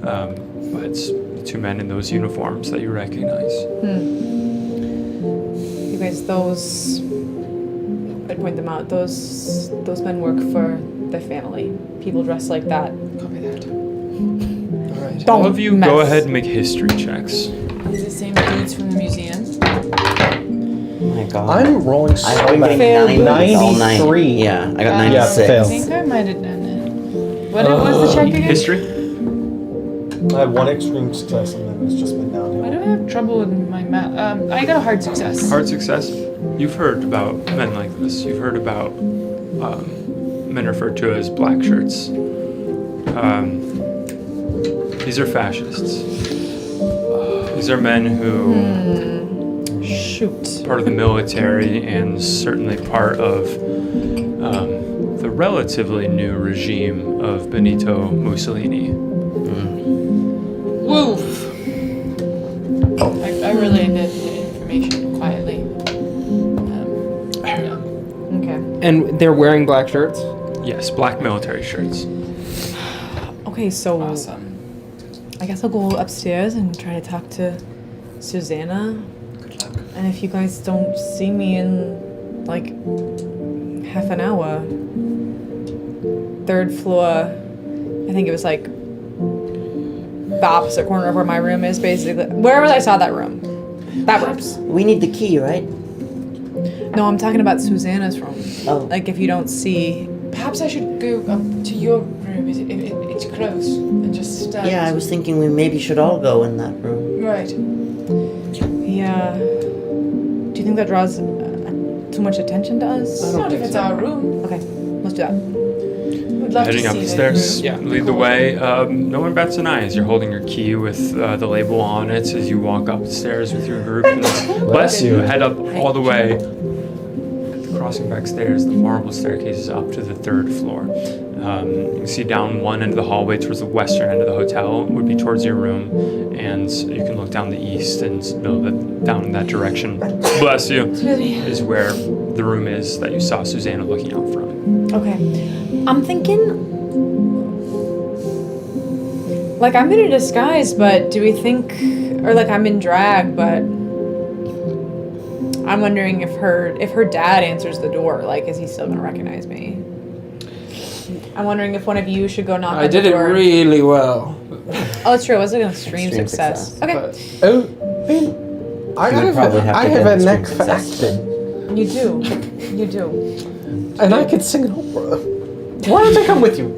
but it's the two men in those uniforms that you recognize. You guys, those I point them out. Those men work for their family. People dressed like that. Copy that. Don't All of you mess. go ahead and make history checks. Is it the same dudes from the museum? Oh my god. I'm rolling so I rolled a bad. 93. Yeah, I got Yeah, 96. fail. I think I might have done it. What was the check again? History? I have one extreme success and then it's just been Why downhill. do I have trouble with my math? I got a hard success. Hard success. You've heard about men like this. You've heard about men referred to as black shirts. These are fascists. These are men who Shoot. part of the military and certainly part of the relatively new regime of Benito Mussolini. Woof. I relayed the information quietly. Yeah. Okay. And they're wearing black shirts. Yes, black military shirts. Okay, so Awesome. I guess I'll go upstairs and try to talk to Susanna. And if you guys don't see me in like half an hour, 3rd floor, I think it was like the opposite corner of where my room is, basically. Wherever I saw that room. That room's. We need the key, right? No, I'm talking about Susanna's room. Oh. Like if you don't see. Perhaps I should go up to your room. It's close and just stand. Yeah, I was thinking we maybe should all go in that room. Right. Yeah. Do you think that draws too much attention to us? Not if it's our room. Okay, let's do that. We'd love Heading to up see the that stairs, room. Yeah. lead the way. No one bats an eye as you're holding your key with the label on it as you walk up the stairs with your group. And bless you. Head up all the way. Crossing back stairs, the marble staircase is up to the 3rd floor. You can see down one end of the hallway towards the western end of the hotel would be towards your room, and you can look down the east and know that down in that direction, bless you, is where the room is that you saw Susanna looking out from. Okay. I'm thinking. Like, I'm in a disguise, but do we think. Or, like, I'm in drag, but. I'm wondering if her dad answers the door, like, is he still gonna recognize me? I'm wondering if one of you should go knock I on the did it door. really well. Oh, it's true. It was an extreme Extreme success. success. Okay. But Oh, man, I You would probably have I to have get a extreme knack for success. acting, You do. You do. and I can sing an opera. Why don't I come with you?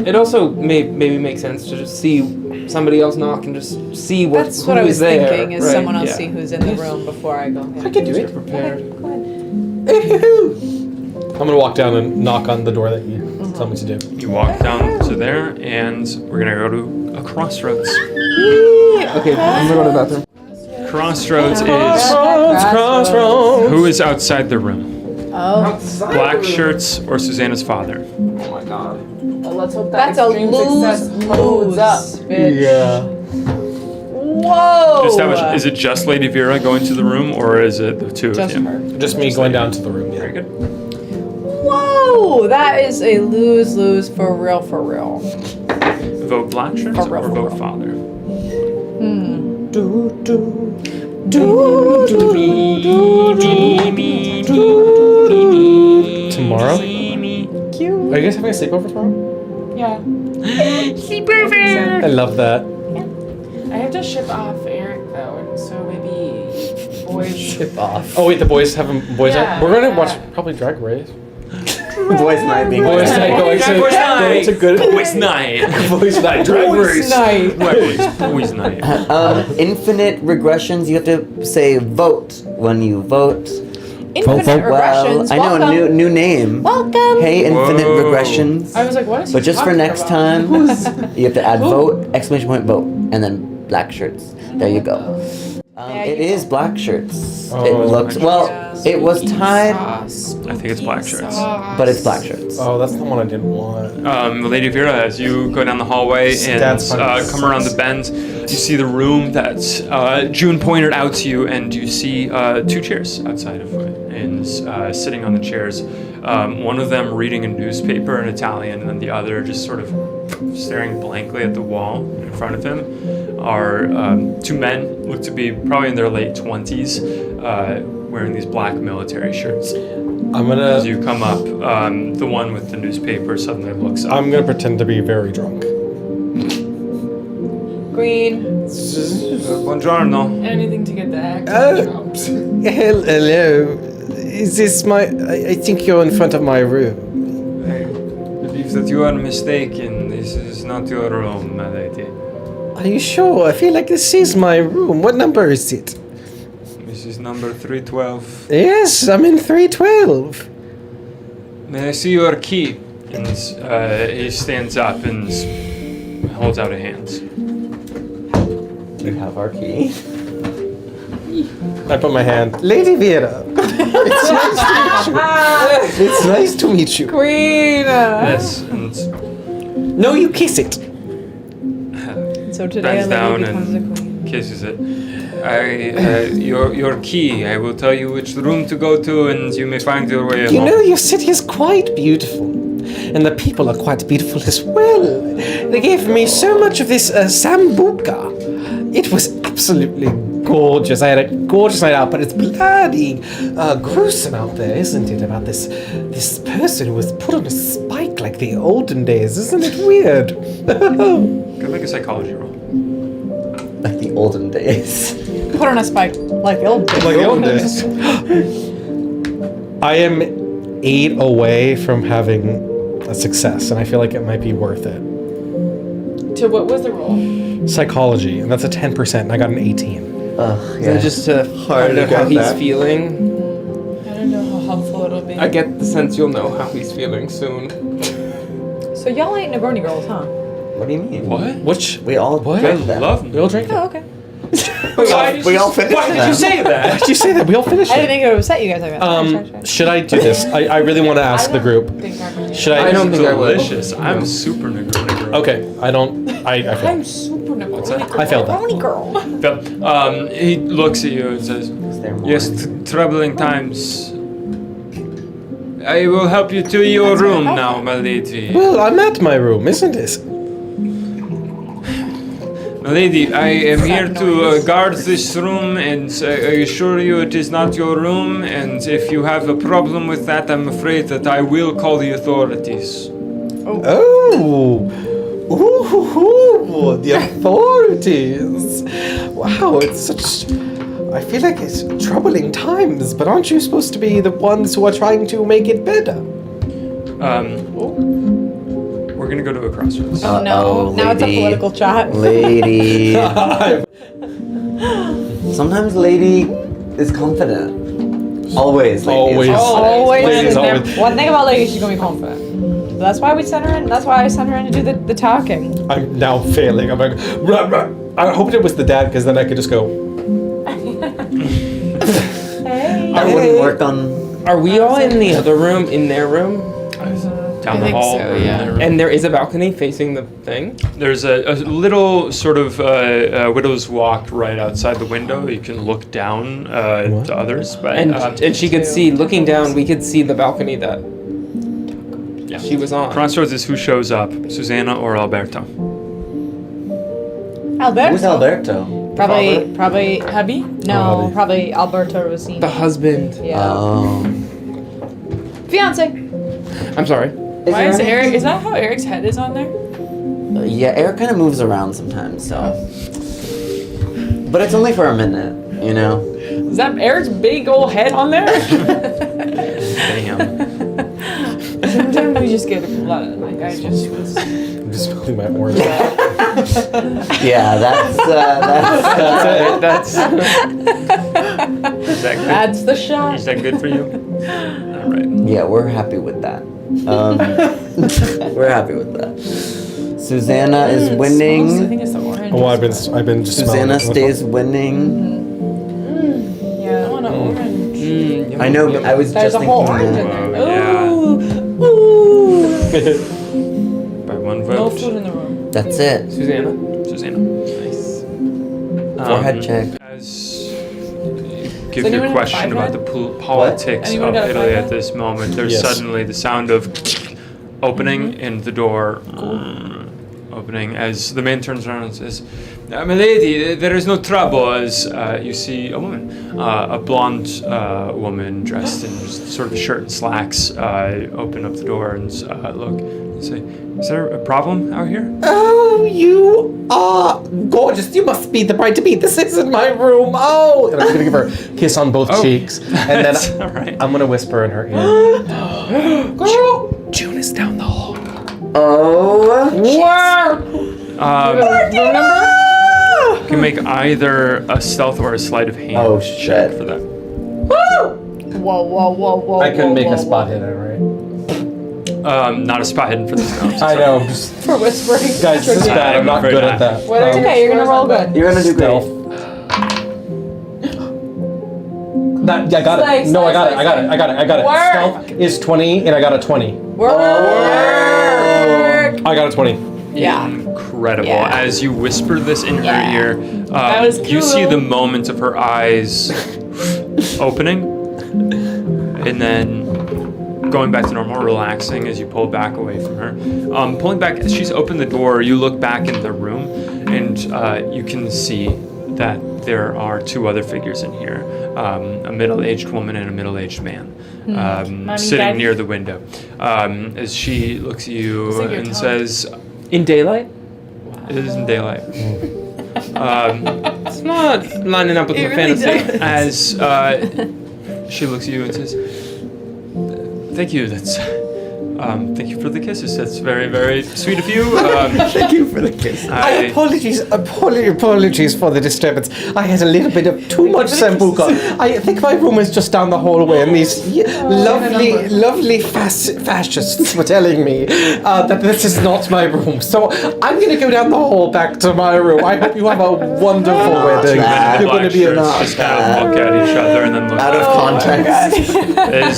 It also maybe makes sense to just see somebody else knock and just see That's who what I is was there, thinking, is right? someone else Yeah. see who's in the room before I go. I can do it. Prepared. I'm gonna walk down and knock on the door that you tell me to do. You walk down to there, and we're gonna go to a crossroads. Okay, I'm gonna go to the bathroom. Crossroads is Crossroads. who is outside the room? Oh, Black shirts or Susanna's father? Oh my god. Well, let's hope that's a lose. bitch. Yeah. Whoa! Establish, is it just Lady Vera going to the room, or is it the two Just of you? her. Just me going down to the room. Very Yeah. good. Whoa! That is a lose for real, for real. Vote black shirts For real, or for vote real. father? Tomorrow? Are you guys having a sleepover tomorrow? Yeah. I love that. I have to ship off Eric though, and so maybe boys. Ship off. Oh wait, the boys haven't. Boys. Yeah, We're gonna yeah. watch probably Drag Race. Boys night being Boys Boys night going to. Boys night. Going to good. Boys night. Boys night. Drag Race. night. Boys night. Infinite regressions. You have to say vote when you vote. Infinite Well, regressions. I know Welcome. a new name. Welcome. Hey, infinite Whoa. regressions. I was like, what is he But just for talking next about? time, you have to add vote, exclamation point, vote, and then black shirts. There you go. It is black shirts. Oh. It looks well. It was tied, I think it's black shirts. but it's black shirts. Oh, that's the one I didn't want. Lady Vera, as you go down the hallway and That's funny. come around the bend, you see the room that June pointed out to you, and you see two chairs outside of it, and sitting on the chairs, one of them reading a newspaper in Italian, and then the other just sort of staring blankly at the wall in front of him are two men, look to be probably in their late 20s, wearing these black military shirts. I'm As gonna. you come up, the one with the newspaper suddenly looks up. I'm gonna pretend to be very drunk. Green. Buongiorno. Anything to get the act dropped. Hello. Is this my... I think you're in front of my room. I believe that you are mistaken. This is not your room, my lady. Are you sure? I feel like this is my room. What number is it? This is number 312. Yes, I'm in 312. May I see your key? And he stands up and holds out a hand. You have our key. I put my hand. Lady Vera. It's nice to meet you. It's nice to meet you. Queen. Yes, and No, you kiss it. So today bends a down lady becomes a and queen. kisses it. Your key. I will tell you which room to go to, and you may find your way You home. know, your city is quite beautiful. And the people are quite beautiful as well. They gave me so much of this sambuca. It was absolutely gorgeous. I had a gorgeous night out, but it's bloody gruesome out there, isn't it? About this person who was put on a spike like the olden days. Isn't it weird? Go make a psychology roll. Like the olden days. Put on a spike like the old days. Like the old days. I am 8 away from having a success, and I feel like it might be worth it. To what was the roll? Psychology, and that's a 10%, and I got an 18. Ugh, Is that just to find to out how get he's that. feeling? I don't know how helpful it'll be. I get the sense you'll know how he's feeling soon. So y'all ain't Negroni girls, huh? What do you mean? What? Which We all What? I drank that. love we all drank it. Oh, okay. We all finished Why did that. you say that? Did you say that? We all finished I didn't it. think it would upset you guys like that. Sorry. Should I do this? I really want to ask the group. Should I? I don't think I would. Delicious. I'm super Negroni. Okay, I don't. I failed. I'm super Negroni. I failed that. Negroni girl. He looks at you and says, Is there more? "Yes, troubling times. I will help you to your room now, my lady. Well, I'm at my room, isn't it? My lady, I am here to guard this room, and I assure you it is not your room. And if you have a problem with that, I'm afraid that I will call the authorities." Oh. Ooh, the authorities. Wow, it's such... I feel like it's troubling times, but aren't you supposed to be the ones who are trying to make it better? We're gonna go to a crossroads. Oh no! Now it's a lady. political chat. Lady. Sometimes lady is confident. Always lady Always. is confident. Always. Ladies Never- always- One thing about ladies, she's gonna be confident. That's why we sent her in. That's why I sent her in to do the talking. I'm now failing. I'm like, rah, rah. I hoped it was the dad because then I could just go. That wouldn't work on. Are we all in the other room, in their room? Down I the think hall. so, yeah. And there is a balcony facing the thing? There's a little sort of widow's walk right outside the window. You can look down to others, but And she could see, looking down, we could see the balcony that she was on. crossroads is who shows up, Susanna or Alberto. Alberto. Who's Alberto? Probably. Hubby? No, hubby. probably Alberto Rosini. The husband. Yeah. Oh. Fiance. I'm sorry. Why is Eric? Is that how Eric's head is on there? Yeah, Eric kind of moves around sometimes, so. But it's only for a minute, you know? Is that Eric's big old head on there? Damn. Sometimes we just get a lot of like I just was. I'm just feeling my orange. Yeah, that's That's Is that good? That's the shot. Is that good for you? All right. yeah, we're happy with that. We're happy with that. Susanna is I winning. think it's the orange. Oh, I've been just smelling Susanna it. stays winning. Yeah, I want an orange. I know, but I was There's just a whole thinking orange in that. there. Yeah. Ooh. By one No vote. food in the room. That's it. Susanna. Susanna. Nice. Forehead check. As you give anyone your have question five about head? the politics Anyone of got a Italy five at head? this moment, there's Yes. suddenly the sound of opening and the door opening as the man turns around and says, "My lady, there is no trouble." As you see a woman, a blonde woman dressed in sort of a shirt and slacks, open up the door and look and say, "Is there a problem out here?" Oh, you are gorgeous. You must be the bride-to-be. This isn't my room. Oh. And I'm gonna give her a kiss on both Oh. cheeks, and then That's all right. I'm gonna whisper in her ear. Girl. June is down the hall. Oh. You can make either a stealth or a sleight of hand Oh, check shit. for that. Whoa. I couldn't make a spot hidden, right? Not a spot hidden for this. No, I'm so I sorry. know. Just, For whispering. guys, this is bad. I'm not afraid good not. at that. It's okay, you're gonna roll good. You're gonna do Stealth. great. That, yeah, I got it. Slay, No, I got slay, it. I got it. I got it. I got it. Work. Stealth is 20, and I got a 20. Work. I got a 20. Yeah. Incredible. Yeah. As you whisper this in Yeah. her ear, That was you see cool. the moment of her eyes opening and then going back to normal, relaxing as you pull back away from her. Pulling back, as she's opened the door, you look back in the room and you can see that there are two other figures in here, a middle-aged woman and a middle-aged man. Sitting Daddy? near the window. As she looks at you It's like your and tongue. says, In daylight? "It isn't daylight." It's not lining up with It my really fantasy. does. As she looks at you and says, "Thank you. That's thank you for the kisses. That's very, very sweet of you." Thank you for the kiss. I- Apologies for the disturbance. I had a little bit of too much sambuca. I think my room is just down the hallway, and these lovely fascists were telling me that this is not my room. So I'm gonna go down the hall back to my room. I hope you have a wonderful wedding. bad. You're gonna be Black an shirts just kind of look at each other and then look Out of context. As,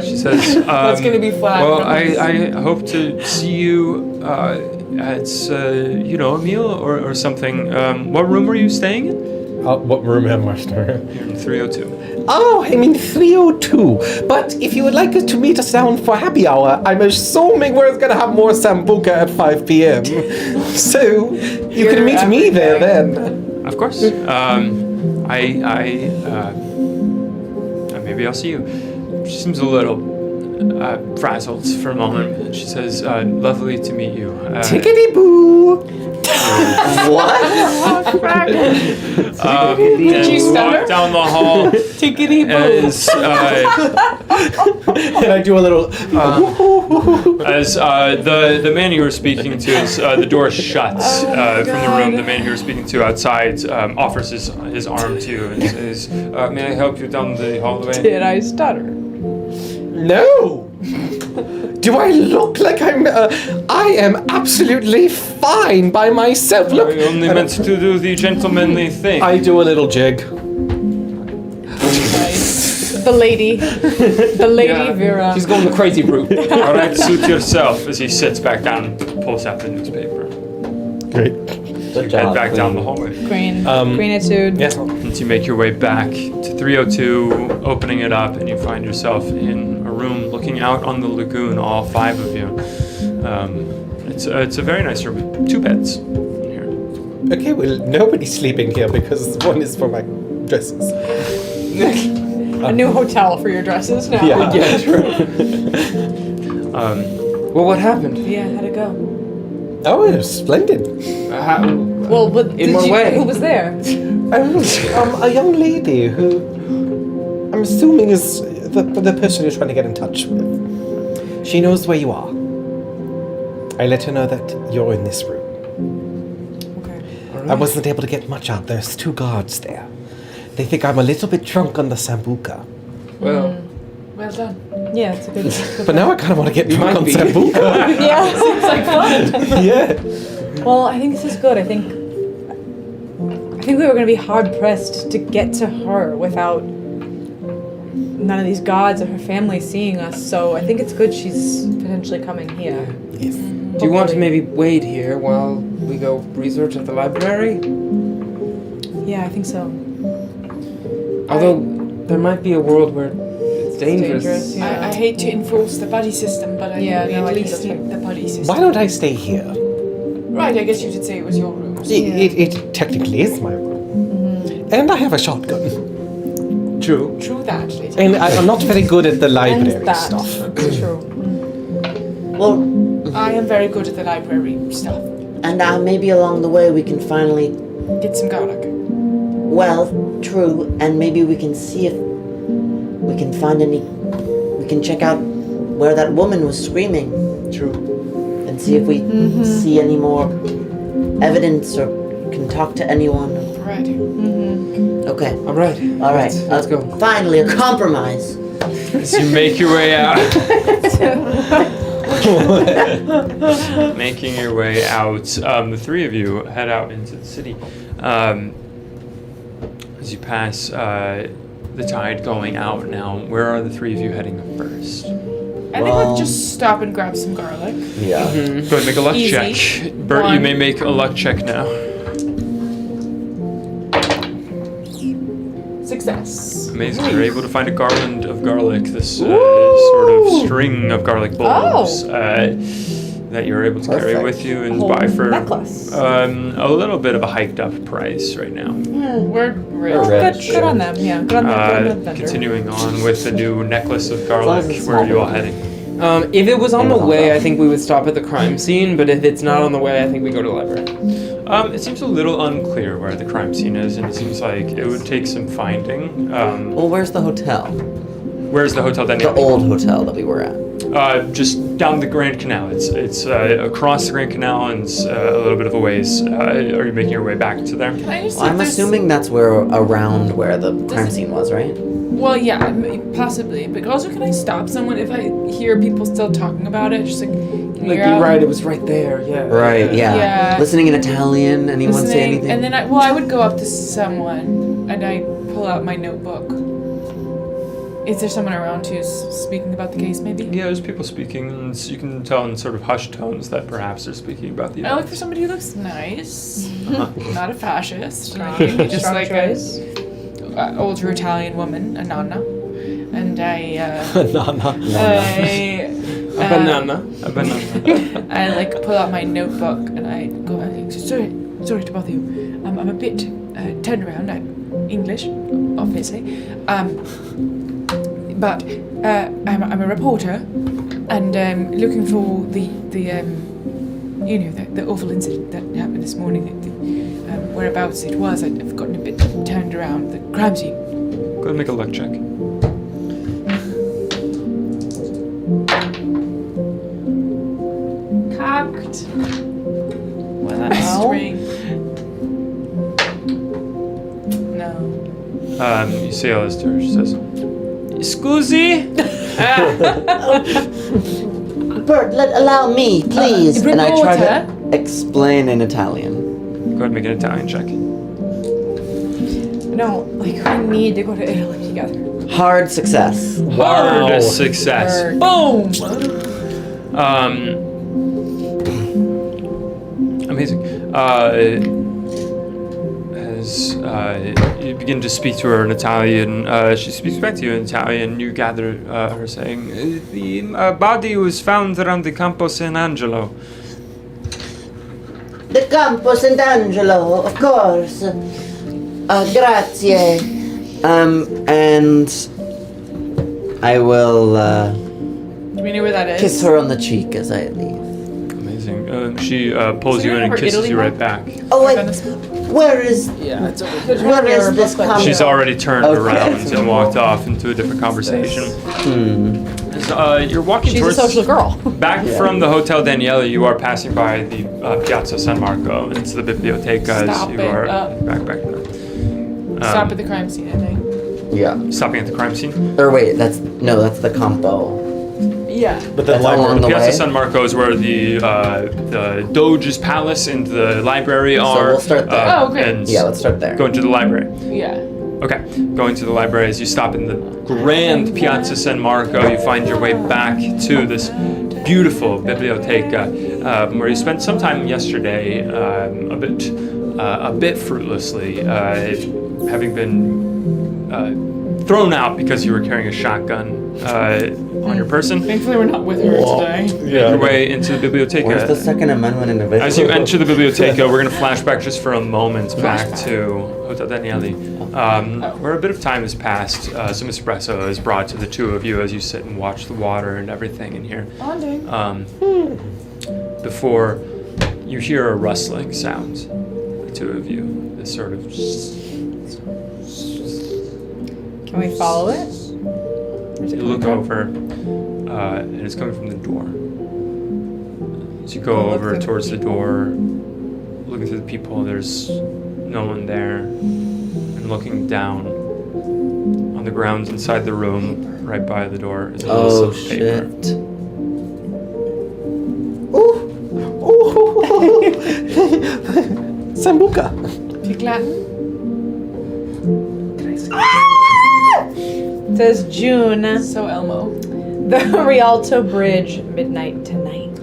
she says, That's gonna be flat. "Well, I hope to see you at a meal or something. What room are you staying in?" What room am I staying? You're in 302. Oh, I'm in 302. But if you would like to meet us down for happy hour, I'm assuming we're gonna have more sambuca at 5 p.m. So you can meet me there then. Of course. Maybe I'll see you. She seems a little frazzled for a moment. She says, "Lovely to meet you." Tickety boo! What? And walk down the hall. Tickety boo. And I do a little. As the man you were speaking to, as the door shuts from the room, the man you were speaking to outside offers his arm to you and says, "May I help you down the hallway?" Did I stutter? No! Do I look like I am absolutely fine by myself. Look! I only meant to do the gentlemanly thing. I do a little jig. The lady Vera. She's going the crazy route. All right, suit yourself. As he sits back down and pulls out the newspaper. Great. Good Head job. back down the hallway. Green. Greenitude. Yes. And you make your way back to 302, opening it up, and you find yourself in a room looking out on the lagoon, all 5 of you. It's a very nice room with 2 beds in here. Okay, well, nobody's sleeping here because one is for my dresses. A new hotel for your dresses now. Yeah. Yeah, true. Well, what happened? Yeah, how'd it go? Oh, it was splendid. Well, but In what way? Who was there? A young lady who I'm assuming is the person you're trying to get in touch with. She knows where you are. I let her know that you're in this room. Okay. I wasn't able to get much out. There's 2 guards there. They think I'm a little bit drunk on the sambuca. Well, Well done. Yeah, it's a good. But now I kind of want to get drunk might on be. sambuca. Yeah. Seems like fun. Yeah. Well, I think this is good. I think we were going to be hard pressed to get to her without none of these gods or her family seeing us. So I think it's good she's potentially coming here. Yes. do you want to maybe wait here while we go research at the library? Yeah, I think so. Although there might be a world where it's dangerous. dangerous, yeah. I hate to enforce the buddy system, but I Yeah, think we no, I at think least that's need the buddy system. Why don't I stay here? Right, I guess you should say it was your room. It technically is my room. And I have a shotgun. True. True that, lady. And I'm not very good at the And library that. stuff. True. Well, I am very good at the library stuff. and maybe along the way we can finally, Get some garlic. well, true, and maybe we can see if we can find we can check out where that woman was screaming. True. And see if we see any more evidence or can talk to anyone. Right. Okay. All right. All right. Let's go. Finally, a compromise. As you make your way out. Making your way out. The 3 of you head out into the city. As you pass the tide going out now, where are the 3 of you heading first? I think we'll just stop and grab some garlic. Yeah. Go ahead and make a luck Easy. check. Bert, you 1. may make a luck check now. Success. Amazing. You're able to find a garland of garlic, this sort of string of garlic bulbs that you're able to carry Perfect. with you and Whole buy for necklace. a little bit of a hiked up price right now. We're rich. Good on them. Yeah. Good on the vendor. Continuing on with the new necklace of long as garlic. it's Where are you all small. heading? If it was on the way, I think we would stop at the crime scene. But if it's not on the way, I think we go to the library. It seems a little unclear where the crime scene is, and it seems like it would take some finding. Well, where's the hotel? Where's the hotel that The old hotel that we were at. just down the Grand Canal. It's across the Grand Canal and it's a little bit of a ways. Are you making your way back to there? Can I just Well, see if I'm there's- assuming that's around where the crime scene was, right? Well, yeah, possibly. But also, can I stop someone if I hear people still talking about it? Just like, Like you're right, it was right there. Yeah. Right. Yeah. Yeah. Listening in Italian. Anyone say anything? And then I would go up to someone and I pull out my notebook. Is there someone around who's speaking about the case, maybe? Yeah, there's people speaking, and you can tell in sort of hushed tones that perhaps they're speaking about the I look events. for somebody who looks nice, not a fascist, or anything, just Strong like choice. a older Italian woman, a nonna, and I Banana. A banana. I like pull out my notebook and I go, sorry to bother you. I'm a bit turned around. I'm English, obviously. but I'm a reporter, and looking for the awful incident that happened this morning. Whereabouts it was, I've gotten a bit turned around. The crime scene. Go ahead and make a luck check. Cocked. Well, that's a string. No. You see Alistair, she says, Scusi? Bert, allow me, please. And I try reporter? to explain in Italian. Go ahead and make an Italian check. No, like we need to go to Italy together. Hard success. Hard success. Bird. Boom. Amazing. As you begin to speak to her in Italian, she speaks back to you in Italian. You gather her saying, the body was found around the Campo San Angelo. The Campo Sant'Angelo, of course. Grazie. And I will Do we know where that is? kiss her on the cheek as I leave. Amazing. She pulls you in and remember kisses Italy you right map? back. Oh wait, where is Yeah, it's over. where is this Campo? She's already turned Okay. around and walked off into a different conversation. As, you're walking She's a towards social girl. back from the Hotel Daniele. You are passing by the Piazza San Marco, and it's the Biblioteca. As Stop you it. are back. Stop at the crime scene, I think. Yeah. Stopping at the crime scene. Or wait, that's the Campo. Yeah. But the That's along the Piazza way. San Marco is where the Doge's palace and the library are. we'll start there. Oh, great. And Yeah, let's start there. go into the library. Yeah. Okay, going to the library. As you stop in the grand Piazza San Marco, you find your way back to this beautiful biblioteca, where you spent some time yesterday, a bit fruitlessly, having been thrown out because you were carrying a shotgun on your person. Thankfully, we're not with her today. Make your way into the biblioteca. Where's the Second Amendment individual? As you enter the biblioteca, we're going to flashback just for a moment back to Hotel Daniele, where a bit of time has passed. Some espresso is brought to the two of you as you sit and watch the water and everything in here. Bonding. Before you hear a rustling sound, the two of you, this sort of. Can we follow it? You look over, and it's coming from the door. As you go Look over through the towards the door, looking through the people, there's no one there. And looking down on the ground inside the room, right by the door, is a little Oh slip of paper. shit. Sambuca. Speak Latin? It says June. So Elmo. The Rialto Bridge, midnight tonight.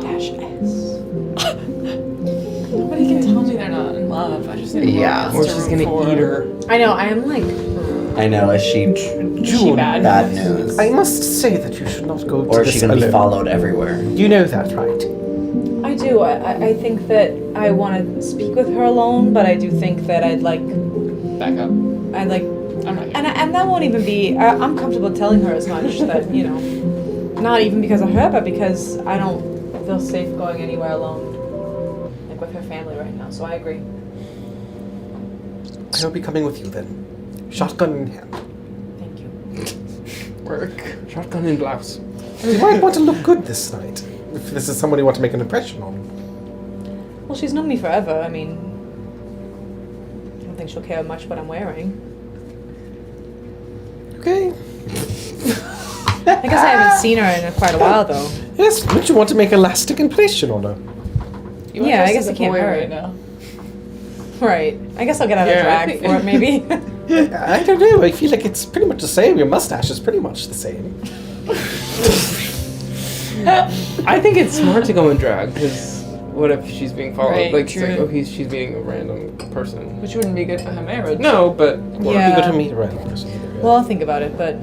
Dash S. Nobody can tell me they're not in love. I just need Yeah. romance Or to she's root gonna for. eat her. I know. I am like. I know. Is she She bad. bad news? I must say that you should not go to Or is this she gonna be alone. followed everywhere? You know that, right? I do. I think that I want to speak with her alone, but I do think that I'd like. Back up. I'd like. I'm not here. And that won't even be. I'm comfortable telling her as much that not even because of her, but because I don't feel safe going anywhere alone, like with her family right now. So I agree. I will be coming with you then. Shotgun in hand. Thank you. Work. Shotgun and blouse. You might want to look good this night. If this is someone you want to make an impression on. Well, she's known me forever. I mean, I don't think she'll care much what I'm wearing. Okay. I guess I haven't seen her in quite a while, though. Yes, but you want to make a lasting impression on her. You Yeah, are I just guess a it can't boy hurt. right now. Right. I guess I'll get out of Yeah, I drag think- for it, maybe. I don't know. I feel like it's pretty much the same. Your mustache is pretty much the same. I think it's smart to go in drag, because what if she's being followed? Right, like, it's like, true. oh, she's being a random person. Which wouldn't be good for her marriage. No, but Or Yeah. you go to meet a random person either. Well, I'll think about it, but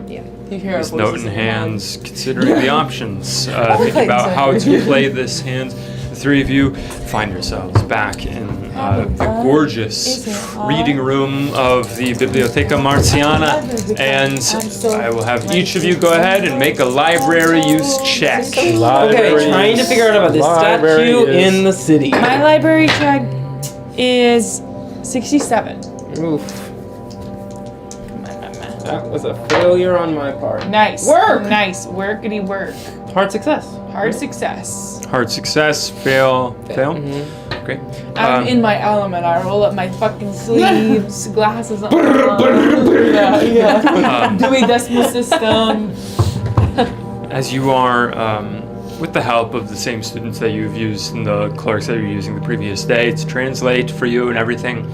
yeah. You hear our This note voices in in your hands, considering the options, Clayton thinking about said. how to play this hand. The three of you find yourselves back in the gorgeous reading room of the Biblioteca Marciana, and I will have each of you go ahead and make a library use check. Okay, trying to figure out about this statue in the city. My library check is 67. Oof. That was a failure on my part. Nice. Work! Nice. Workity work. Hard success. Hard success. Hard success, fail. Mm-hmm. Great. I'm in my element. I roll up my fucking sleeves, glasses on. Dewey Decimal System. As you are, with the help of the same students that you've used and the clerks that you're using the previous day to translate for you and everything,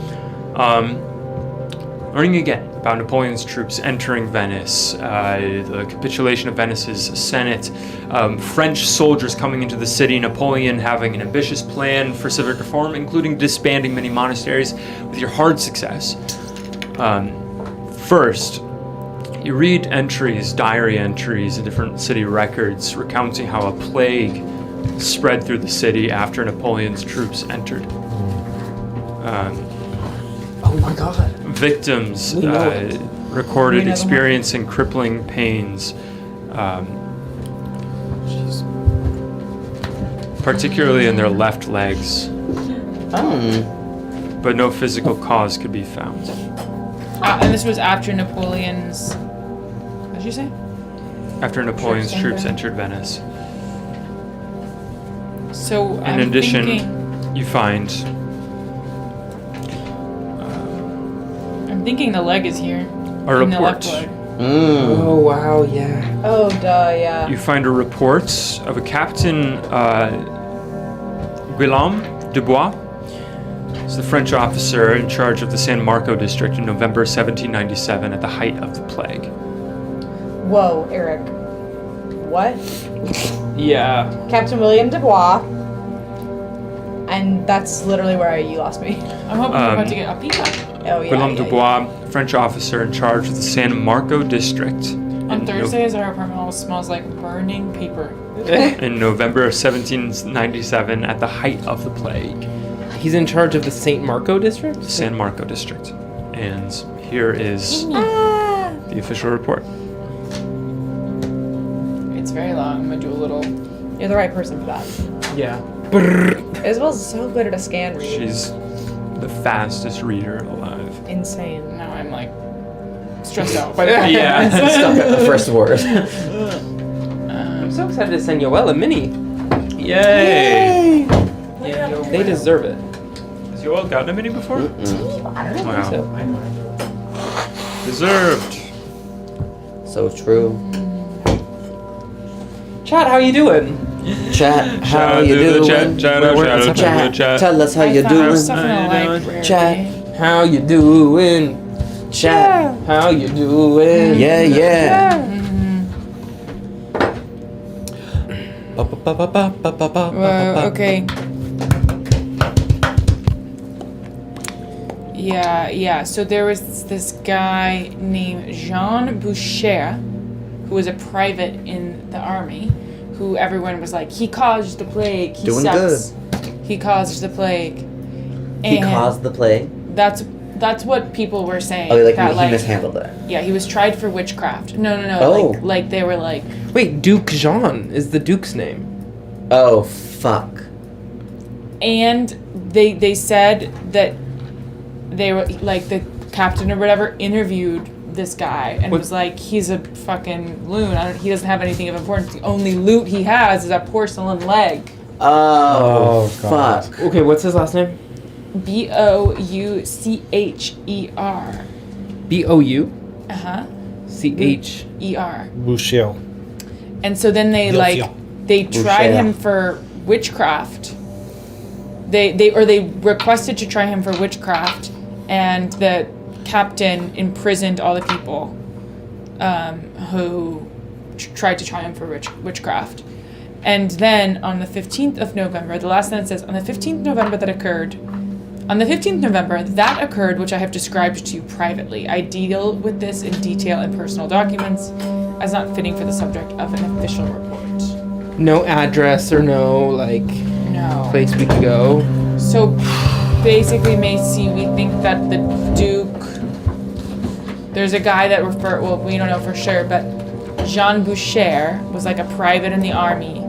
learning again about Napoleon's troops entering Venice, the capitulation of Venice's Senate, French soldiers coming into the city, Napoleon having an ambitious plan for civic reform, including disbanding many monasteries, with your hard success. First, you read entries, diary entries, and different city records recounting how a plague spread through the city after Napoleon's troops entered. Oh my god. Victims recorded experiencing crippling pains, particularly in their left legs, but no physical cause could be found. And this was after Napoleon's. What did you say? After Napoleon's troops entered Venice. So In addition, you find I'm thinking the leg is here. a In the report. left leg. Oh wow, yeah. Oh, duh, yeah. You find a report of a Captain Guillaume Dubois. He's the French officer in charge of the San Marco district in November 1797 at the height of the plague. Whoa, Eric. What? Yeah. Captain William Dubois. And that's literally where you lost me. I'm hoping we're about to get a peacock. Oh, yeah. Guillaume Dubois, French officer in charge of the San Marco district. On Thursdays, our apartment always smells like burning paper. In November of 1797 at the height of the plague. He's in charge of the St. Marco district? San Marco district. And here is the official report. It's very long. I'm gonna do a little. You're the right person for that. Yeah. Isabel's so good at a scan read. She's the fastest reader alive. Insane. Now I'm like stressed out by the Yeah. Stuck at the first word. I'm so excited to send Yoel a mini. Yay! They deserve it. Has you all gotten a mini before? Wow. So, Deserved. So true. Chad, how you doing? Chat, how you doing? Chat. Tell us how you found doing. stuff in the How you doing? library. Chat, How you doing? chat. How you doing? Yeah. Okay. Yeah. So there was this guy named Jean Boucher, who was a private in the army, who everyone was like, he caused the plague. He Doing sucks. He caused the plague. He And caused the plague. That's what people were saying. Oh, like that, he mishandled it. Yeah, he was tried for witchcraft. No. Oh. Like they were like, Wait, Duke Jean is the Duke's name. Oh, fuck. and they said that they were like the captain or whatever interviewed this guy and was like, he's a fucking loon. He doesn't have anything of importance. The only loot he has is a porcelain leg. Oh, God. fuck. Okay, what's his last name? Boucher. B-O-U? Uh-huh. C-H. ER. Boucher. And so then they they tried him for witchcraft. They requested to try him for witchcraft, and the captain imprisoned all the people who tried to try him for witchcraft. And then on the 15th of November, the last sentence says, on the 15th November that occurred, which I have described to you privately. I deal with this in detail in personal documents as not fitting for the subject of an official report. No address or no, like... No. place we could go. So basically, Macy, we think that the Duke. There's a guy that we don't know for sure, but Jean Boucher was like a private in the army.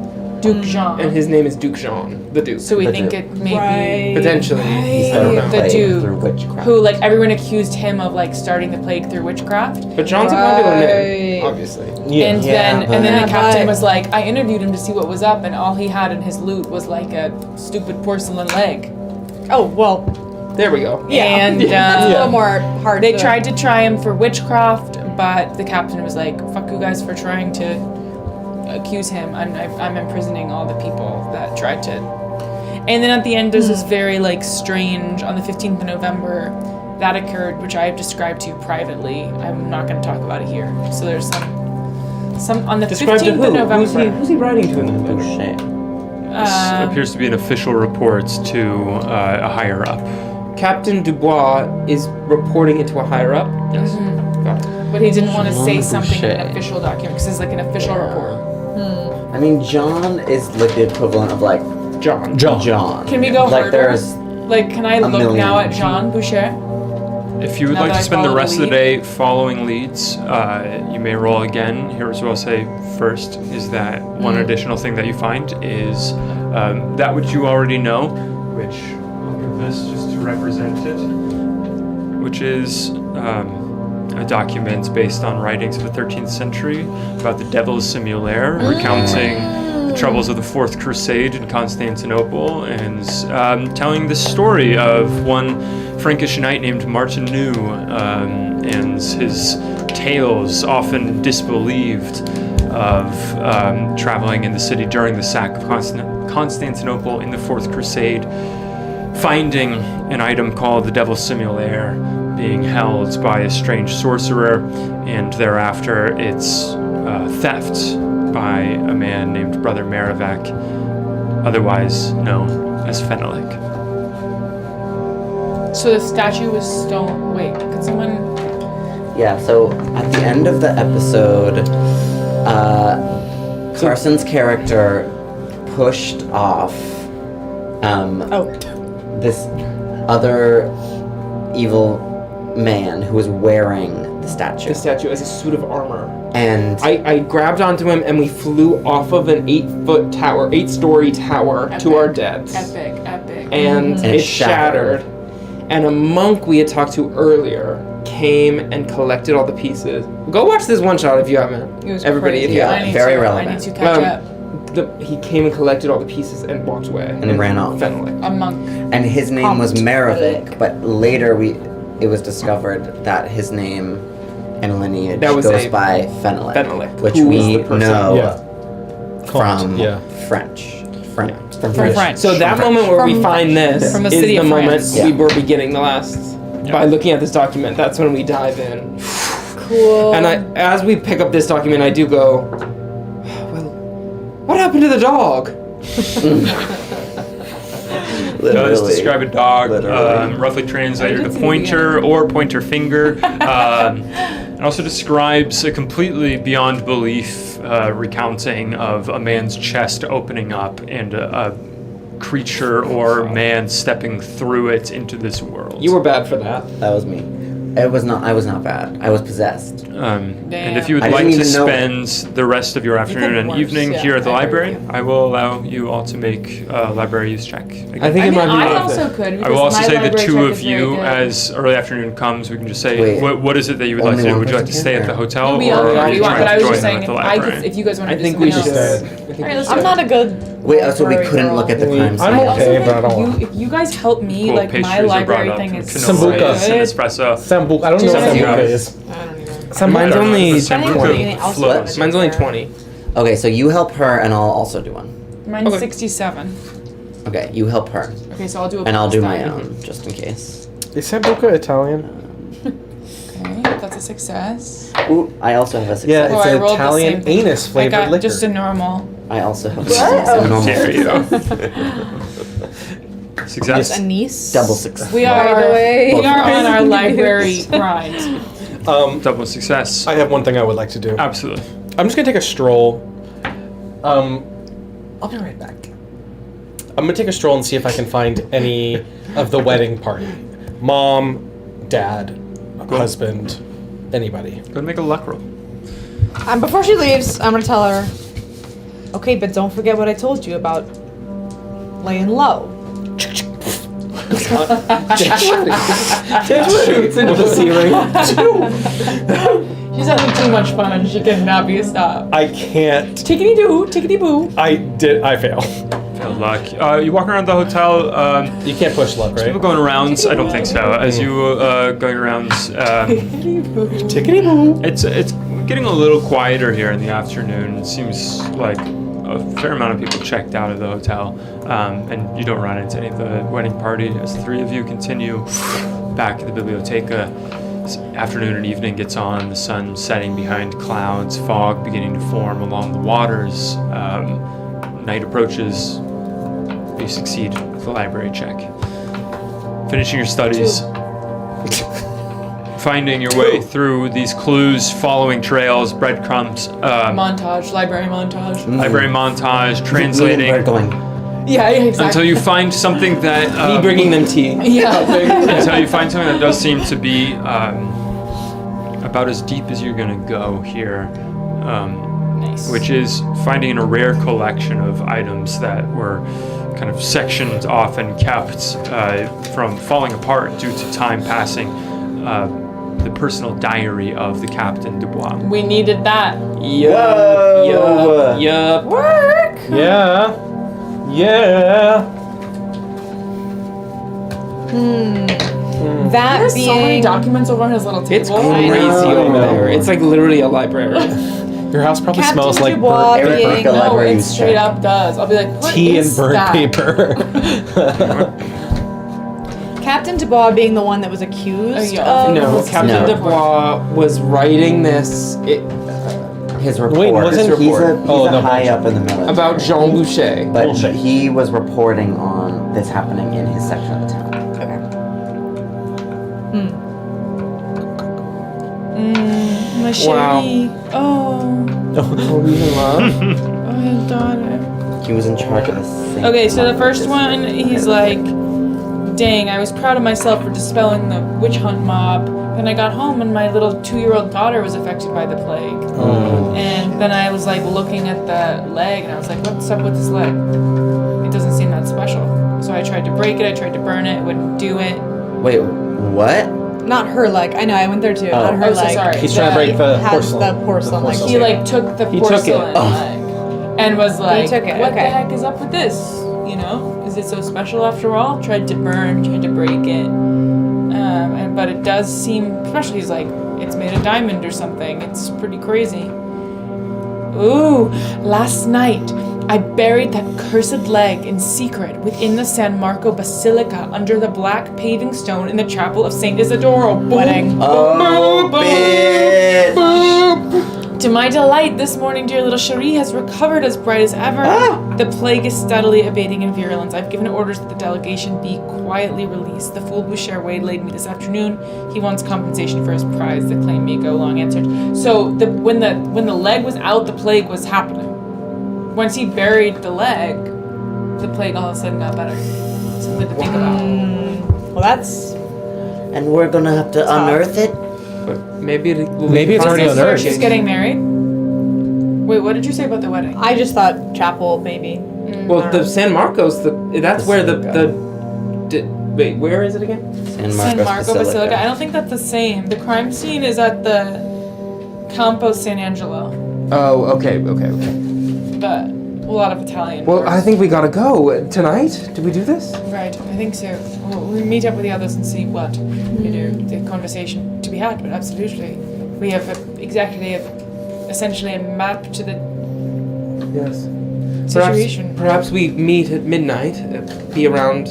Duke Jean. And his name is Duke Jean, the Duke. So we The think Duke. it may be Potentially. He started don't the know. The plague Duke, through witchcraft. who like everyone accused him of like starting the plague through witchcraft. But John's a popular name, Right. obviously. Yeah. And Yeah, then the but- captain was like, I interviewed him to see what was up, and all he had in his loot was like a stupid porcelain leg. Oh, well, There we go. yeah. And That's a uh, little more hard. they tried to try him for witchcraft, but the captain was like, "Fuck you guys for trying to accuse him. I'm imprisoning all the people that tried to." And then at the end, there's this very like strange on the 15th of November that occurred, which I have described to you privately. I'm not going to talk about it here. So there's some on the Describe to 15th who? of November. Who's he writing to in this letter? Boucher. This appears to be an official report to a higher up. Captain Dubois is reporting it to a higher up. Yes. Got it. But he didn't want to say Jean something in an Boucher. official document because it's like an official report. I mean, John is like the equivalent of like John. John. Can we go like harder? there's Like, can I look million. now at Jean Boucher? If you would Now like that to I spend the follow the rest of the lead. day following leads, you may roll again. Here's what I'll say first is that one additional thing that you find is that which you already know, which I'll give this just to represent it, which is a document based on writings of the 13th century about the Devil's Simulaire, recounting the troubles of the Fourth Crusade in Constantinople, and telling the story of one Frankish knight named Martin New, and his tales, often disbelieved, of traveling in the city during the sack of Constantinople in the Fourth Crusade, finding an item called the Devil's Simulaire being held by a strange sorcerer, and thereafter its theft by a man named Brother Merivek, otherwise known as Fenelek. So the statue was stolen. Wait, could someone? Yeah, so at the end of the episode, Carson's character pushed off this other evil man who was wearing the statue. The statue as a suit of armor. And I grabbed onto him and we flew off of an 8-story tower to our deaths. Epic. And And it it shattered. And a monk we had talked to earlier came and collected all the pieces. Go watch this one shot if you haven't. It was Everybody, crazy. if you Yeah. haven't. very I relevant. need to catch up. He came and collected all the pieces and walked away. And he ran off. Fenelek. A monk. and his name was Comte Merivek, but later it was discovered that his name and lineage That was goes a- by Fenelek, Fenelek, which who was we the person. know Yeah. from Yeah. French. From From French. French. So that From moment where we From- find this from the is city the of moment France. we Yeah. were beginning the last. By looking at this document, that's when we dive in. Cool. And as we pick up this document, I do go, well, what happened to the dog? Does describe a dog, Literally. roughly translated I a did see pointer or pointer finger. It also describes a completely beyond belief recounting of a man's chest opening up and a creature or man stepping through it into this world. You were bad for that. That was me. I was not bad. I was possessed. And Damn. if you would I like didn't to even know spend the rest of your afternoon and worse, evening yeah, here at the I agree library, with you. I will allow you all to make a library use check. Again. I think I it mean, might be I worth also it. could. I Because will also my say the library two check of is very you, good. as early afternoon comes, we can just say, Wait. what is it that you would like Only to do? one Would you like to person stay can at the there. hotel, No, we or all are do you want, trying but I to was join just them saying at the if library? if you guys want I to do think something we else. should. Alright, let's I'm do not it. a good. Wait, so we couldn't look at the crimes. I'm I also okay, think but I don't want. if you guys help me, Cool, like my pastries are brought library up thing from is cannoli Sambuca. and espresso. Sambuca. I don't know what Sambuca. Sambuca is. Mine's only Sambuca 20. floats. Mine's only 20. Okay, so you help her, and I'll also do one. Mine's Okay. 67. Okay, you help her, Okay, so I'll do a and I'll do my die. own just in case. Is Sambuca Italian? Okay, that's a success. Ooh, I also have a success. Yeah, Oh, it's I an rolled the Italian same thing. anus I flavored got liquor. just a normal. I also have a What? success. Oh. A normal Dare success. you. Success. A niece. Double success. We By are. the way. We are on our library grind. Double success. I have one thing I would like to do. Absolutely. I'm just gonna take a stroll. I'll be right back. I'm gonna take a stroll and see if I can find any of the wedding party. Mom, dad, husband, anybody. Go and make a luck roll. Before she leaves, I'm gonna tell her, okay, but don't forget what I told you about laying low. Shoots into the ceiling. She's having too much fun and she cannot be stopped. I can't. Tickety-doo, tickety-boo. I fail. Failed luck. You walk around the hotel. You can't push luck, right? People going around. I don't think so. As you going around, Tickety boo. it's getting a little quieter here in the afternoon. It seems like a fair amount of people checked out of the hotel, and you don't run into any of the wedding party. As the three of you continue back at the biblioteca, this afternoon and evening gets on. The sun setting behind clouds, fog beginning to form along the waters. Night approaches. You succeed with the library check. Finishing your studies. Finding your way through these clues, following trails, breadcrumbs, Montage, library montage. library montage, translating We're going. Yeah, exactly. until you find something that Me bringing them tea. Yeah. until you find something that does seem to be about as deep as you're gonna go here, Nice. which is finding a rare collection of items that were kind of sectioned off and kept from falling apart due to time passing. The personal diary of the Captain Dubois. We needed that. Yup. Work! Yeah. Yeah. That There's so many being documents over on his little table. It's crazy over there. It's like literally a library. Your house probably Captain smells like Dubois burnt being- Burka No, library it use straight check. up does. I'll be like, what tea is and burnt that? paper. Captain Dubois being the one that was accused Oh, yeah. of. No, Captain No. Dubois was writing this His report. Wait, wasn't- he's a Oh, no, high up in the military. about Jean Boucher. But Bullshit. he was reporting on this happening in his section of the town. Okay. My Wow. Cherie. Oh, Were we in love? oh, his daughter. He was in charge of the same. Okay, so the first one, he's like, dang, I was proud of myself for dispelling the witch hunt mob. Then I got home and my little 2-year-old daughter was affected by the plague. And then I was like looking at the leg and I was like, what's up with this leg? It doesn't seem that special. So I tried to break it, I tried to burn it, wouldn't do it. Wait, what? Not her leg. I know, I went there too. Not her Oh, so leg. sorry. He's trying to break the has porcelain. the porcelain leg. He like took the He took it. porcelain leg and was like, took it, what okay. the heck is up with this? You know, is it so special after all? Tried to burn, tried to break it. But it does seem, especially he's like, it's made of diamond or something. It's pretty crazy. Ooh, last night I buried that cursed leg in secret within the San Marco Basilica under the black paving stone in the chapel of Saint Isidoro. Wedding. Oh, bitch! To my delight, this morning, dear little Cherie has recovered as bright as ever. The plague is steadily abating in virulence. I've given orders that the delegation be quietly released. The fool Boucher waylaid me this afternoon. He wants compensation for his prize. The claim may go long answered. So when the leg was out, the plague was happening. Once he buried the leg, the plague all of a sudden got better. Something to think about. Well, that's. And we're gonna have to unearth it? But maybe it's Is already this on where Earth. she's getting married? Wait, what did you say about the wedding? I just thought chapel, maybe. Well, the San Marcos, that's where wait, where is it again? San Marco Basilica. I don't think that's the same. The crime scene is at the Campo San Angelo, Oh, okay. but a lot of Italian. Well, words. I think we gotta go tonight. Do we do this? Right, I think so. We'll meet up with the others and see what the conversation to be had. But absolutely, we have essentially a map to the Yes. situation. Perhaps we meet at midnight. Be around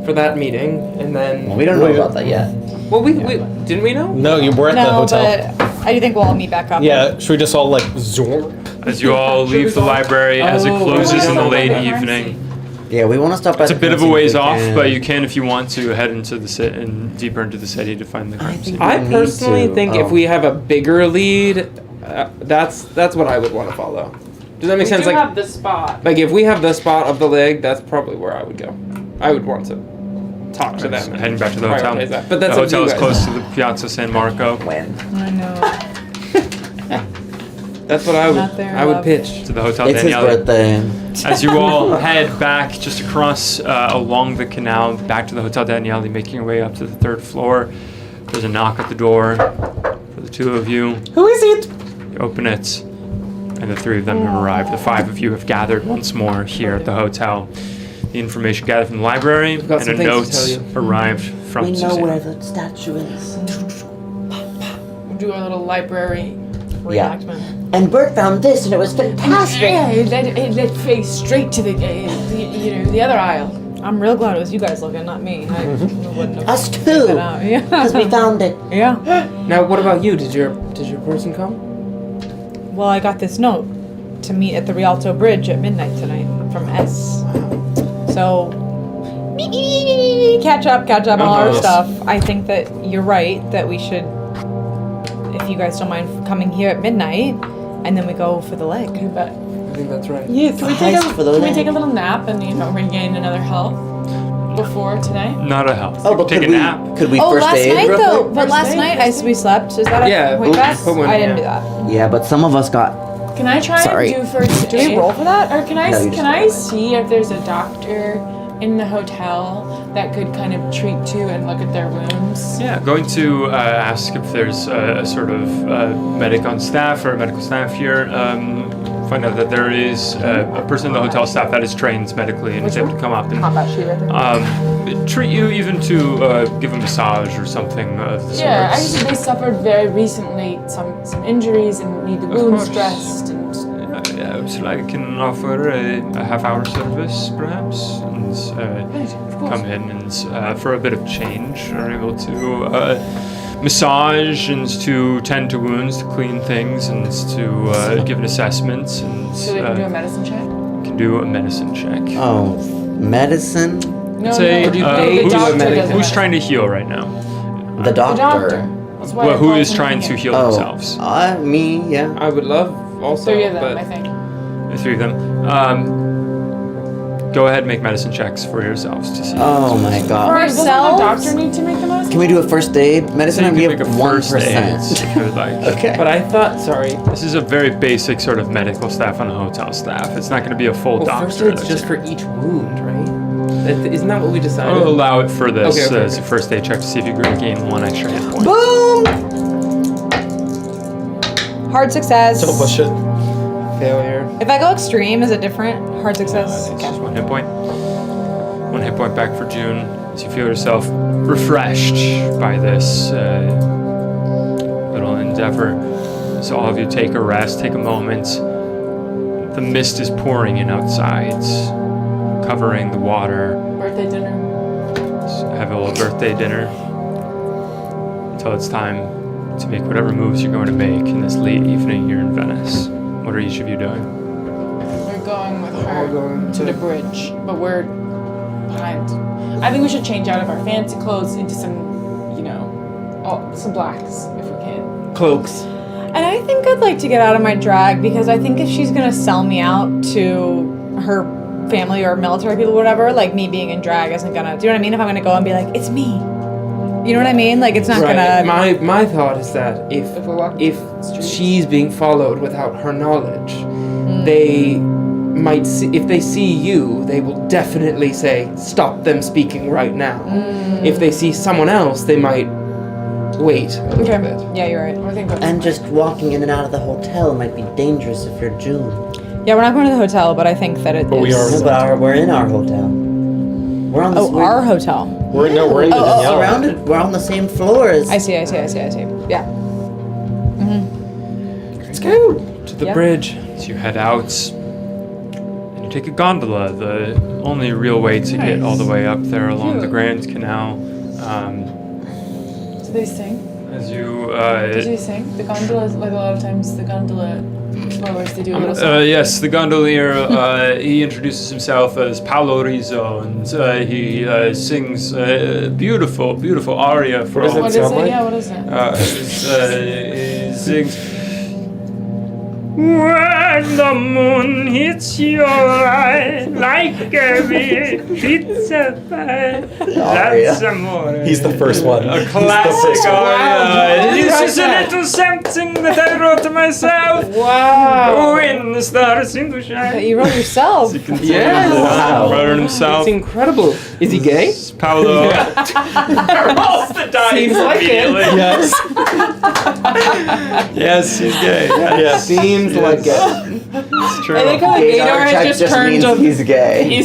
for that meeting, and then. Well, we don't know about that yet. Well, we didn't we know? No, you were at the No, hotel. but I do think we'll all meet back up. Yeah, should we just all like zoom? As you all leave the library, as it Oh, closes in the late okay. evening. Yeah, we want to stop by It's a the bit of a crime scene ways if we off, can. but you can, if you want to, head into the deeper into the city to find the crime scene. I We need personally to- think oh. if we have a bigger lead, that's what I would want to follow. Does that make sense? We do Like, have the spot. if we have the spot of the leg, that's probably where I would go. I would want to talk to them. and Heading back to the hotel. prioritize that. But that's the up to hotel you is guys. close to the Piazza San Marco. I know. That's what I would. Not there, I would love. pitch. To the Hotel It's his Daniele. birthday. As you all head back just across along the canal, back to the Hotel Daniele, making your way up to the 3rd floor. There's a knock at the door for the 2 of you. Who is it? You open it, and the 3 of them have arrived. The 5 of you have gathered once more here at the hotel. The information gathered from the library got and some a things note to tell you. arrived from We know Suzanne. where the statue is. We'll do our little library. Yeah. Reenactment. And Bert found this, and it was fantastic. Yeah, it led face straight to the other aisle. I'm real glad it was you guys looking, not me. I wouldn't have Us figured too, it out. Yeah. because we found it. Yeah. Now, what about you? Did your person come? Well, I got this note to meet at the Rialto Bridge at midnight tonight from S. So, catch up on all our Yes. stuff. I think that you're right that we should, if you guys don't mind coming here at midnight, and then we go for the leg. You bet. I think that's right. Yeah, can we take Heist for the can we leg. take a little nap and regain another health before tonight? Not a health. Oh, but Take could a we? nap. Could we Oh, first last aid night real though. quick? But last First night aid, as we slept, is that Yeah, a point pass? put one, I didn't yeah. do that. Yeah, but some of us got. Can I try Sorry. and do first Do aid? we roll for that? Or can I No, you just can I roll it. see if there's a doctor in the hotel that could kind of treat to and look at their wounds? Yeah, going to ask if there's a sort of medic on staff or a medical staff here. Find out that there is a person in the hotel staff that is trained medically and is able to come up and Combat sheet right there. treat you, even to give a massage or something of the Yeah, sorts. actually they suffered very recently some injuries and need the wounds course. dressed and So I can offer a half-hour service, perhaps, and Right, of course. come in and for a bit of change are able to massage and to tend to wounds, to clean things, and to give an assessment, and so they can do a medicine check? can do a medicine check. Oh, medicine. No, Say, no, you no, pay the to do a doctor medical- does it. Who's trying to heal right now? The The doctor. doctor. That's why Well, I who called is him trying here. to heal Oh, themselves? me. Yeah. I would love also. 3 of them, but I think. The 3 of them. Go ahead and make medicine checks for yourselves to see. Oh my god. Right, doesn't the ourselves? doctor need to make the medicine? Can we do a first aid medicine? You And we can have make a first aid 1%. if you would like. Okay. But I thought, sorry. This is a very basic sort of medical staff on a hotel staff. It's not going to be a full Well, doctor. first aid's just for each wound, right? Isn't that what we decided? I'll allow it for this Okay, as a first aid check to see if you can gain 1 extra hit point. Boom! Hard success. Don't push it. Failure. If I go extreme, is it different? Hard success. It's just 1 hit point. 1 hit point back for June as you feel yourself refreshed by this little endeavor. So all of you take a rest, take a moment. The mist is pouring in outside, covering the water. Birthday dinner. Have a little birthday dinner until it's time to make whatever moves you're going to make in this late evening here in Venice. What are each of you doing? We're going with We're her going to the bridge, but we're behind. I think we should change out of our fancy clothes into some, some blacks if we can. Cloaks. And I think I'd like to get out of my drag because I think if she's gonna sell me out to her family or military people, whatever, like me being in drag isn't gonna. Do you know what I mean? If I'm gonna go and be like, it's me. You know what I mean? Like it's not Right. gonna. My thought is that If we're walking if the streets. she's being followed without her knowledge, they might see, if they see you, they will definitely say, stop them speaking right now. If they see someone else, they might wait a little bit. Yeah, you're right. I think that's And just walking in and out of the hotel might be dangerous if you're June. Yeah, we're not going to the hotel, but I think that it But we is- are- No, but we're in our hotel. We're on the Oh, our hotel. We're in the surrounded. We're on the same floor as. I see. Yeah. Let's go to the Yeah. bridge. So you head out and you take a gondola, the only real way to get all the way up there along the Cute. Grand Canal. Do they sing? As you Did you sing? The gondola is like a lot of times the gondola rowers they do a little song. yes, the gondolier, he introduces himself as Paolo Rizzo, and he sings a beautiful, beautiful aria for What is all. What is sound it? like? Yeah, what is it? He sings, when when the moon hits your eye like a pizza pie. That's amore. He's the first one. A classic aria. This is a little something that I wrote to myself. Wow. When the stars seem to shine. That you wrote yourself. Yes. Wow. Wrote it himself. It's incredible. Is he gay? Paolo. Rolls the dice Seems like it. immediately. Yes. Yes, he's gay. Yes. Seems like it. It's true. I like how the Gaydar Gaydar check has just turned means to he's gay.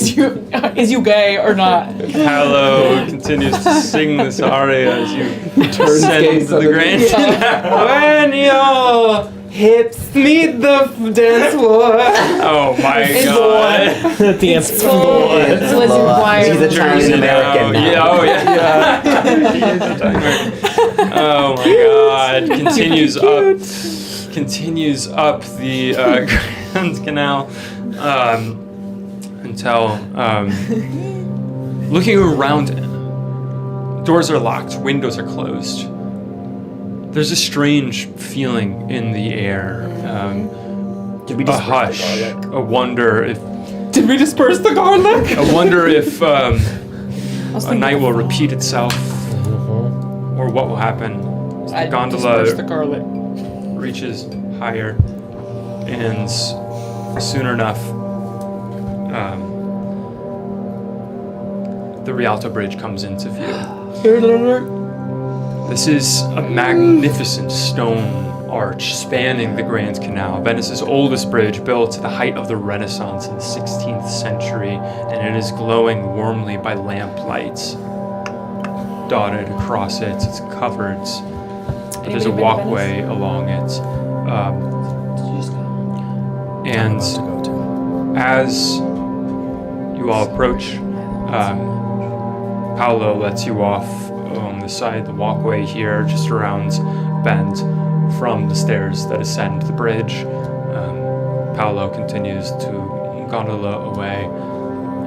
is you gay or not? Paolo continues to sing this aria as you Turns descend gay into the suddenly. Grand When your hips meet the dance floor. Oh my god. Dance It's floor. Lizzie McGuire. He's Italian Jersey American now. Yeah, oh yeah. He is Italian American. Oh my god. Continues up the Grand Canal until looking around it. Doors are locked, windows are closed. There's a strange feeling in the air. Did we A just hush, a wonder if Did we disperse the garlic? I wonder if I was a thinking night of will fall. repeat itself, or what will happen. As the gondola garlic. reaches higher, and soon enough, the Rialto Bridge comes into view. This is a magnificent stone arch spanning the Grand Canal, Venice's oldest bridge, built to the height of the Renaissance in the 16th century, and it is glowing warmly by lamplights dotted across it. It's covered, but there's a Anybody been to walkway along it. And as you all approach, Paolo lets you off on the side of the walkway here, just around a bend from the stairs that ascend the bridge. Paolo continues to gondola away,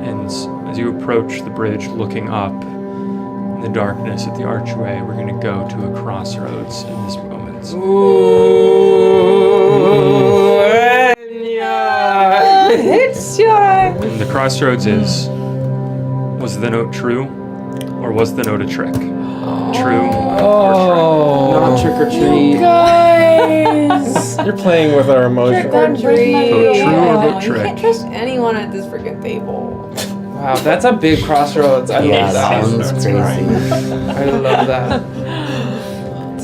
and as you approach the bridge, looking up in the darkness at the archway, we're going to go to a crossroads in this moment. It's your. And the crossroads is, was the note true, or was the note a trick? True Not trick or treat. Guys. You're playing with our emotions. Trick or treat. Vote true or vote You trick? can't trust anyone at this freaking table. Wow, that's a big crossroads. I Yeah, love that. sounds crazy. I love that.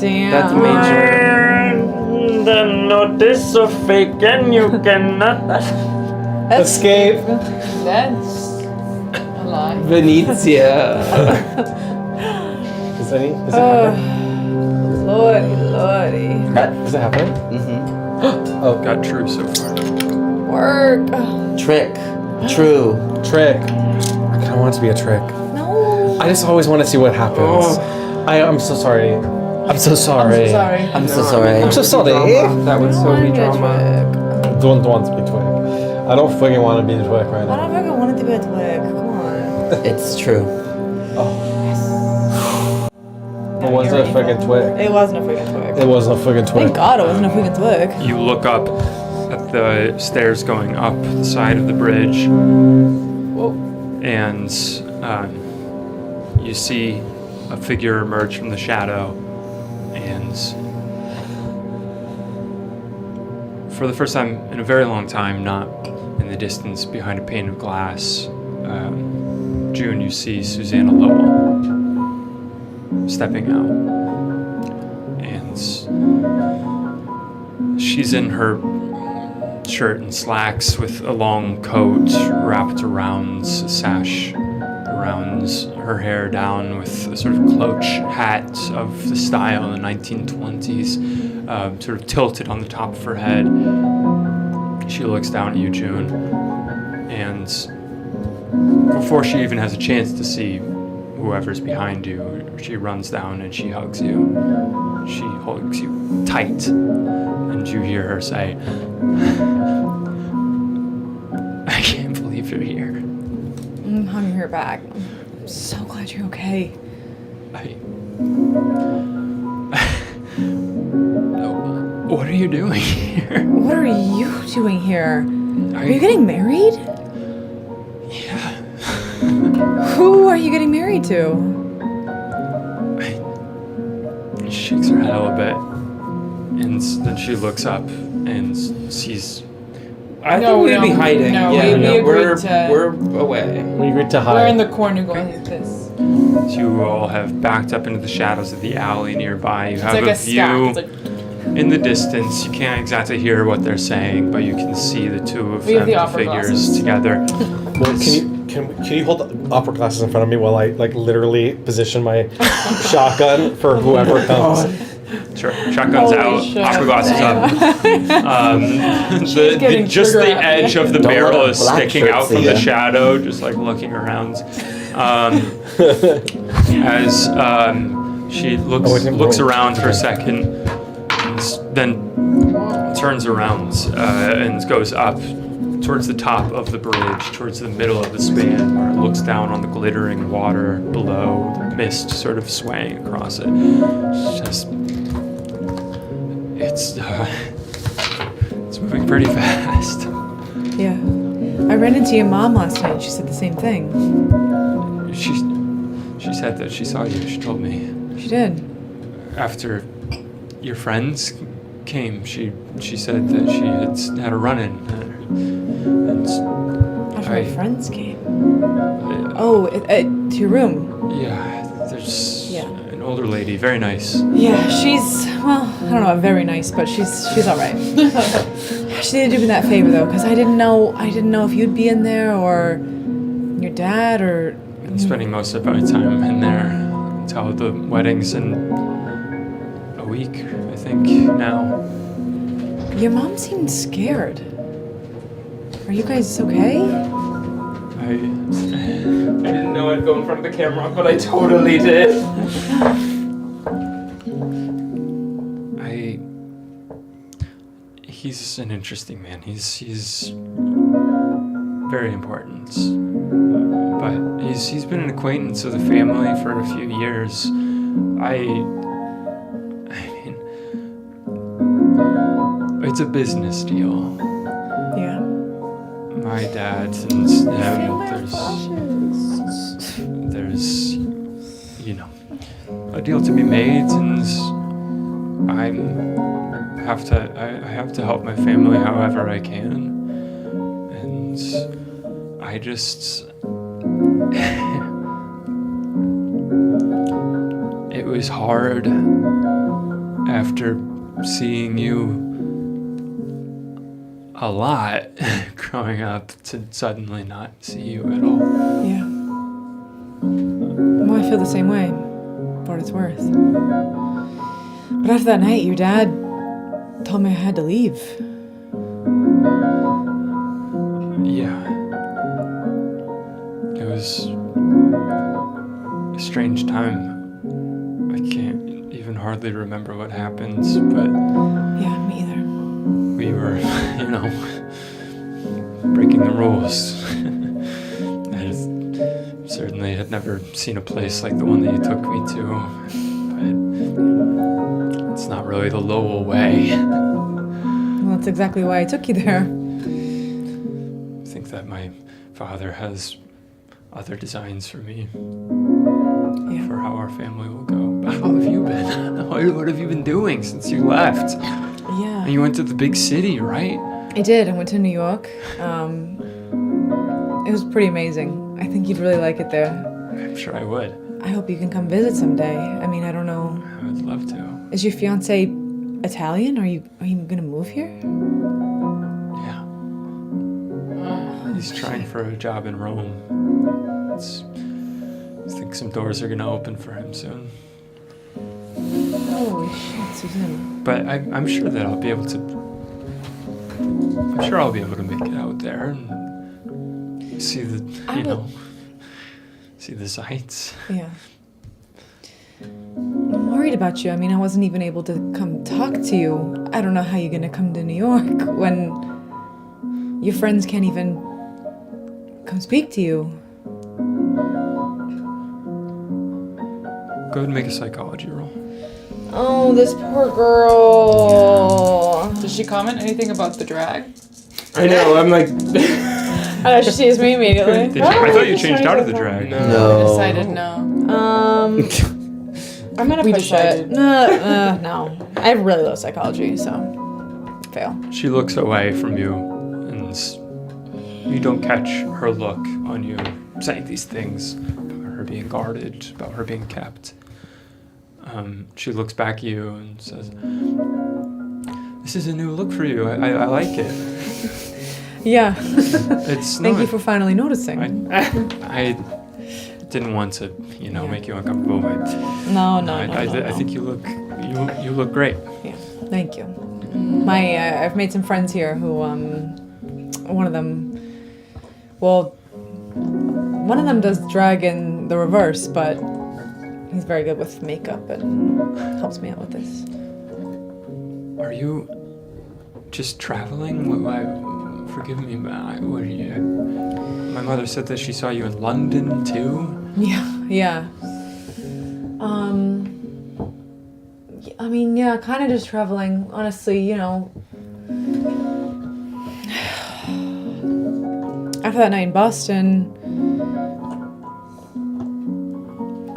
Damn. That's major. The note is so fake and you cannot. Escape. That's a lie. Venetia. Is it happening? Lordy. Is it happening? Mm-hmm. Oh, Got true so far. Work. Trick. True. trick. I kind of want it to be a trick. No. I just always want to see what happens. I'm so sorry. I'm so sorry. I'm so sorry. I'm so sorry. That would so be drama. Don't want to be twig. I don't fucking want to be twig right I now. don't fucking want it to be a twig. Come on. It's true. It wasn't a fucking twig. It wasn't a freaking twig. It wasn't a fucking twig. Thank God it wasn't a freaking twig. You look up at the stairs going up the side of the bridge, and you see a figure emerge from the shadow, and for the first time in a very long time, not in the distance behind a pane of glass, June, you see Susanna Lowell stepping out, and she's in her shirt and slacks with a long coat wrapped around, a sash around her hair down, with a sort of cloche hat of the style in the 1920s, sort of tilted on the top of her head. She looks down at you, June, and before she even has a chance to see whoever's behind you, she runs down and she hugs you. She hugs you tight, and you hear her say, "I can't believe you're here. I'm hugging her back. I'm so glad you're okay. What are you doing here? What are you doing here? Are you I- getting married? Yeah. Who are you getting married to? She shakes her head a little bit, and then she looks up and sees. I No, think we'd be no, hiding. no, yeah, we no, agreed to- we're away. We agreed to hide. We're in the corner going like this. You all have backed up into the shadows of the alley nearby. You It's have like a a stack. view It's like in the distance. You can't exactly hear what they're saying, but you can see the two of We have them, the the opera figures glasses. together. Well, can you hold the opera glasses in front of me while I like literally position my shotgun for whoever comes? Sure. Shotguns Holy out, shit. opera glasses up. getting Just trigger the happy. edge of the Don't let barrel a is black sticking shirt out see from the ya. shadow, just like looking around. As she looks around for a second, and then turns around and goes up towards the top of the bridge, towards the middle of the span, where it looks down on the glittering water below, the mist sort of swaying across it. It's moving pretty fast. Yeah. I ran into your mom last night. She said the same thing. She said that she saw you. She told me She did. after your friends came. She said that she had a run-in. And After my I- friends came. Oh, to your room. yeah, there's Yeah. an older lady, very nice. Yeah, she's, well, I don't know, very nice, but she's all right. She did do me that favor though, because I didn't know if you'd be in there or your dad or. I'm spending most of my time in there until the wedding's in a week, I think, now. Your mom seemed scared. Are you guys okay? I didn't know I'd go in front of the camera, but I totally did. He's an interesting man. He's very important. But he's been an acquaintance of the family for a few years. I mean, it's a business deal. Yeah. My dad and there's a deal to be made, and I have to help my family however I can, and I just it was hard after seeing you a lot growing up to suddenly not see you at all. Yeah. Well, I feel the same way, for what it's worth. But after that night, your dad told me I had to leave. Yeah. It was a strange time. I can't even hardly remember what happened, but Yeah, me either. we were, breaking the rules. I certainly had never seen a place like the one that you took me to, but it's not really the Lowell way. Well, that's exactly why I took you there. I think that my father has other designs for me, Yeah. for how our family will go. But how have you been? What have you been doing since you left? Yeah. And you went to the big city, right? I did. I went to New York. It was pretty amazing. I think you'd really like it there. I'm sure I would. I hope you can come visit someday. I mean, I don't know. I would love to. Is your fiance Italian? Are you gonna move here? Yeah. He's trying for a job in Rome. I think some doors are gonna open for him soon. Holy shit, Susan. But I'm sure that I'll be able to. I'm sure I'll be able to make it out there and see the, see the sights. Yeah. I'm worried about you. I mean, I wasn't even able to come talk to you. I don't know how you're gonna come to New York when your friends can't even come speak to you. Go ahead and make a psychology roll. Oh, this poor girl. Does she comment anything about the drag? I know. I'm like. I know she sees me immediately. I thought you changed out of the drag. I No. decided no. I'm gonna We push decided. it. No. I have really low psychology, so fail. She looks away from you, and you don't catch her look on you, saying these things about her being guarded, about her being kept. She looks back at you and says, "This is a new look for you. I like it." Yeah. It's Thank you for finally noticing. I didn't want to, make you uncomfortable. No. I think you look great. Yeah, thank you. I've made some friends here who, one of them does drag in the reverse, but he's very good with makeup and helps me out with this. Are you just traveling? Forgive me, but my mother said that she saw you in London too. Yeah. I mean, yeah, kind of just traveling, honestly, After that night in Boston,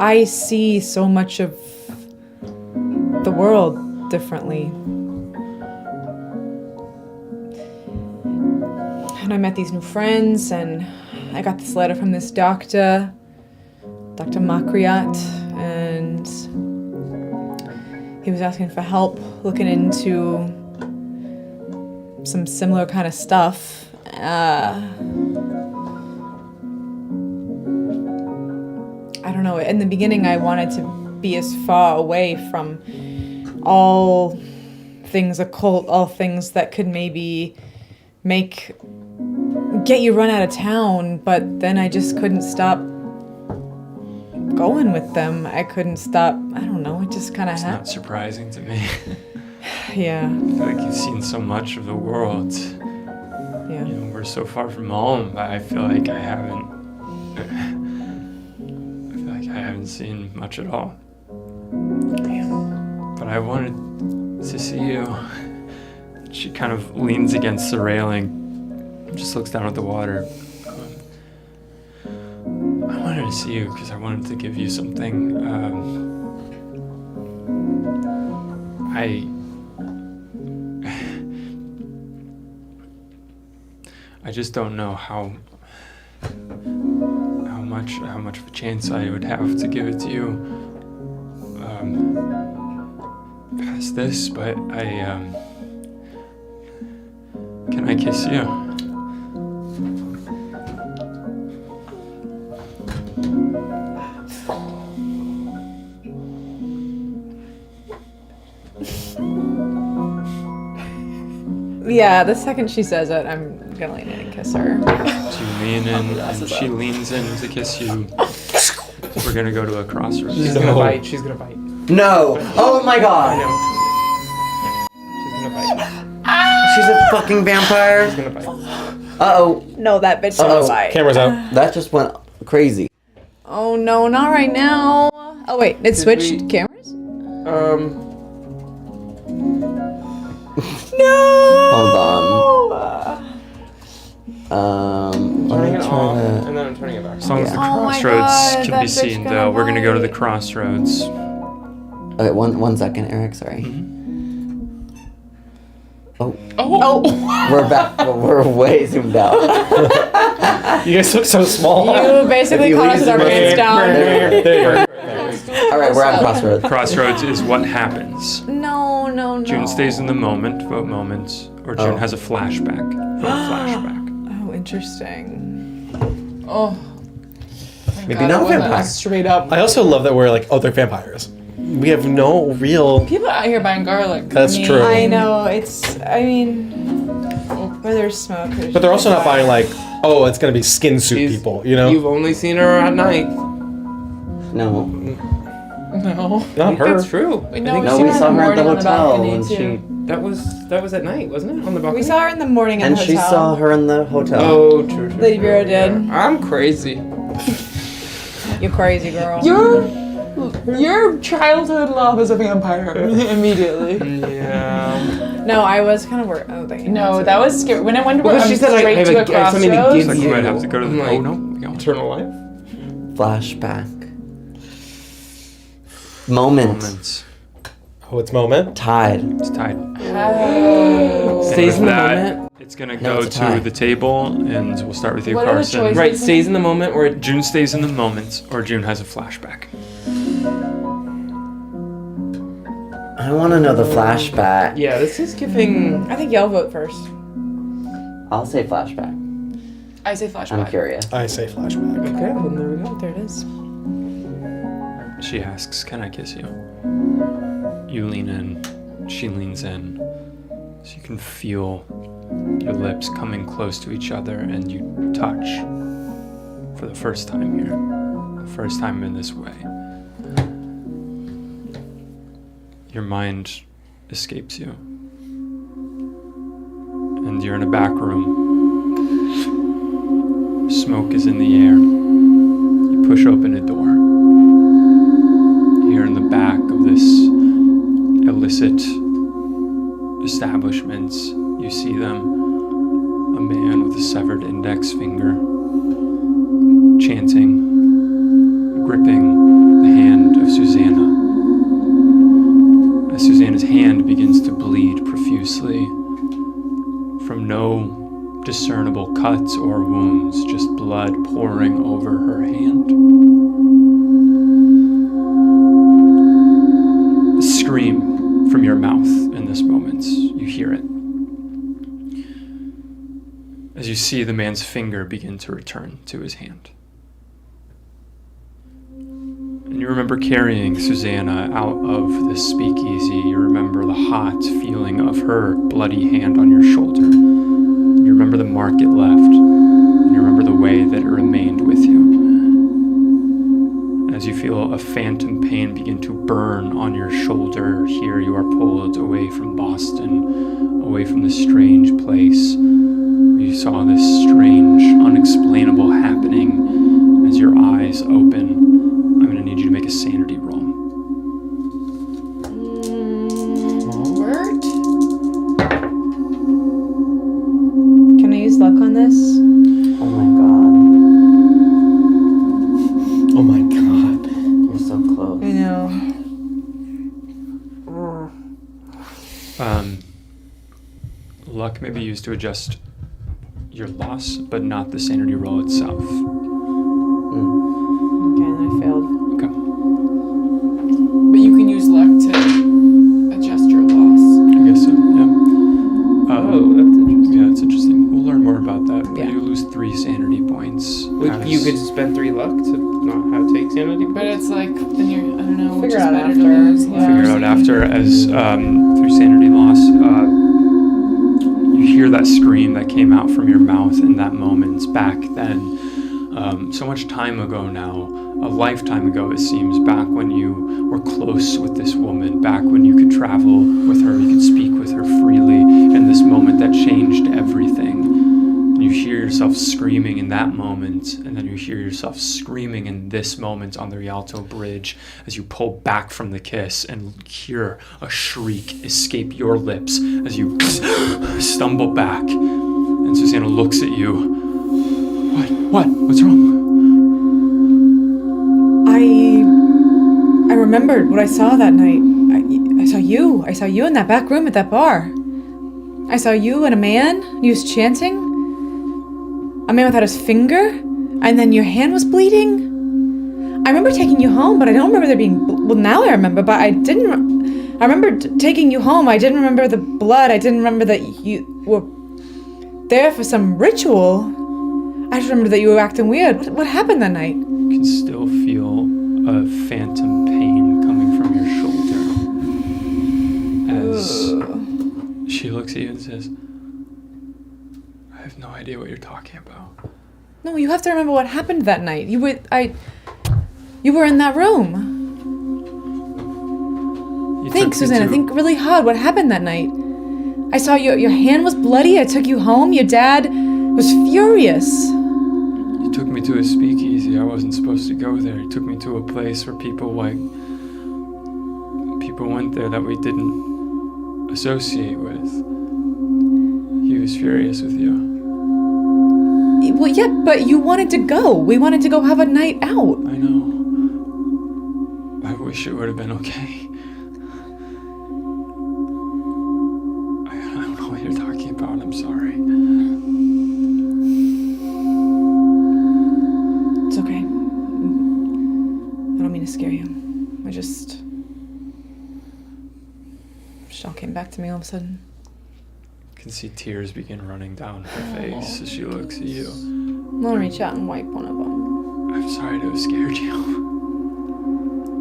I see so much of the world differently. And I met these new friends, and I got this letter from this Dr. Makriat, and he was asking for help looking into some similar kind of stuff. I don't know. In the beginning, I wanted to be as far away from all things occult, all things that could maybe get you run out of town, but then I just couldn't stop going with them. I couldn't stop. I don't know. It just kind of It's happened. not surprising to me. Yeah. I feel like you've seen so much of the world. Yeah. We're so far from home, but I feel like I haven't seen much at all. But I wanted to see you. She kind of leans against the railing, just looks down at the water. I wanted to see you because I wanted to give you something. I just don't know how much of a chance I would have to give it to you past this, but can I kiss you? Yeah, the second she says it, I'm gonna lean in and kiss her. So you lean in, and she leans in to kiss you. We're gonna go to a crossroads. She's gonna bite. She's gonna bite. No! Oh my god! She's gonna bite. She's a fucking vampire. She's gonna bite. Uh-oh. No, that bitch Uh-oh. don't bite. Camera's out. That just went crazy. Oh no, not right now. Oh wait, it switched we- cameras? Hold on. Let Turning me it try off, to... and then I'm turning it back. As long as the Oh my crossroads God, can that be bitch seen, gonna though, we're gonna go to the bite. crossroads. Okay, one second, Eric, sorry. Oh, Oh. we're back. We're way zoomed out. You guys look so small. You basically If you caught us leave with our the pants down. Alright, we're on Crossroads. Crossroads is what happens. No. June stays in the moment, or June Oh. has a flashback. From a flashback. Oh, interesting. Oh. Maybe not vampire. Straight up. I also love that we're like, oh, they're vampires. We have no real. People out here buying garlic. That's true. I know, where there's smoke. But they're also not buying like, oh, it's gonna be skin suit She's- people, you know? You've only seen her at night. No. No. Not her. That's true. No, we saw her at the hotel when she... That was at night, wasn't it? On the balcony. We saw her in the morning at And the she hotel. saw her in the hotel. Oh, true. Lady Vera did. I'm crazy. You crazy girl. Your childhood love is a vampire immediately. Yeah. No, I was kind of worried. Oh, No, that was scary. When I went Well, she said I straight have to a I have something to crossroads. give Like, you. we might have to go to the. I'm Oh like, no, we got eternal life. Flashback. Moment. moments. Oh, it's moment. Tide. It's tied. Oh. Stays in the that, moment. It's gonna No, go it's a tie. to the table, and we'll start with you, What are the Carson. choices? Right, stays in the moment or June stays in the moment, or June has a flashback. I want to know the flashback. yeah, this is giving. I think y'all vote first. I'll say flashback. I say flashback. I'm curious. I say flashback. Okay, well there we go. There it is. She asks, "Can I kiss you?" You lean in. She leans in, so you can feel your lips coming close to each other, and you touch for the first time here, the first time in this way. Your mind escapes you, and you're in a back room. Smoke is in the air. You push open a door. Here in the back of this illicit establishments, you see them. A man with a severed index finger, chanting, gripping the hand of Susanna. As Susanna's hand begins to bleed profusely from no discernible cuts or wounds, just blood pouring over her hand. A scream from your mouth in this moment. You hear it. As you see the man's finger begin to return to his hand. And you remember carrying Susanna out of this speakeasy. You remember the hot feeling of her bloody hand on your shoulder. You remember the mark it left. And you remember the way that it remained with you. As you feel a phantom pain begin to burn on your shoulder, here you are pulled away from Boston, away from this strange place. You saw this strange, unexplainable happening. As your eyes open, I'm going to need you to make a sanity roll. Word? Can I use luck on this? Oh my god. Oh my god. You're so close. I know. Luck may be used to adjust your loss, but not the sanity roll itself. Okay, then I failed. Okay. But you can use luck to adjust your loss. I guess so, yeah. Oh, that's interesting. Yeah, it's interesting. We'll learn more about that. But Yeah. you lose 3 sanity points. You could spend 3 luck to not have take sanity. But it's like, then you're, I don't know, which Figure is out better after. to lose. Yeah. Figure it out after as through sanity loss. You hear that scream that came out from your mouth in that moment back then. So much time ago now, a lifetime ago it seems, back when you were close with this woman, back when you could travel with her, you could speak with her freely, in this moment that changed everything. You hear yourself screaming in that moment, and then you hear yourself screaming in this moment on the Rialto Bridge as you pull back from the kiss and hear a shriek escape your lips as you stumble back. And Susanna looks at you. What? What's wrong? I remembered what I saw that night. I saw you. I saw you in that back room at that bar. I saw you and a man. He was chanting. A man without his finger. And then your hand was bleeding. I remember taking you home, but I don't remember there being... Well, now I remember, but I didn't... I remember taking you home. I didn't remember the blood. I didn't remember that you were there for some ritual. I just remember that you were acting weird. What happened that night? You can still feel a phantom pain coming from your shoulder as she looks at you and says, I have no idea what you're talking about. No, you have to remember what happened that night. You were in that room. Think, Susanna. Think really hard. What happened that night? I saw your hand was bloody. I took you home. Your dad was furious. You took me to a speakeasy. See, I wasn't supposed to go there. He took me to a place where people went there that we didn't associate with. He was furious with you. Well, yeah, but you wanted to go. We wanted to go have a night out. I know. I wish it would have been okay. I don't know what you're talking about. I'm sorry. It's okay. I don't mean to scare you. It all came back to me all of a sudden. You can see tears begin running down her face as she looks at you. I'll reach out and wipe one of them. I'm sorry to have scared you.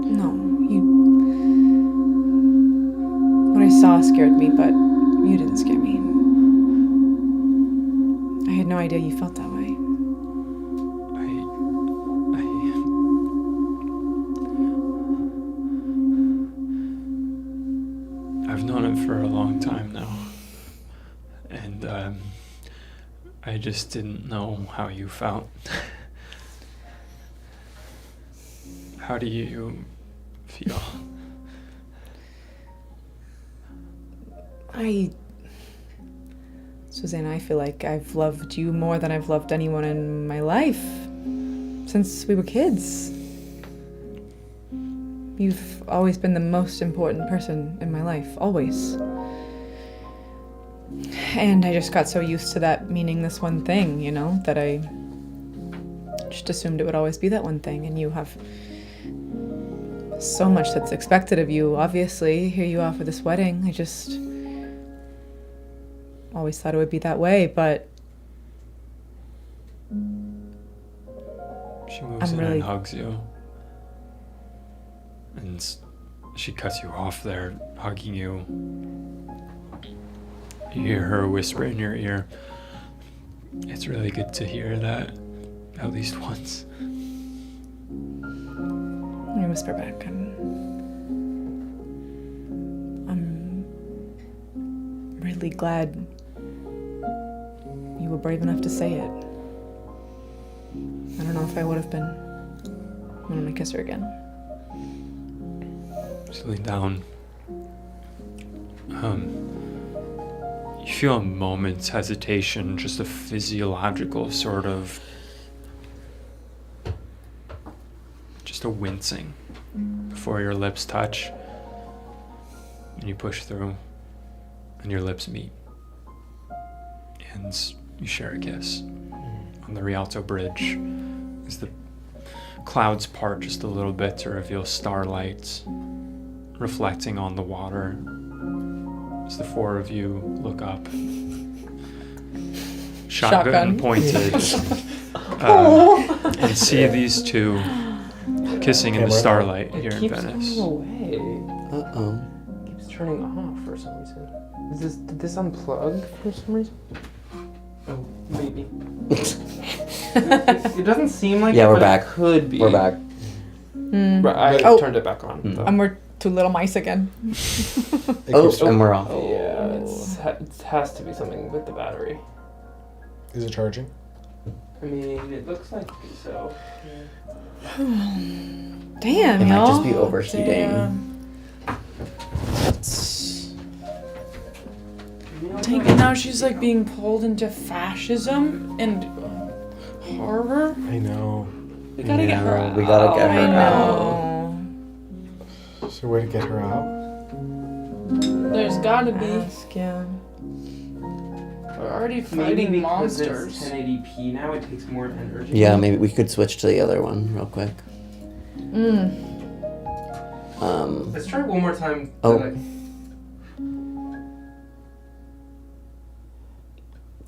No, what I saw scared me, but you didn't scare me. I had no idea you felt that way. I've known it for a long time now. And I just didn't know how you felt. How do you feel? Susanna, I feel like I've loved you more than I've loved anyone in my life since we were kids. You've always been the most important person in my life, always. And I just got so used to that meaning this one thing, that I just assumed it would always be that one thing. And you have so much that's expected of you, obviously. Here you are for this wedding. I just always thought it would be that way, but she moves in and hugs you. And she cuts you off there, hugging you. You hear her whisper in your ear. It's really good to hear that, at least once. I whisper back, I'm really glad you were brave enough to say it. I don't know if I would have been. I'm gonna kiss her again. Just lean down. You feel a moment's hesitation, just a physiological sort of, just a wincing before your lips touch, and you push through, and your lips meet, and you share a kiss on the Rialto bridge as the clouds part just a little bit to reveal starlight reflecting on the water. As the four of you look up, shotgun pointed, and see these two kissing in the starlight here in Venice. Away. Uh-oh. It keeps turning off for some reason. Did this unplug for some reason? Oh, maybe. It doesn't seem like Yeah, it, we're but back. It could be. We're back. Right, I turned it back on. Though. And we're two little mice again. And we're off. Yeah, it has to be something with the battery. Is it charging? I mean, it looks like so. Damn, It might y'all. just be overheating. Dang, and now she's like being pulled into fascism and horror. I know. We gotta get her out. We gotta get her I out. know. Is there a way to get her out? There's gotta be. Yeah. We're already fighting monsters. 1080p now, it takes more energy. Yeah, maybe we could switch to the other one real quick. Let's try one more time. Oh.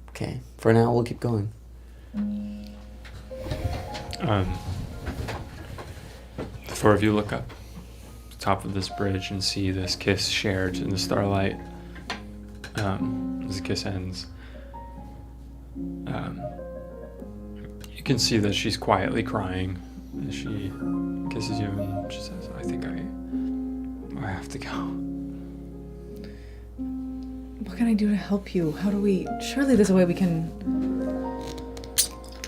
Okay. For now, we'll keep going. The four of you look up the top of this bridge and see this kiss shared in the starlight. As the kiss ends, you can see that she's quietly crying as she kisses you, and she says, I think I have to go. What can I do to help you? How do we... Surely there's a way we can...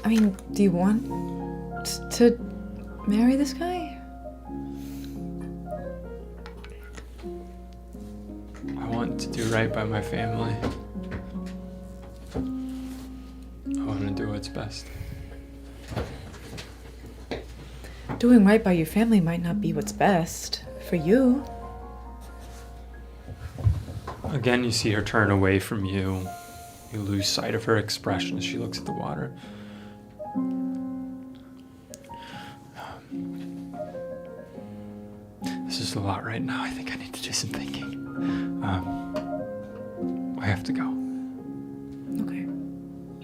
I mean, do you want want to marry this guy? I want to do right by my family. I want to do what's best. Doing right by your family might not be what's best for you. Again, you see her turn away from you. You lose sight of her expression as she looks at the water. This is a lot right now. I think I need to do some thinking. I have to go. Okay.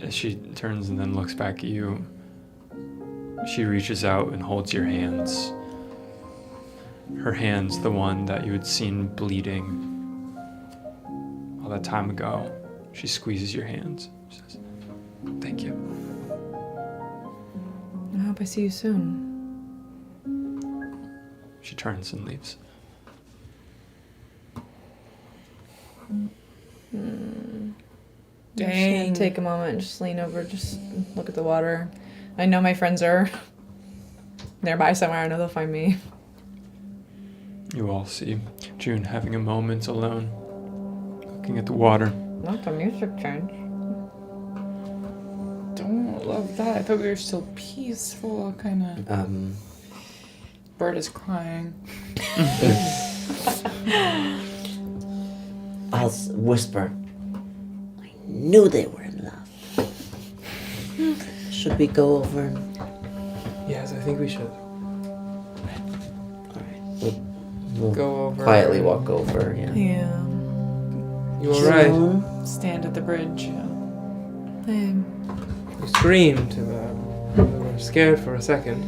As she turns and then looks back at you, she reaches out and holds your hands. Her hand's the one that you had seen bleeding all that time ago. She squeezes your hands. She says, "Thank you." I hope I see you soon. She turns and leaves. I'm just Dang. gonna take a moment and just lean over, just look at the water. I know my friends are nearby somewhere. I know they'll find me. You all see June having a moment alone, looking at the water. Not the music change. Don't love that. I thought we were still peaceful, kind of. Bird is crying. I'll whisper. I knew they were in love. Should we go over? Yes, I think we should Alright. We'll go over. quietly walk over, yeah. Yeah. You alright? Stand at the bridge. Yeah. Same. You screamed. We were scared for a second.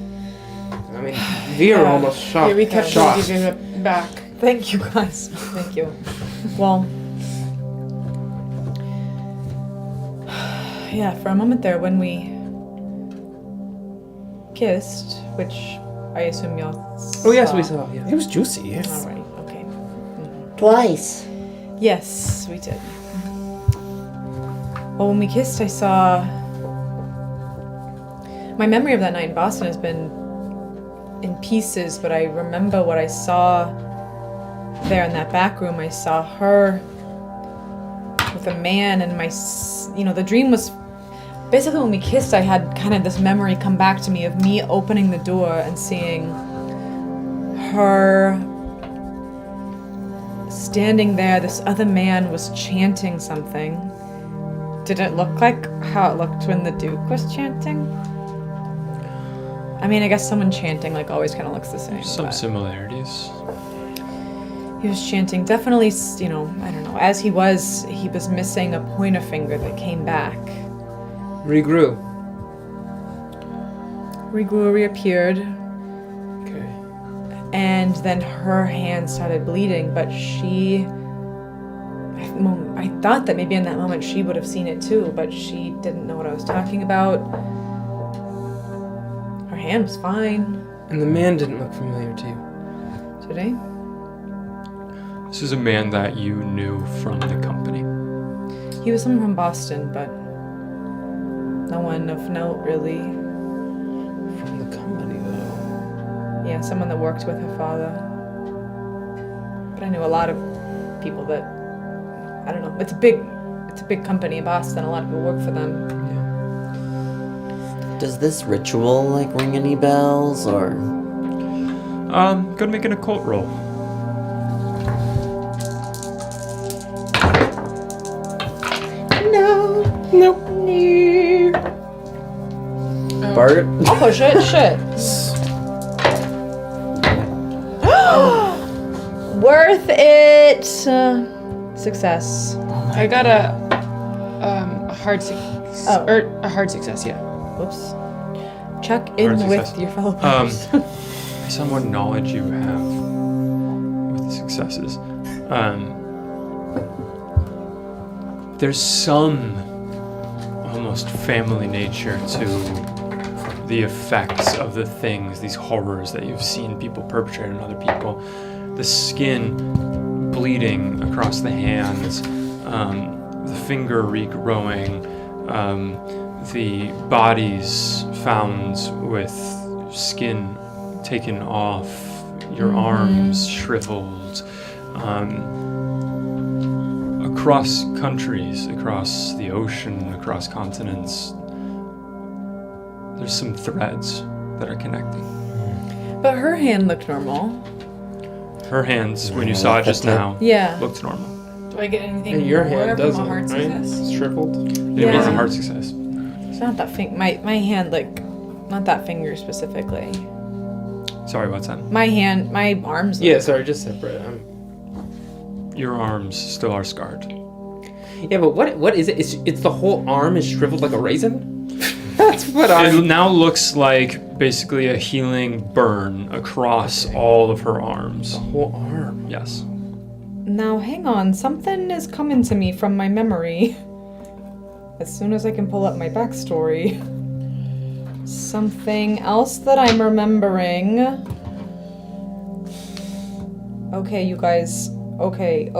I mean, we were almost shocked. Yeah, we kept shocked. giving it back. Thank you, guys. Thank you. Well, yeah, for a moment there when we kissed, which I assume y'all Oh yes, we saw. Yeah. It was juicy, yes. Alrighty, okay. Twice. Yes, we did. Well, when we kissed, I saw... My memory of that night in Boston has been in pieces, but I remember what I saw there in that back room. I saw her with a man, and the dream was... Basically, when we kissed, I had kind of this memory come back to me of me opening the door and seeing her standing there. This other man was chanting something. Did it look like how it looked when the Duke was chanting? I mean, I guess someone chanting like always kind of looks the same. Some but similarities. he was chanting, definitely, I don't know. As he was missing a pointer finger that came back. Regrew. Reappeared, Okay. and then her hand started bleeding, but I thought that maybe in that moment she would have seen it too, but she didn't know what I was talking about. Her hand was fine And the man didn't look familiar to you. today. This is a man that you knew from the company. He was someone from Boston, but no one of note really. From the company, though. Yeah, someone that worked with her father. But I knew a lot of people that, I don't know, it's a big company in Boston. A lot of people work for them. Yeah. Does this ritual ring any bells or? Go to make an occult roll. Bart? Oh shit. Worth it. Success. I got a hard success. Oh. Or a hard success, yeah. Whoops. Check in Hard with success. your fellow players. Based on what knowledge you have with the successes, there's some almost family nature to the effects of the things, these horrors that you've seen people perpetrate on other people. The skin bleeding across the hands, the finger regrowing, the bodies found with skin taken off, your arms shriveled. Across countries, across the ocean, across continents, there's some threads that are connecting. But her hand looked normal. Her hands, when you saw it just now, Yeah. looked normal. Do I get anything And your more hand from doesn't, a heart right? success? It's shriveled. It was a Yeah. hard success. It's not that my hand, like, not that finger specifically. Sorry, what's that? My hand, my arms. Yeah, sorry, just separate. Your arms still are scarred. Yeah, but what is it? It's the whole arm is shriveled like a raisin? That's what It now looks like basically a healing burn across all of her arms. The whole arm. Yes. Now, hang on. Something is coming to me from my memory. As soon as I can pull up my backstory. Something else that I'm remembering. Okay, you guys. Okay.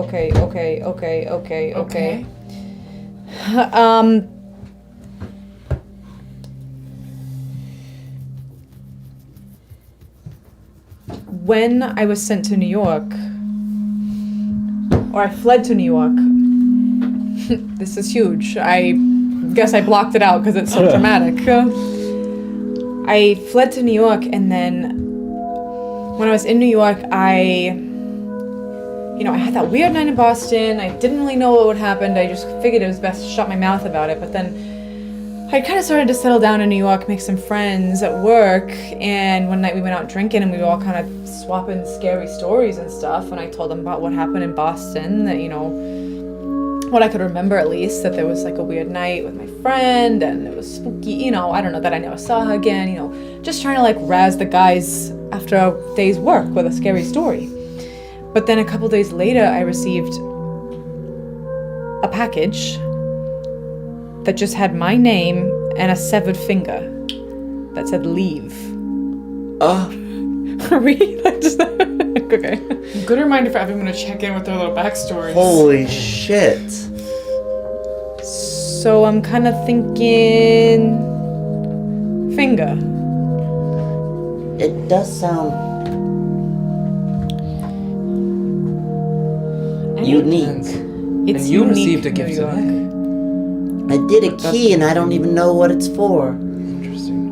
When I was sent to New York, or I fled to New York, this is huge. I guess I blocked it out because it's so dramatic. I fled to New York, and then when I was in New York, I had that weird night in Boston. I didn't really know what would happen. I just figured it was best to shut my mouth about it. But then I kind of started to settle down in New York, make some friends at work, and one night we went out drinking, and we were all kind of swapping scary stories and stuff, and I told them about what happened in Boston, that, what I could remember at least, that there was like a weird night with my friend, and it was spooky, I don't know, that I never saw her again, just trying to like razz the guys after a day's work with a scary story. But then a couple days later, I received a package that just had my name and a severed finger that said leave. Really? Okay. Good reminder for everyone to check in with their little backstories. Holy shit. So I'm kind of thinking finger. It does sound unique. It's and you unique, received a New gift York. today. I did a key and I don't even know what it's for. Interesting.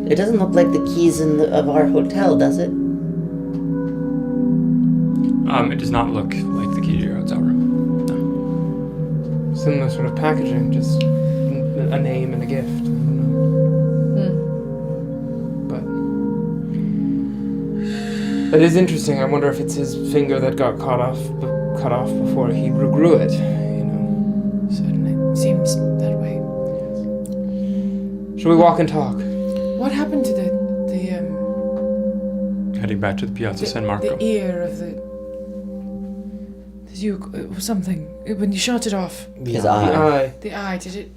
It doesn't look like the keys of our hotel, does it? It does not look like the key to your hotel room. Similar sort of packaging, just a name and a gift. I don't know. But it is interesting. I wonder if it's his finger that got cut off before he regrew it. Certainly seems that way. Should we walk and talk? What happened to the Heading back to the Piazza San Marco. the ear of the it was something when you shot it off? His eye. The eye, did it?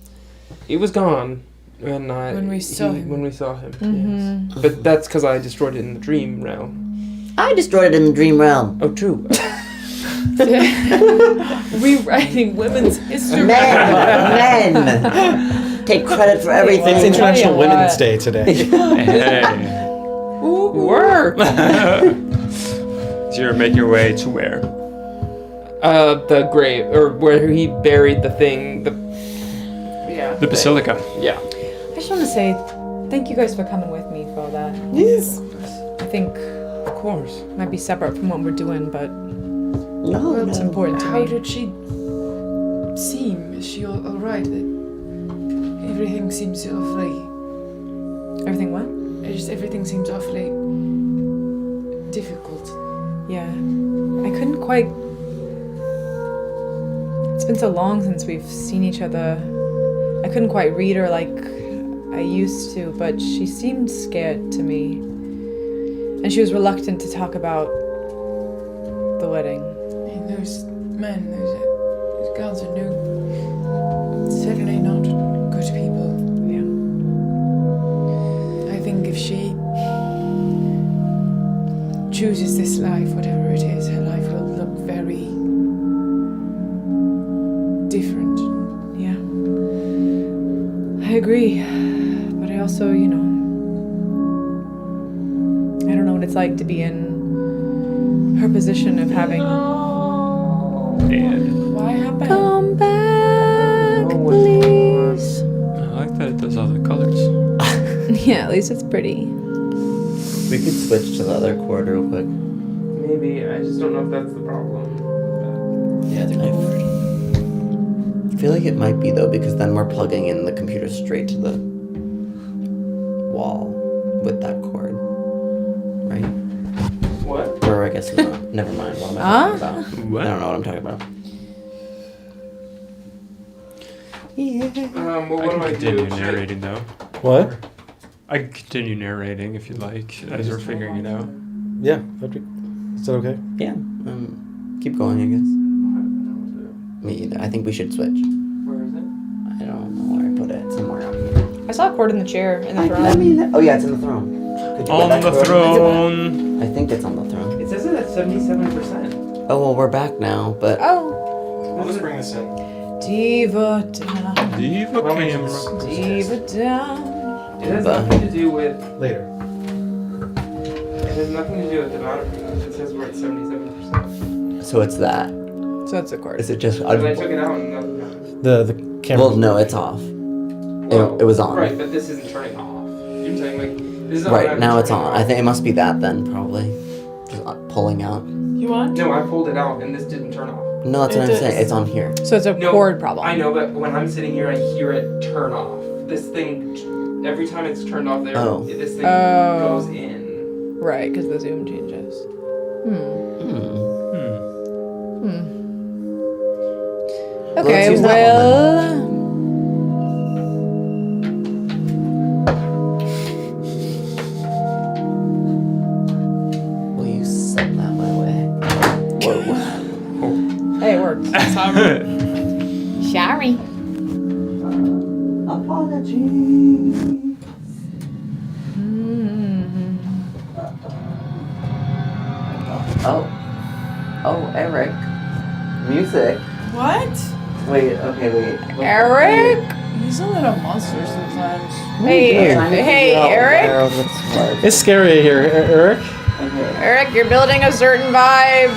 It was gone when we saw him. When we saw him. Mm-hmm. Yes. But that's because I destroyed it in the dream realm. I destroyed it in the dream realm. Oh, true. Rewriting women's history. Men! Take credit for everything. It's International Tell you Women's what. Day today. Hey. Work. So you're making your way to where? The grave, or where he buried the thing. The Basilica. Yeah. I just want to say thank you guys for coming with me for all that. Yes. I think Of course. it might be separate from what we're doing, but No, it's no. important to How me. did she seem? Is she all right? Everything seems awfully. Everything what? Everything seems awfully difficult. Yeah. I couldn't quite. It's been so long since we've seen each other. I couldn't quite read her like I used to, but she seemed scared to me. And she was reluctant to talk about the wedding. And those men, those girls are certainly not good people. Yeah. I think if she chooses this life, whatever it is, her life will look very different. Yeah. I agree. But I also, it's like to be in her position of having. And Why happened? Come back, please. I like that it does all the colors. Yeah, at least it's pretty. We could switch to the other chord real quick. Maybe. I just don't know if that's the problem. Yeah, I feel like it might be though, because then we're plugging in the computer straight to the wall with that cord, right? What? Or I guess not. Never mind. What am I talking about? What? I don't know what I'm talking about. Well, I what can do I continue do? narrating though. What? I can continue narrating if you'd like, as we're figuring it out. Yeah. Is that okay? Yeah. Keep going, I guess. Me either. I think we should switch. Where is it? I don't know where I put it. Somewhere up here. I saw a cord in the chair in the I throne. mean, oh yeah, it's in the throne. Could you go On back the to it? throne. I think it's on the throne. It says it at 77%. Oh well, we're back now, but Oh. I'll just bring this in. Diva down, Diva camera. diva down. It has nothing to do with. Later. It has nothing to do with the amount of things. It says we're at 77%. so it's that. So that's the cord. Is it just? Because I took it out and nothing happened. The camera. Well, no, it's off. It was on. Right, but this isn't turning off. You're saying like this is Right now it's on. I think it must be that then, probably. Just pulling out. You want? No, I pulled it out and this didn't turn off. No, that's what It I'm saying. is. It's on here. So it's a No, cord problem. I know, but when I'm sitting here, I hear it turn off. This thing, every time it's turned off there, Oh. this thing Oh. goes in. Right, because the zoom changes. let's Okay, use that well. Will you set that my way? Whoa. Hey, it works. Sorry. Apologies. Oh, Eric. Music. What? Wait, okay, wait. Eric? He's a little monster sometimes. Hey, Eric? It's scary here, Eric. Eric, you're building a certain vibe.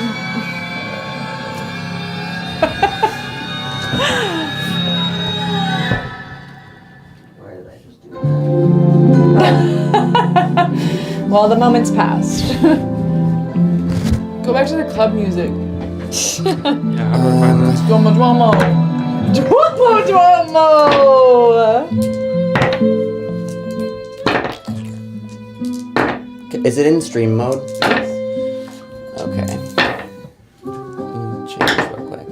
Where did I just do Well, the moment's passed. Go back to the club music. Yeah, how do I find that? Drama, drama. Drama. Is it in stream mode? Okay. Change real quick.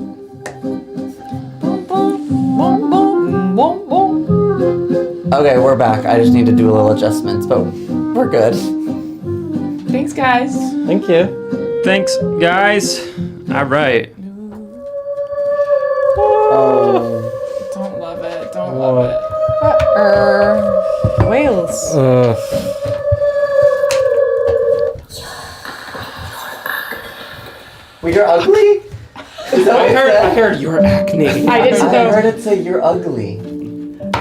Okay, we're back. I just need to do a little adjustments, but we're good. Thanks, guys. Thank you. Thanks, guys. All right. Oh. Don't love it. Don't love it. Wales. Well, you're ugly? Is that what it I said? heard your acne. I did I so. heard it say you're ugly.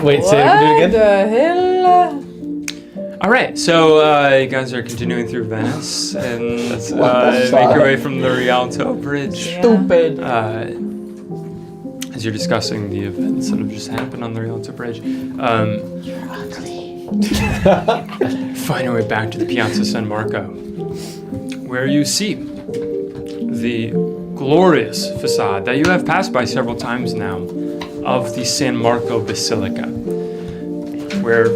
Wait, What say it again. the hell? All right. So you guys are continuing through Venice and What the make your fuck? way from the Rialto Bridge. Stupid. As you're discussing the events that have just happened on the Rialto Bridge. You're ugly. Find your way back to the Piazza San Marco, where you see the glorious facade that you have passed by several times now of the San Marco Basilica, where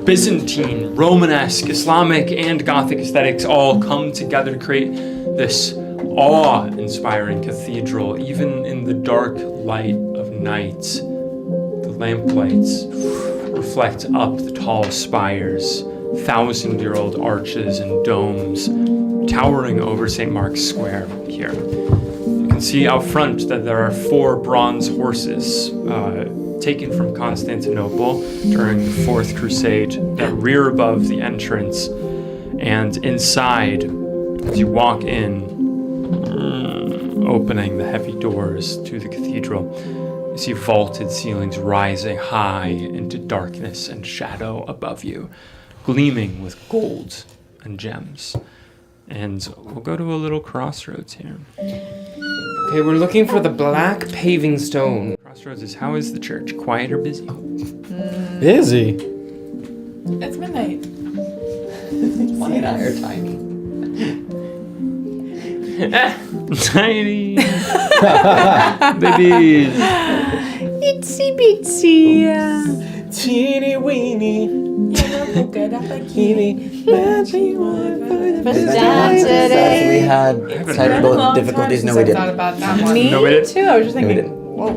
Byzantine, Romanesque, Islamic, and Gothic aesthetics all come together to create this awe-inspiring cathedral, even in the dark light of night. The lamplights reflect up the tall spires, thousand-year-old arches and domes towering over St. Mark's Square here. You can see out front that there are 4 bronze horses taken from Constantinople during the Fourth Crusade that rear above the entrance. And inside, as you walk in, opening the heavy doors to the cathedral, you see vaulted ceilings rising high into darkness and shadow above you, gleaming with gold and gems. And we'll go to a little crossroads here. Okay, we're looking for the black paving stone. Crossroads is, how is the church? Quiet or busy? Busy. It's midnight. One and I are tiny. Tiny babies. Itsy bitsy. Teeny weeny. We had technical difficulties. No, we I thought didn't. about that one. Me No, we didn't. too. I was just No, we thinking. didn't. Whoa.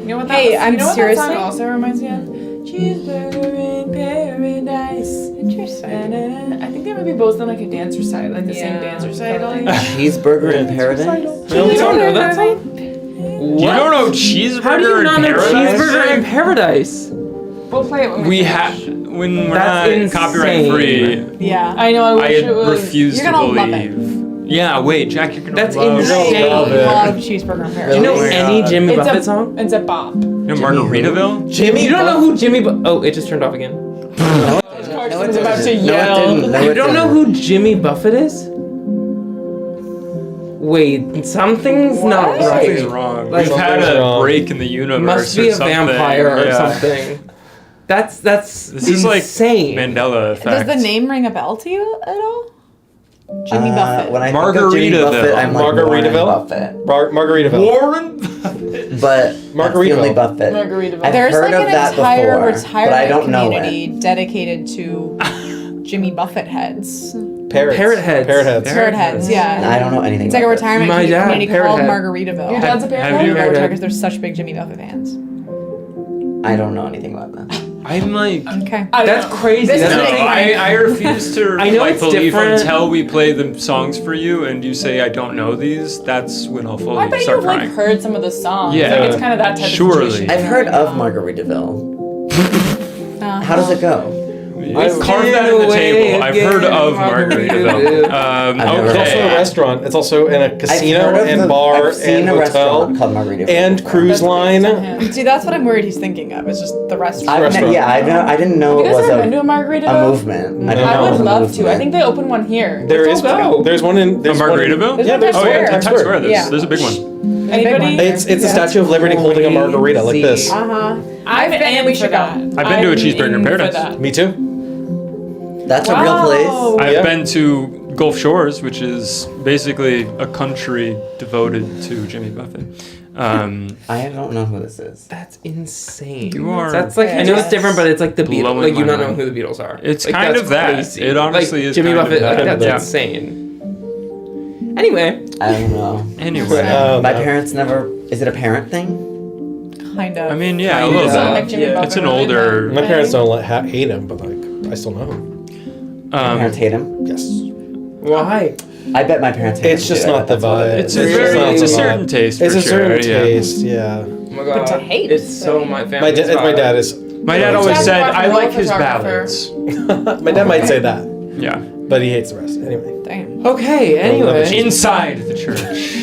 You know what that Hey, was? I'm you know what seriously- that song also reminds me of? Cheeseburger in paradise. Interesting. I think they might be both on like a dance recital, like the same dance recital. Cheeseburger in paradise. You don't know that song? You don't know cheeseburger How do you not in know paradise? Cheeseburger in Paradise? We'll play it when We finish. have when we're That's not copyright insane. free. Yeah. I know. I wish it was. refuse You're to gonna love believe. Yeah, wait, Jack, you're gonna That's love insane. it. Love it. Love cheeseburger in Do paradise. you know Oh my any God. Jimmy It's Buffett a, song? it's a bop. You know Margaritaville? Jimmy. You don't know who Jimmy Oh, it just turned off again. No, Carson's about to No, it yell. didn't. No, You it don't know didn't. who Jimmy Buffett is? Wait, something's not Something's right. wrong. Like, We've had something's a wrong. break in the universe. Must be or a something. vampire or Yeah. something. That's This is like insane. Mandela effect. Does the name ring a bell to you at all? Jimmy Buffett. When I think of Jimmy Margaritaville. Buffett, I'm like Margaritaville? Warren Buffett. Margaritaville. Warren? But that's the only Margaritaville. Buffett. Margaritaville. I've There's heard like of an that entire before, retirement but I don't know community it. dedicated to Jimmy Buffett heads. Parrots. Parrot heads. Parrot heads. Parrot heads, yeah. I don't know anything. It's like a about this. retirement My dad, community parrot called head. Margaritaville. Your dad's a parrot have head? you- Because there's such big Jimmy Buffett fans. I don't know anything about that. I'm like... Okay. I don't That's know. crazy. This That's is the No, thing. I refuse to I know like, it's believe different. until we play the songs for you and you say I don't know these. That's when I'll fully I bet start you've like crying. heard some of the songs. Yeah. Like it's kind of that type Surely. of situation. I've heard of Margaritaville. How does it go? I've carved that in the table. I've heard of Margaritaville. I've never It's heard also of a it. restaurant. It's also in a casino I've heard of and the- bar I've seen and a hotel restaurant called Margaritaville. and cruise line. See, that's what I'm worried he's thinking of. It's just the restaurant. Restaurant. I didn't know You it guys was ever been to a a Margaritaville? movement. I didn't I know it was would a love to. I movement. think they opened one here. There Let's is. go. There's one in. A There's one in- Margaritaville? There's Yeah, one there's in Oh yeah, Square. Times Square. Yeah. There's a big one. Anybody? It's the Statue of Liberty holding a margarita like this. Uh-huh. I've been and we for should that. go. I've been to a I'm cheeseburger in in for paradise. that. Me too. That's a real place. I've Yeah. been to Gulf Shores, which is basically a country devoted to Jimmy Buffett. I don't know who this is. That's insane. You are That's like I know it's different, but it's like the Beatles. blowing Like you my not know mind. who the Beatles are. It's like, kind that's of that. crazy. It honestly like, is Jimmy kind of Buffett. Like that. that's Yeah. insane. Anyway, I don't know. Anyway, My parents never. Is it a parent thing? Kind of. I mean, yeah, a Kinda. little Yeah. Like bit. Jimmy Yeah. Buffett It's an really older. My parents don't hate him, but like I still know him. My parents hate him. Yes. why? I bet my parents hate him. It's just too. I not bet the that's what it vibe. is. It's a Really? very, it's a It's not the certain vibe. taste. It's for a certain sure, yeah. taste. Yeah. Oh my god. But to hate, It's so my family. My dad is. My dad always Dad's said, a rock "I and roll like his photographer." ballads." My dad might say that, Yeah. but he hates the rest. Anyway, Damn. Okay. Anyway, Inside the church,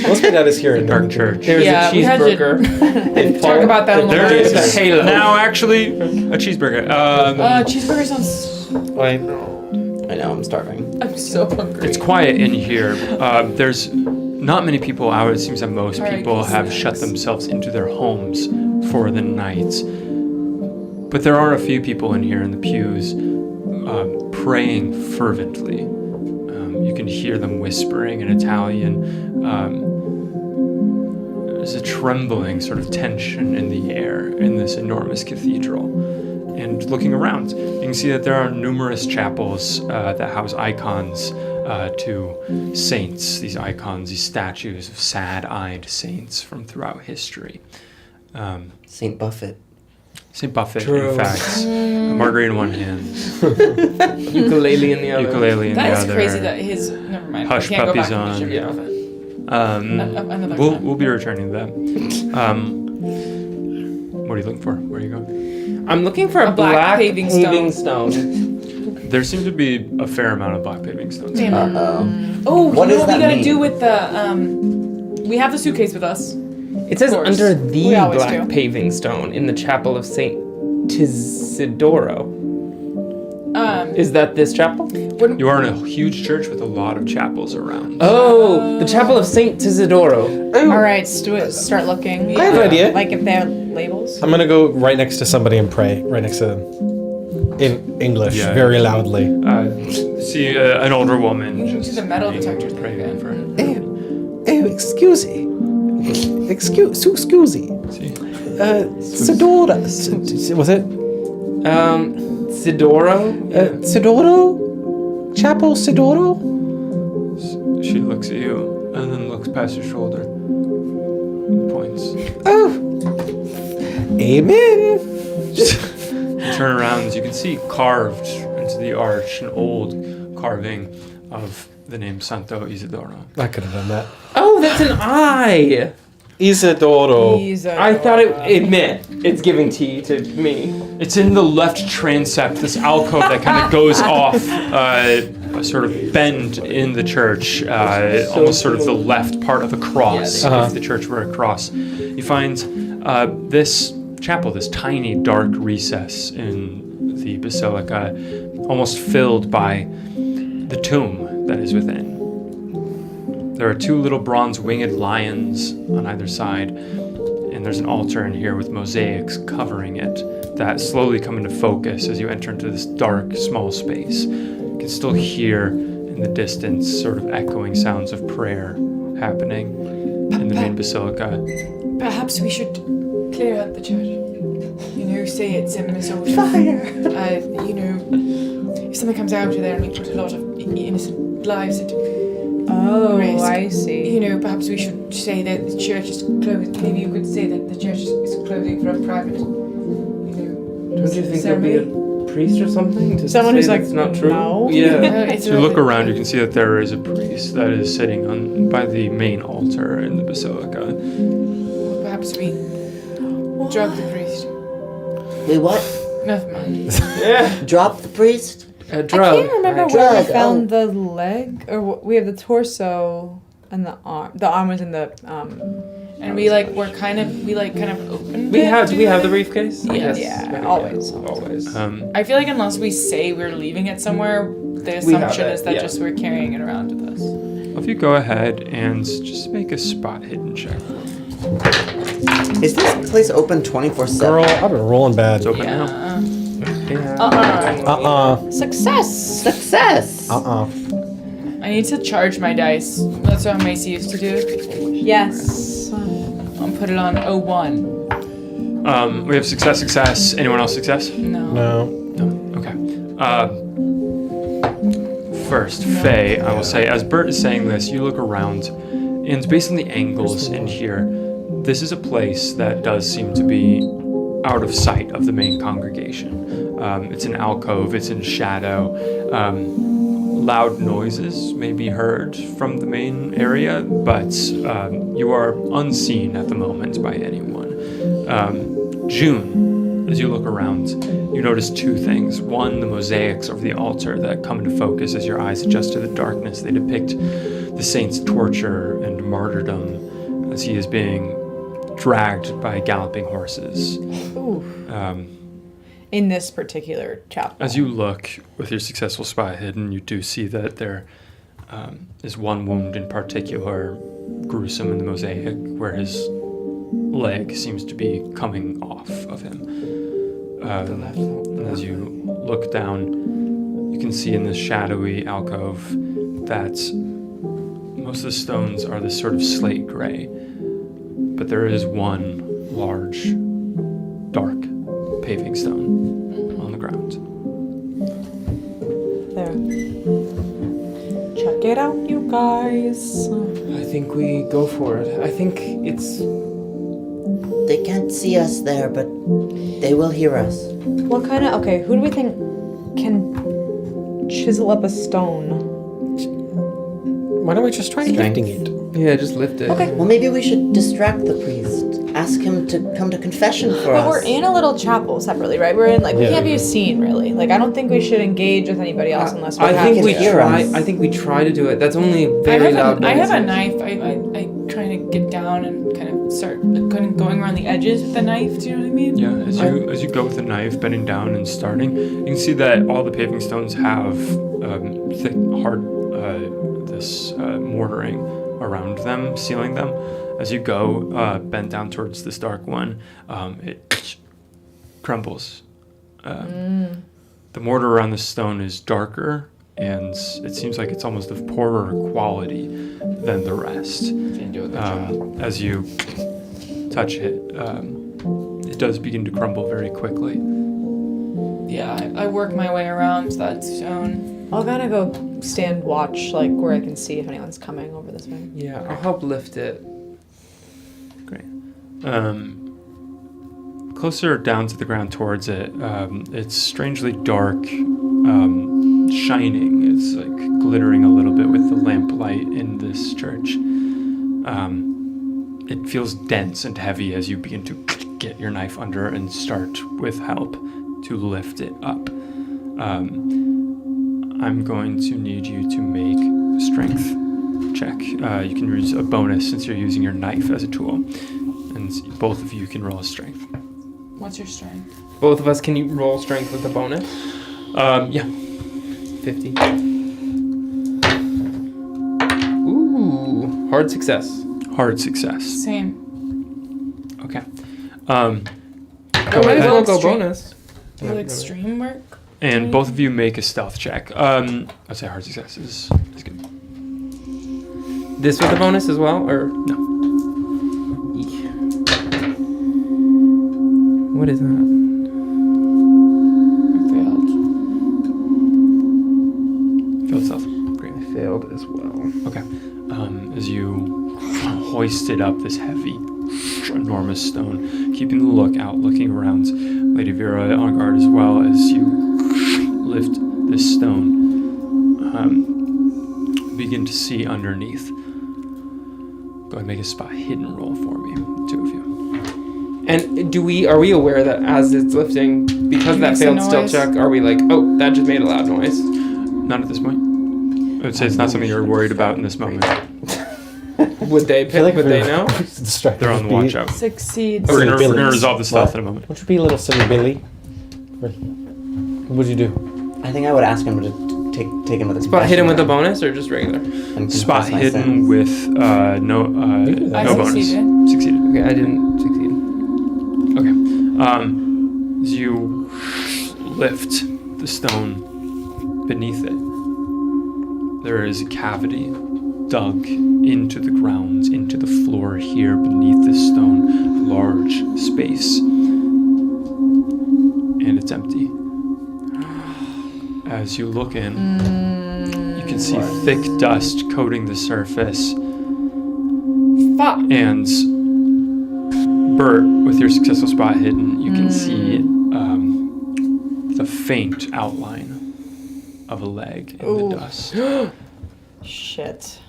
once my dad is here in dark church. there's Yeah, a we had to- cheeseburger. Talk about that a little There bit. is a halo. now actually a cheeseburger. Cheeseburger sounds. I know. I know. I'm starving. I'm so hungry. It's quiet in here. There's not many people out. It seems that most Alright, people have snacks. shut themselves into their homes for the night. But there are a few people in here in the pews praying fervently. You can hear them whispering in Italian. There's a trembling sort of tension in the air in this enormous cathedral. And looking around, you can see that there are numerous chapels that house icons to saints, these icons, these statues of sad-eyed saints from throughout history. Saint Buffett. St. Buffett, True. in fact. A margarita in one hand, Ukulele in the other. ukulele in That the is other. crazy that his. Never mind. Hush I can't go puppies back on. to Jimmy Yeah. Buffett. Another we'll time. we'll be returning to that. What are you looking for? Where are you going? I'm looking for a black black paving stone. There seem to be a fair amount of black paving stones. Damn. Uh-oh. Oh, What you know does what we that gotta mean? do with the We have the suitcase with us. It says Of course. under the We always black do. paving stone in the chapel of Saint Tisidoro. Is that this chapel? You are in a huge church with a lot of chapels around. Oh, the chapel of Saint Isidoro. All right, start looking. I have an idea. Like if they have labels. I'm gonna go right next to somebody and pray. Right next to them. In English, Yeah. very loudly. See an older woman. We can do just the metal being detector thing praying again. for Excuse me. Excuse me. See? Sidora. Was it? Sidoro? Sidoro? Chapel Sidoro? She looks at you and then looks past your shoulder. And points. Oh. Amen. You turn around, as you can see carved into the arch an old carving of the name Santo Isidoro. I could have done that. Oh, that's an eye. Isidoro. I thought it meant it's giving tea to me. It's in the left transept, this alcove that kind of goes off, a sort of bend in the church, almost sort of the left part of the cross, if the church were a cross. You find this chapel, this tiny dark recess in the basilica, almost filled by the tomb that is within. There are two little bronze winged lions on either side, and there's an altar in here with mosaics covering it that slowly come into focus as you enter into this dark, small space. You can still hear in the distance sort of echoing sounds of prayer happening in the main basilica. Perhaps we should clear out the church. You know, say it's a Minnesota. Fire! You know, if something comes out of there and we put a lot of innocent lives at risk. I see. You know, perhaps we should say that the church is closed. Maybe you could say that the church is closing for a private, you know, Don't you think there'll be a priest or something to Someone say who's like, that's not true? no. Yeah. It's If you look around, you can see that there is a priest that is sitting by the main altar in the basilica. Perhaps we drug the priest. Wait, what? Never mind. Drop the priest? A drug. I can't remember right? where we Drug, found the leg, or we have the torso and the arm. The arm was in the And we kind of opened Do we it. have the briefcase? Yes. Yeah, always. Always. I feel like unless we say we're leaving it somewhere, the We have assumption it, is that yeah. just we're carrying it around with us. If you go ahead and just make a spot hidden check. Is this place open 24/7? Girl, I've been rolling bad. It's open now. Yeah. Success. Success! I need to charge my dice. That's what Macy used to do. Yes. I'll put it on 01. We have success. Anyone else success? No. No. No. Okay. First, Faye, I will say, as Bert is saying this, you look around, and based on the angles in here, this is a place that does seem to be out of sight of the main congregation. It's an alcove, it's in shadow. Loud noises may be heard from the main area, but you are unseen at the moment by anyone. June, as you look around, you notice two things. One, the mosaics over the altar that come into focus as your eyes adjust to the darkness. They depict the saint's torture and martyrdom as he is being dragged by galloping horses. Ooh. In this particular chapel. As you look with your successful spot hidden, you do see that there is one wound in particular, gruesome in the mosaic, where his leg seems to be coming off of him. And as you look down, you can see in this shadowy alcove that most of the stones are this sort of slate gray, but there is one large, dark paving stone on the ground. There. Check it out, you guys. I think we go for it. I think it's... They can't see us there, but they will hear us. What kind of... Okay, who do we think can chisel up a stone? Why don't we just try Strength. lifting it? Yeah, just lift it. Okay. Well, maybe we should distract the priest. Ask him to come to confession for us. But we're in a little chapel separately, right? We're in, like, we can't be seen, really. Like, I don't think we should engage with anybody else unless we I have think we to. try. I think we try to do it. That's only very loud. I have a noises. knife. I try to get down and kind of start kind of going around the edges with the knife. Do you know what I mean? Yeah, as you go with the knife, bending down and starting, you can see that all the paving stones have thick, hard, this mortaring around them, sealing them. As you go, bend down towards this dark one, it crumbles. The mortar around the stone is darker, and it seems like it's almost of poorer quality than the rest. As you touch it, it does begin to crumble very quickly. Yeah, I work my way around that stone. I'll kind of go stand watch, like, where I can see if anyone's coming over this way. Yeah, I'll help lift it. Great. Closer down to the ground towards it, it's strangely dark, shining. It's like glittering a little bit with the lamplight in this church. It feels dense and heavy as you begin to get your knife under and start with help to lift it up. I'm going to need you to make a strength check. You can use a bonus since you're using your knife as a tool. And both of you can roll a strength. What's your strength? Both of us, can you roll strength with a bonus? Yeah. 50. Ooh, hard success. Hard success. Same. Okay. Might as well go extreme. bonus. Will extreme work? And both of you make a stealth check. I'd say hard success is good. This with a bonus as well, or No. Eek. What is that? Failed stealth. Great. I failed as well. Okay. As you hoisted up this heavy, enormous stone, keeping the lookout, looking around, Lady Vera on guard as well, as you lift this stone, begin to see underneath. Go ahead and make a spot hidden roll for me, two of you. And are we aware that as it's lifting, because that Makes a failed stealth noise. check, are we like, oh, that just made a loud noise? Not at this point. I would say it's not something you're worried about in this moment. Would they pick? Would they know? They're on the watch out. Succeeds. We're gonna Billions. resolve the stealth in a moment. Won't you be a little silly Billy? What would you do? I think I would ask him to take him with a Spot hidden with a confession bonus or just regular? and Spot confess my hidden sins. with no I bonus. succeeded. Succeeded. Okay, I didn't succeed. Okay. As you lift the stone beneath it, there is a cavity dug into the ground, into the floor here beneath this stone, a large space. And it's empty. As you look in, you can see thick dust coating the surface. Fuck. And Bert, with your successful spot hidden, you can see the faint outline of a leg in the dust. Shit.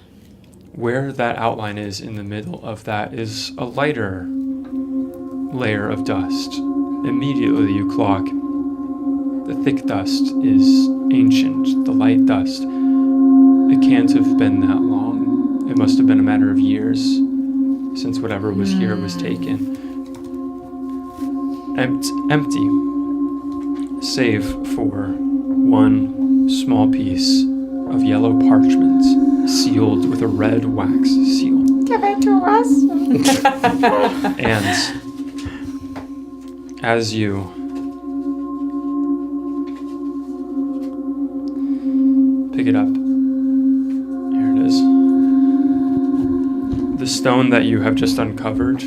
Where that outline is in the middle of that is a lighter layer of dust. Immediately you clock. The thick dust is ancient, the light dust. It can't have been that long. It must have been a matter of years since whatever was here was taken. Empty, save for one small piece of yellow parchment sealed with a red wax seal. Give it to us. And as you pick it up, here it is. The stone that you have just uncovered,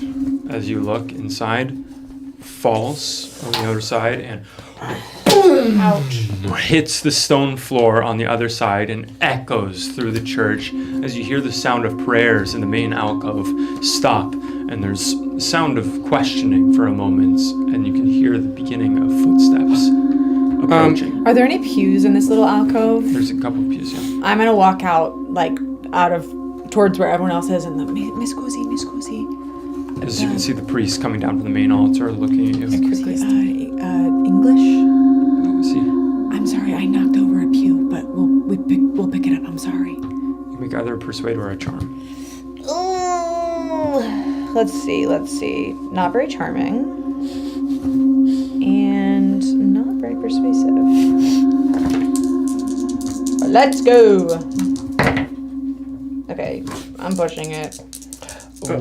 as you look inside, falls on the other side and Ouch. hits the stone floor on the other side and echoes through the church as you hear the sound of prayers in the main alcove stop, and there's a sound of questioning for a moment, and you can hear the beginning of footsteps approaching. Are there any pews in this little alcove? There's a couple of pews, yeah. I'm gonna walk out, like, out of towards where everyone else is, and the Miss Cozy. As you can see the priest coming down from the main altar looking at you. English? See, I'm sorry, I knocked over a pew, but we'll pick it up. I'm sorry. you make either a persuade or a charm. Oh, let's see. Not very charming, and not very persuasive. Let's go. Okay, I'm pushing it.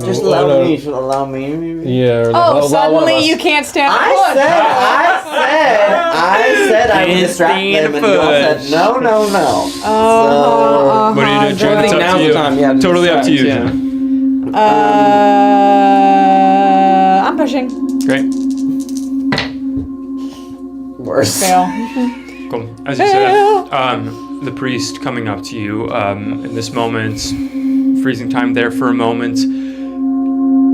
Just allow me. Yeah. Oh, suddenly you can't stand the push. I said I would distract them, and you all said no. What are you doing, Jen? It's up to you. Totally up to you, Jen. I'm pushing. Great. Worse. Fail. Cool. As you said, the priest coming up to you in this moment, freezing time there for a moment.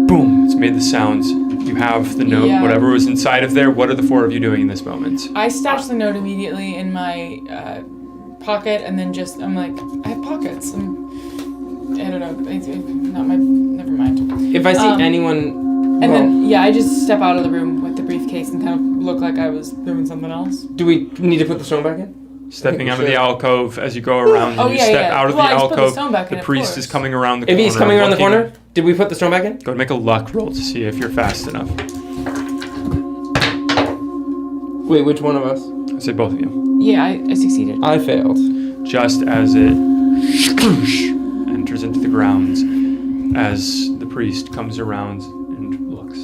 Boom! It's made the sounds. You have the note, Yeah. whatever was inside of there. What are the four of you doing in this moment? I stashed the note immediately in my pocket, and then I'm like, I have pockets. I don't know. Never mind. If I see anyone... And then, I just step out of the room with the briefcase and kind of look like I was doing something else. Do we need to put the stone back in? Stepping out of the alcove as you go around, and you step out of the I just put the alcove. stone back in, The of priest course. is coming around the corner. If he's coming around the looking. corner, did we put the stone back in? Go and make a luck roll to see if you're fast enough. Wait, which one of us? I say both of you. Yeah, I succeeded. I failed. Just as it enters into the grounds, as the priest comes around and looks.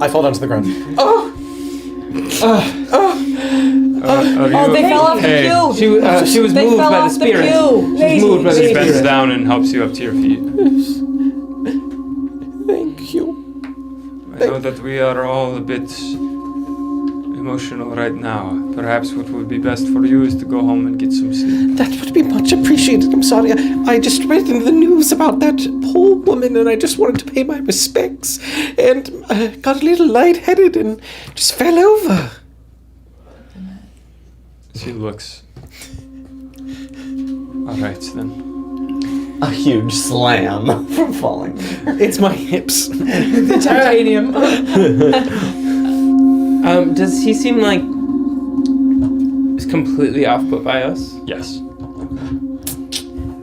I fall down to the ground. They fell off the pew. She was They moved fell by the off the spirit. pew. She was moved by the He bends spirit. down and helps you up to your feet. Thank you. I know that we are all a bit emotional right now. Perhaps what would be best for you is to go home and get some sleep. That would be much appreciated. I'm sorry. I just read in the news about that poor woman, and I just wanted to pay my respects, and got a little lightheaded and just fell over. She looks. All right then. A huge slam from falling. It's my hips. Titanium. Does he seem like he's completely off put by us? Yes.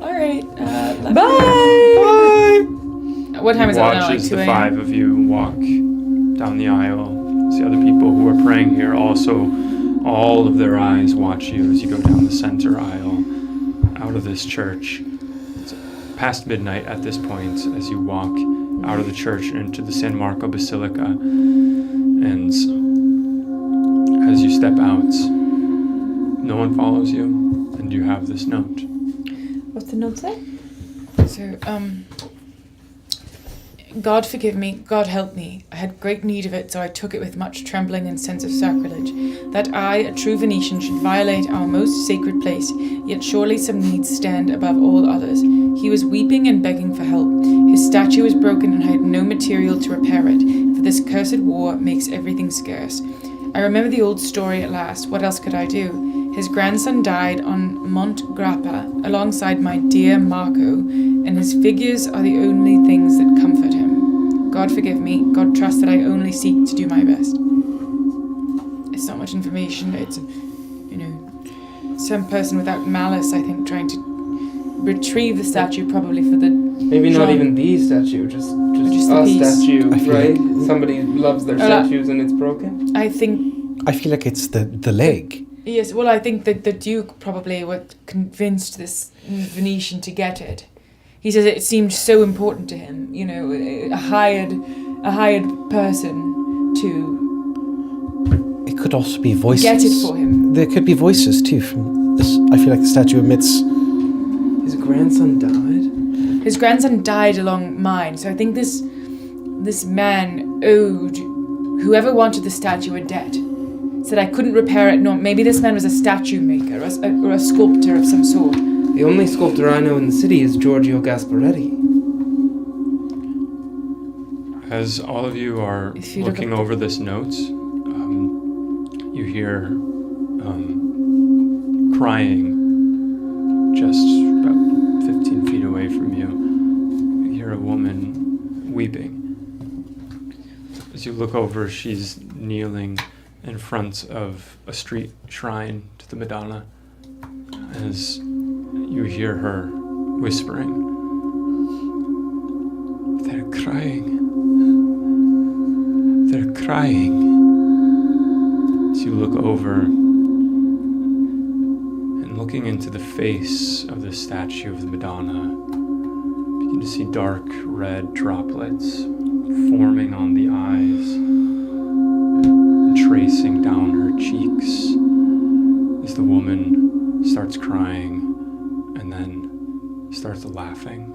All right. Bye. What time is it now? Watch Like as 2 the a.m.? five of you walk down the aisle. See other people who are praying here. Also, all of their eyes watch you as you go down the center aisle out of this church. It's past midnight at this point as you walk out of the church into the San Marco Basilica. And as you step out, no one follows you, and you have this note. What's the note say? So, God forgive me, God help me. I had great need of it, so I took it with much trembling and sense of sacrilege. That I, a true Venetian, should violate our most sacred place, yet surely some needs stand above all others. He was weeping and begging for help. His statue is broken and I had no material to repair it, for this cursed war makes everything scarce. I remember the old story at last. What else could I do? His grandson died on Mont Grappa alongside my dear Marco, and his figures are the only things that comfort him. God forgive me. God trust that I only seek to do my best. It's not much information. It's, some person without malice, I think, trying to retrieve the statue probably for the... Maybe not Jean. even the statue, just the a piece. statue, I feel right? like- Somebody loves their statues and it's broken. I think... I feel like it's the leg. Yes, well, I think that the Duke probably was convinced this Venetian to get it. He says it seemed so important to him, a hired person to It could also be voices. get it for him. There could be voices too from this. I feel like the statue emits. His grandson died? His grandson died along mine, so I think this man owed whoever wanted the statue a debt. Said I couldn't repair it. No, maybe this man was a statue maker or a sculptor of some sort. The only sculptor I know in the city is Giorgio Gasparetti. As all of you are If you look looking up- over this note, you hear crying just about 15 As you look over, she's kneeling in front of a street shrine to the Madonna. As you hear her whispering, "They're crying. They're crying." As you look over and looking into the face of the statue of the Madonna, begin to see dark red droplets forming on the eyes and tracing down her cheeks as the woman starts crying and then starts laughing.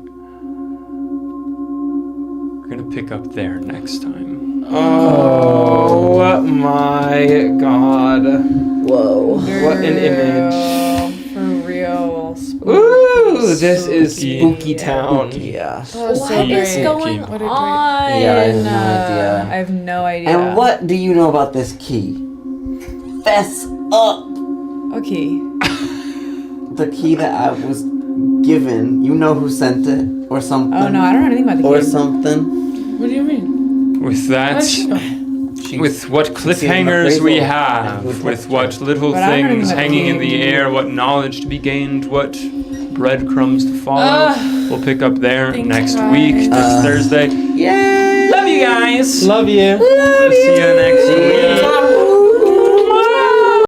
We're gonna pick up there next time. Oh my god. Whoa. What an image. For real. Ooh, this is Spooky Town. Yeah. Oh, so What great. is going What a great- on? Yeah, I have no idea. I have no idea. And what do you know about this key? Fess up! Okay. The key that I was given. You know who sent it? Or something? Oh no, I don't know anything about the Or game. something? What do you mean? With that, with what cliffhangers we have, with what little But I don't things even hanging in know. the air, what knowledge to be gained, what breadcrumbs to follow, we'll pick up there Thanks, next guys. week, this Thursday. Yay! Love you guys. Love you. We'll see you next week.